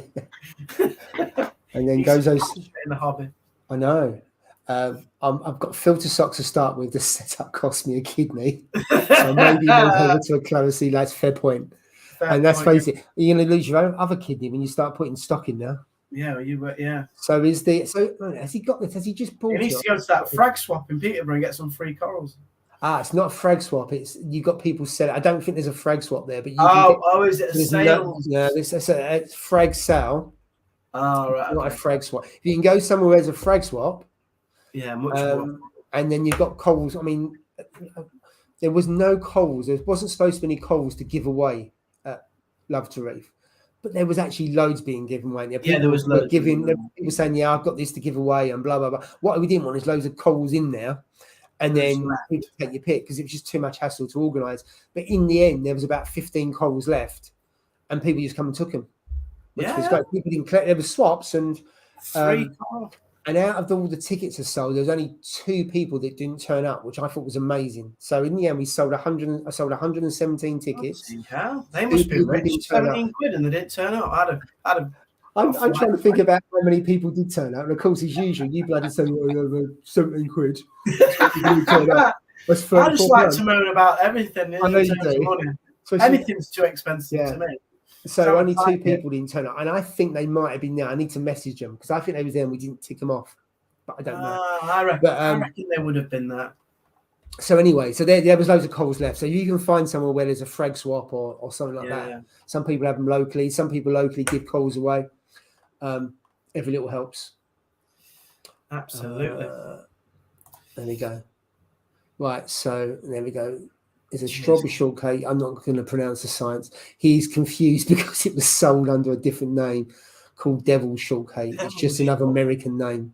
And then goes those in the hobby. I know. I've got filter socks to start with. The setup cost me a kidney, so maybe move over to a Clarity. That's fair point. And let's face it, you're going to lose your own other kidney when you start putting stock in there. Yeah, yeah. So has he got this? Has he just bought it? He needs to go to that frag swap in Peterborough and get some free corals. It's not a frag swap. It's you got people sell it. I don't think there's a frag swap there, but you is it a sale? No, it's a frag sale. Oh, right. Not a frag swap. If you can go somewhere where there's a frag swap, yeah, much more. And then you've got coals. I mean, there was no coals. There wasn't supposed to be any coals to give away at Love to Reef, but there was actually loads being given away. There was loads. People saying, "Yeah, I've got this to give away," and blah blah blah. What we didn't want is loads of coals in there. And then people take your pick because it was just too much hassle to organise. But in the end, there was about 15 coals left, and people just come and took them, which was great. People didn't collect. There were swaps, and and out of all the tickets are sold, there was only 2 people that didn't turn up, which I thought was amazing. So in the end, we sold 100. I sold 117 tickets. They must be rich. 17 quid, and they didn't turn up. I'm trying to think about how many people did turn up. And of course, as usual, you bloody said 17 quid. I just like to moan about everything. I know you do. Anything's too expensive to me. So only 2 people didn't turn up. And I think they might have been there. I need to message them because I think they were there and we didn't tick them off. But I don't know. I reckon they would have been there. So anyway, so there was loads of coals left. So you can find somewhere where there's a frag swap or something like that. Yeah. Some people have them locally. Some people locally give coals away. Every little helps. Absolutely. There we go. Right, so there we go. There's a strawberry shortcake. I'm not going to pronounce the science. He's confused because it was sold under a different name called Devil's Shortcake. It's just another American name.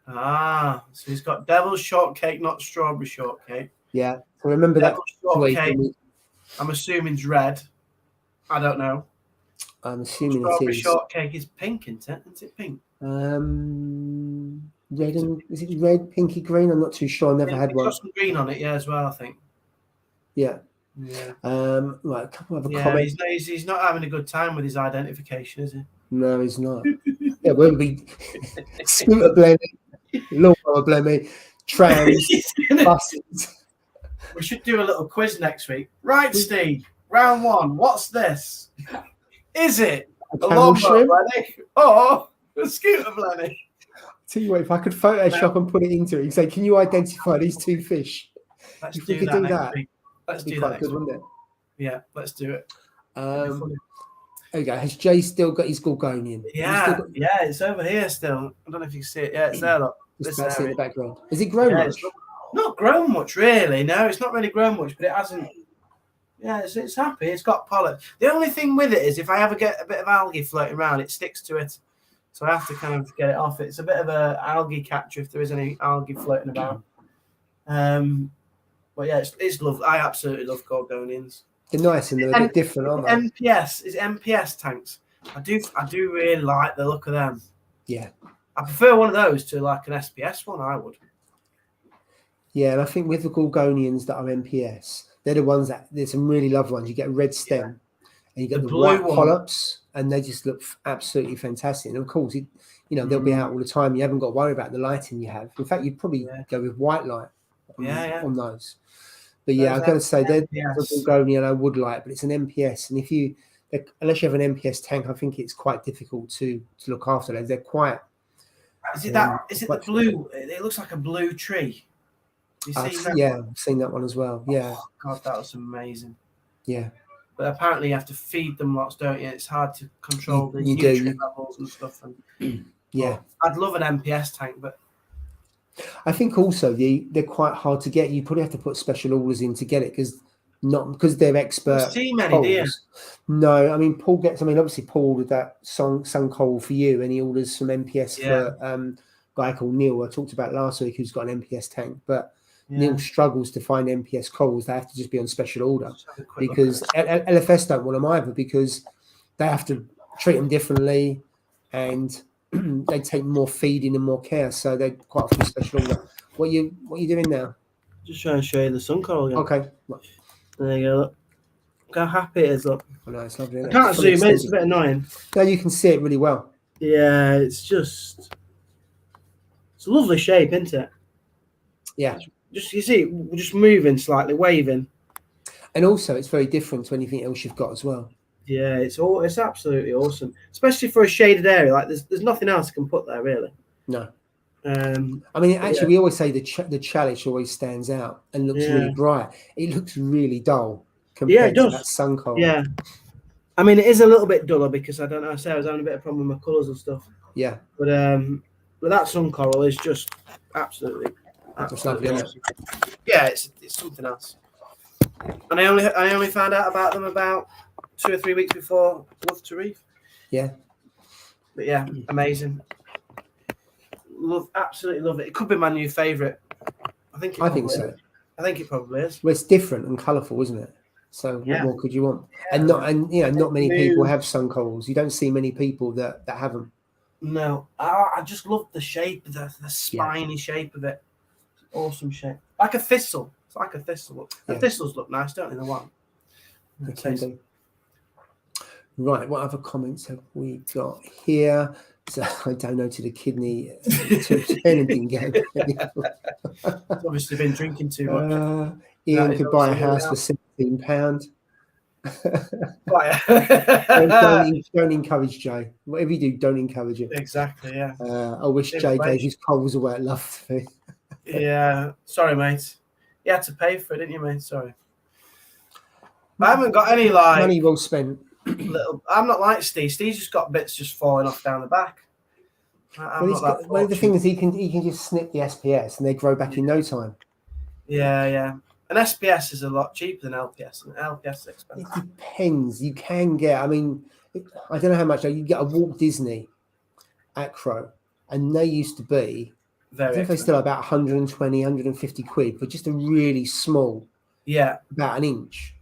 So he's got Devil's Shortcake, not Strawberry Shortcake. Yeah. So remember Devil's that. Shortcake, I'm assuming it's red. I don't know. I'm assuming Strawberry it is. Shortcake is pink, isn't it? Is it pink? Red and is it red, pinky green? I'm not too sure. I never had one. Got some green on it, as well. I think. Yeah. Right, a couple of comments. He's not having a good time with his identification, is he? No, he's not. Yeah, we'll be scooter blaming, lawnmower blaming, trams, buses. We should do a little quiz next week. Right, Steve. Round 1. What's this? Is it a lawnmower blenny or a scooter blenny? Tell you what, if I could Photoshop and put it into it, you say, can you identify these 2 fish? Let's if do we could that do that, let's do quite that. Good, wouldn't it? Yeah, let's do it. There you go. Has Jay still got his Gorgonian? Yeah, it's over here still. I don't know if you can see it. Yeah, it's there. Look, just about to see in the background. Has it grown much? Not grown much, really. No, it's not really grown much, but it hasn't. Yeah, it's happy. It's got pollen. The only thing with it is if I ever get a bit of algae floating around, it sticks to it. So I have to kind of get it off. It's a bit of a algae catcher if there is any algae floating about. But yeah, it's lovely. I absolutely love Gorgonians. They're nice and they're a bit different, aren't they? MPS tanks. I do really like the look of them. Yeah. I prefer one of those to like an SPS one, I would. Yeah, and I think with the Gorgonians that are MPS, they're the ones that there's some really lovely ones. You get a red stem and you get the white polyps, and they just look absolutely fantastic. And of course, they'll be out all the time. You haven't got to worry about the lighting you have. In fact, you'd probably go with white light on those. But yeah, I've got to say, they're the Gorgonian I would like, but it's an MPS. And if unless you have an MPS tank, I think it's quite difficult to look after those. They're quite. Is it that? Is it the blue? It looks like a blue tree. You see that? Yeah, I've seen that one as well. Yeah. Oh, God, that was amazing. Yeah. But apparently you have to feed them lots, don't you? It's hard to control the nutrient levels and stuff. And yeah, I'd love an MPS tank, but I think also they're quite hard to get. You probably have to put special orders in to get it because they're expert. You see many, do you? No, I mean Paul gets. I mean obviously Paul ordered that sun coal for you, and he orders some MPS for a guy called Neil. I talked about last week who's got an MPS tank, but. Neil struggles to find MPS coals. They have to just be on special order because LFS don't want them either because they have to treat them differently and they take more feeding and more care. So they're quite often special order. What are you doing now? Just trying to show you the sun coral again. Okay. There you go. Look how happy it is. Look. I know it's lovely. I can't zoom in. It's a bit annoying. No, you can see it really well. Yeah, it's a lovely shape, isn't it? Yeah. Just you see, we're just moving slightly, waving, and also it's very different to anything else you've got as well. Yeah, it's absolutely awesome, especially for a shaded area. Like there's nothing else I can put there really. No, I mean actually we always say the chalice always stands out and looks really bright. It looks really dull compared to that sun coral. Yeah, I mean it is a little bit duller because I don't know. I say I was having a bit of problem with my colours and stuff. Yeah, but that sun coral is just absolutely. Lovely, isn't it? Yeah, it's something else. And I only found out about them about 2 or 3 weeks before Love to Reef. Yeah. But yeah, amazing. Absolutely love it. It could be my new favourite. I think so. I think it probably is. Well, it's different and colourful, isn't it? So what more could you want? Yeah. Not many people have sun corals. You don't see many people that have them. No, I just love the shape, the spiny shape of it. Awesome shape, like a thistle. It's like a thistle. The thistles look nice, don't they? The one. Okay. Right. What other comments have we got here? So I donated a kidney to anything. It's obviously been drinking too much. Ian could buy a house for £17. Don't encourage Jay. Whatever you do, don't encourage it. Exactly. Yeah. I wish Jay gave his coals away. I'd love to. Yeah, sorry, mate. You had to pay for it, didn't you, mate? Sorry. I haven't got any money well spent. I'm not like Steve. Steve's just got bits just falling off down the back. The thing is, he can just snip the SPS and they grow back in no time. Yeah. An SPS is a lot cheaper than LPS, and LPS is expensive. It depends. You can get. I mean, I don't know how much. You get a Walt Disney Acro, and they used to be. I think they still about 120, 150 quid for just a really small, about an inch.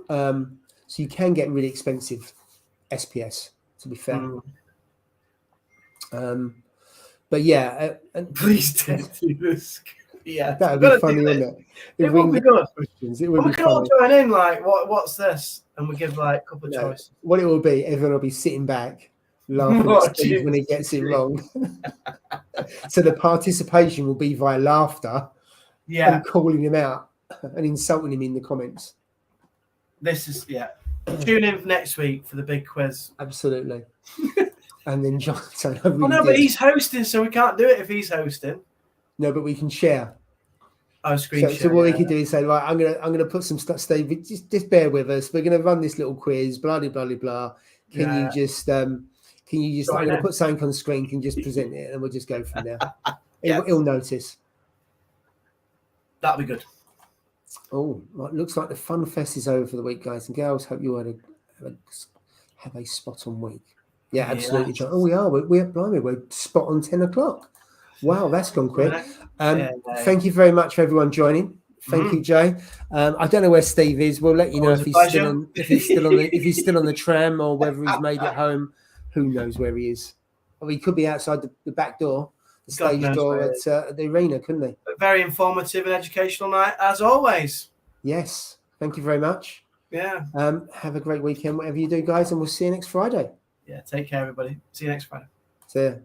So you can get really expensive SPS, to be fair. But yeah, please don't do this. Yeah, that would be funny, wouldn't it? It would be good. It would be we can all join in, like, what's this? And we give like a couple of choices. What it will be, everyone will be sitting back laughing at Steve when he gets it wrong. So the participation will be via laughter and calling him out and insulting him in the comments. This is tune in next week for the big quiz. Absolutely. And then John but he's hosting, so we can't do it if he's hosting. No, but we can share. Oh, screen share. So what we can do is say, right, I'm gonna put some stuff, Steve. Just bear with us. We're gonna run this little quiz. Blah blah blah blah. Can you just I'm gonna put something on the screen. Can you just present it, and we'll just go from there. He'll notice. That'll be good. Oh, well, it looks like the fun fest is over for the week, guys and girls. Hope you have a spot on week. Yeah, absolutely, John. Oh, we are. We're spot on 10 o'clock. Wow, that's gone quick. Thank you very much for everyone joining. Thank you, Jay. I don't know where Steve is. We'll let you know if he's still on the tram or whether he's made it home. Who knows where he is? Or he could be outside the back door, the stage door at the arena, couldn't he? A very informative and educational night as always. Yes. Thank you very much. Yeah. Have a great weekend, whatever you do, guys, and we'll see you next Friday. Yeah. Take care, everybody. See you next Friday. See ya.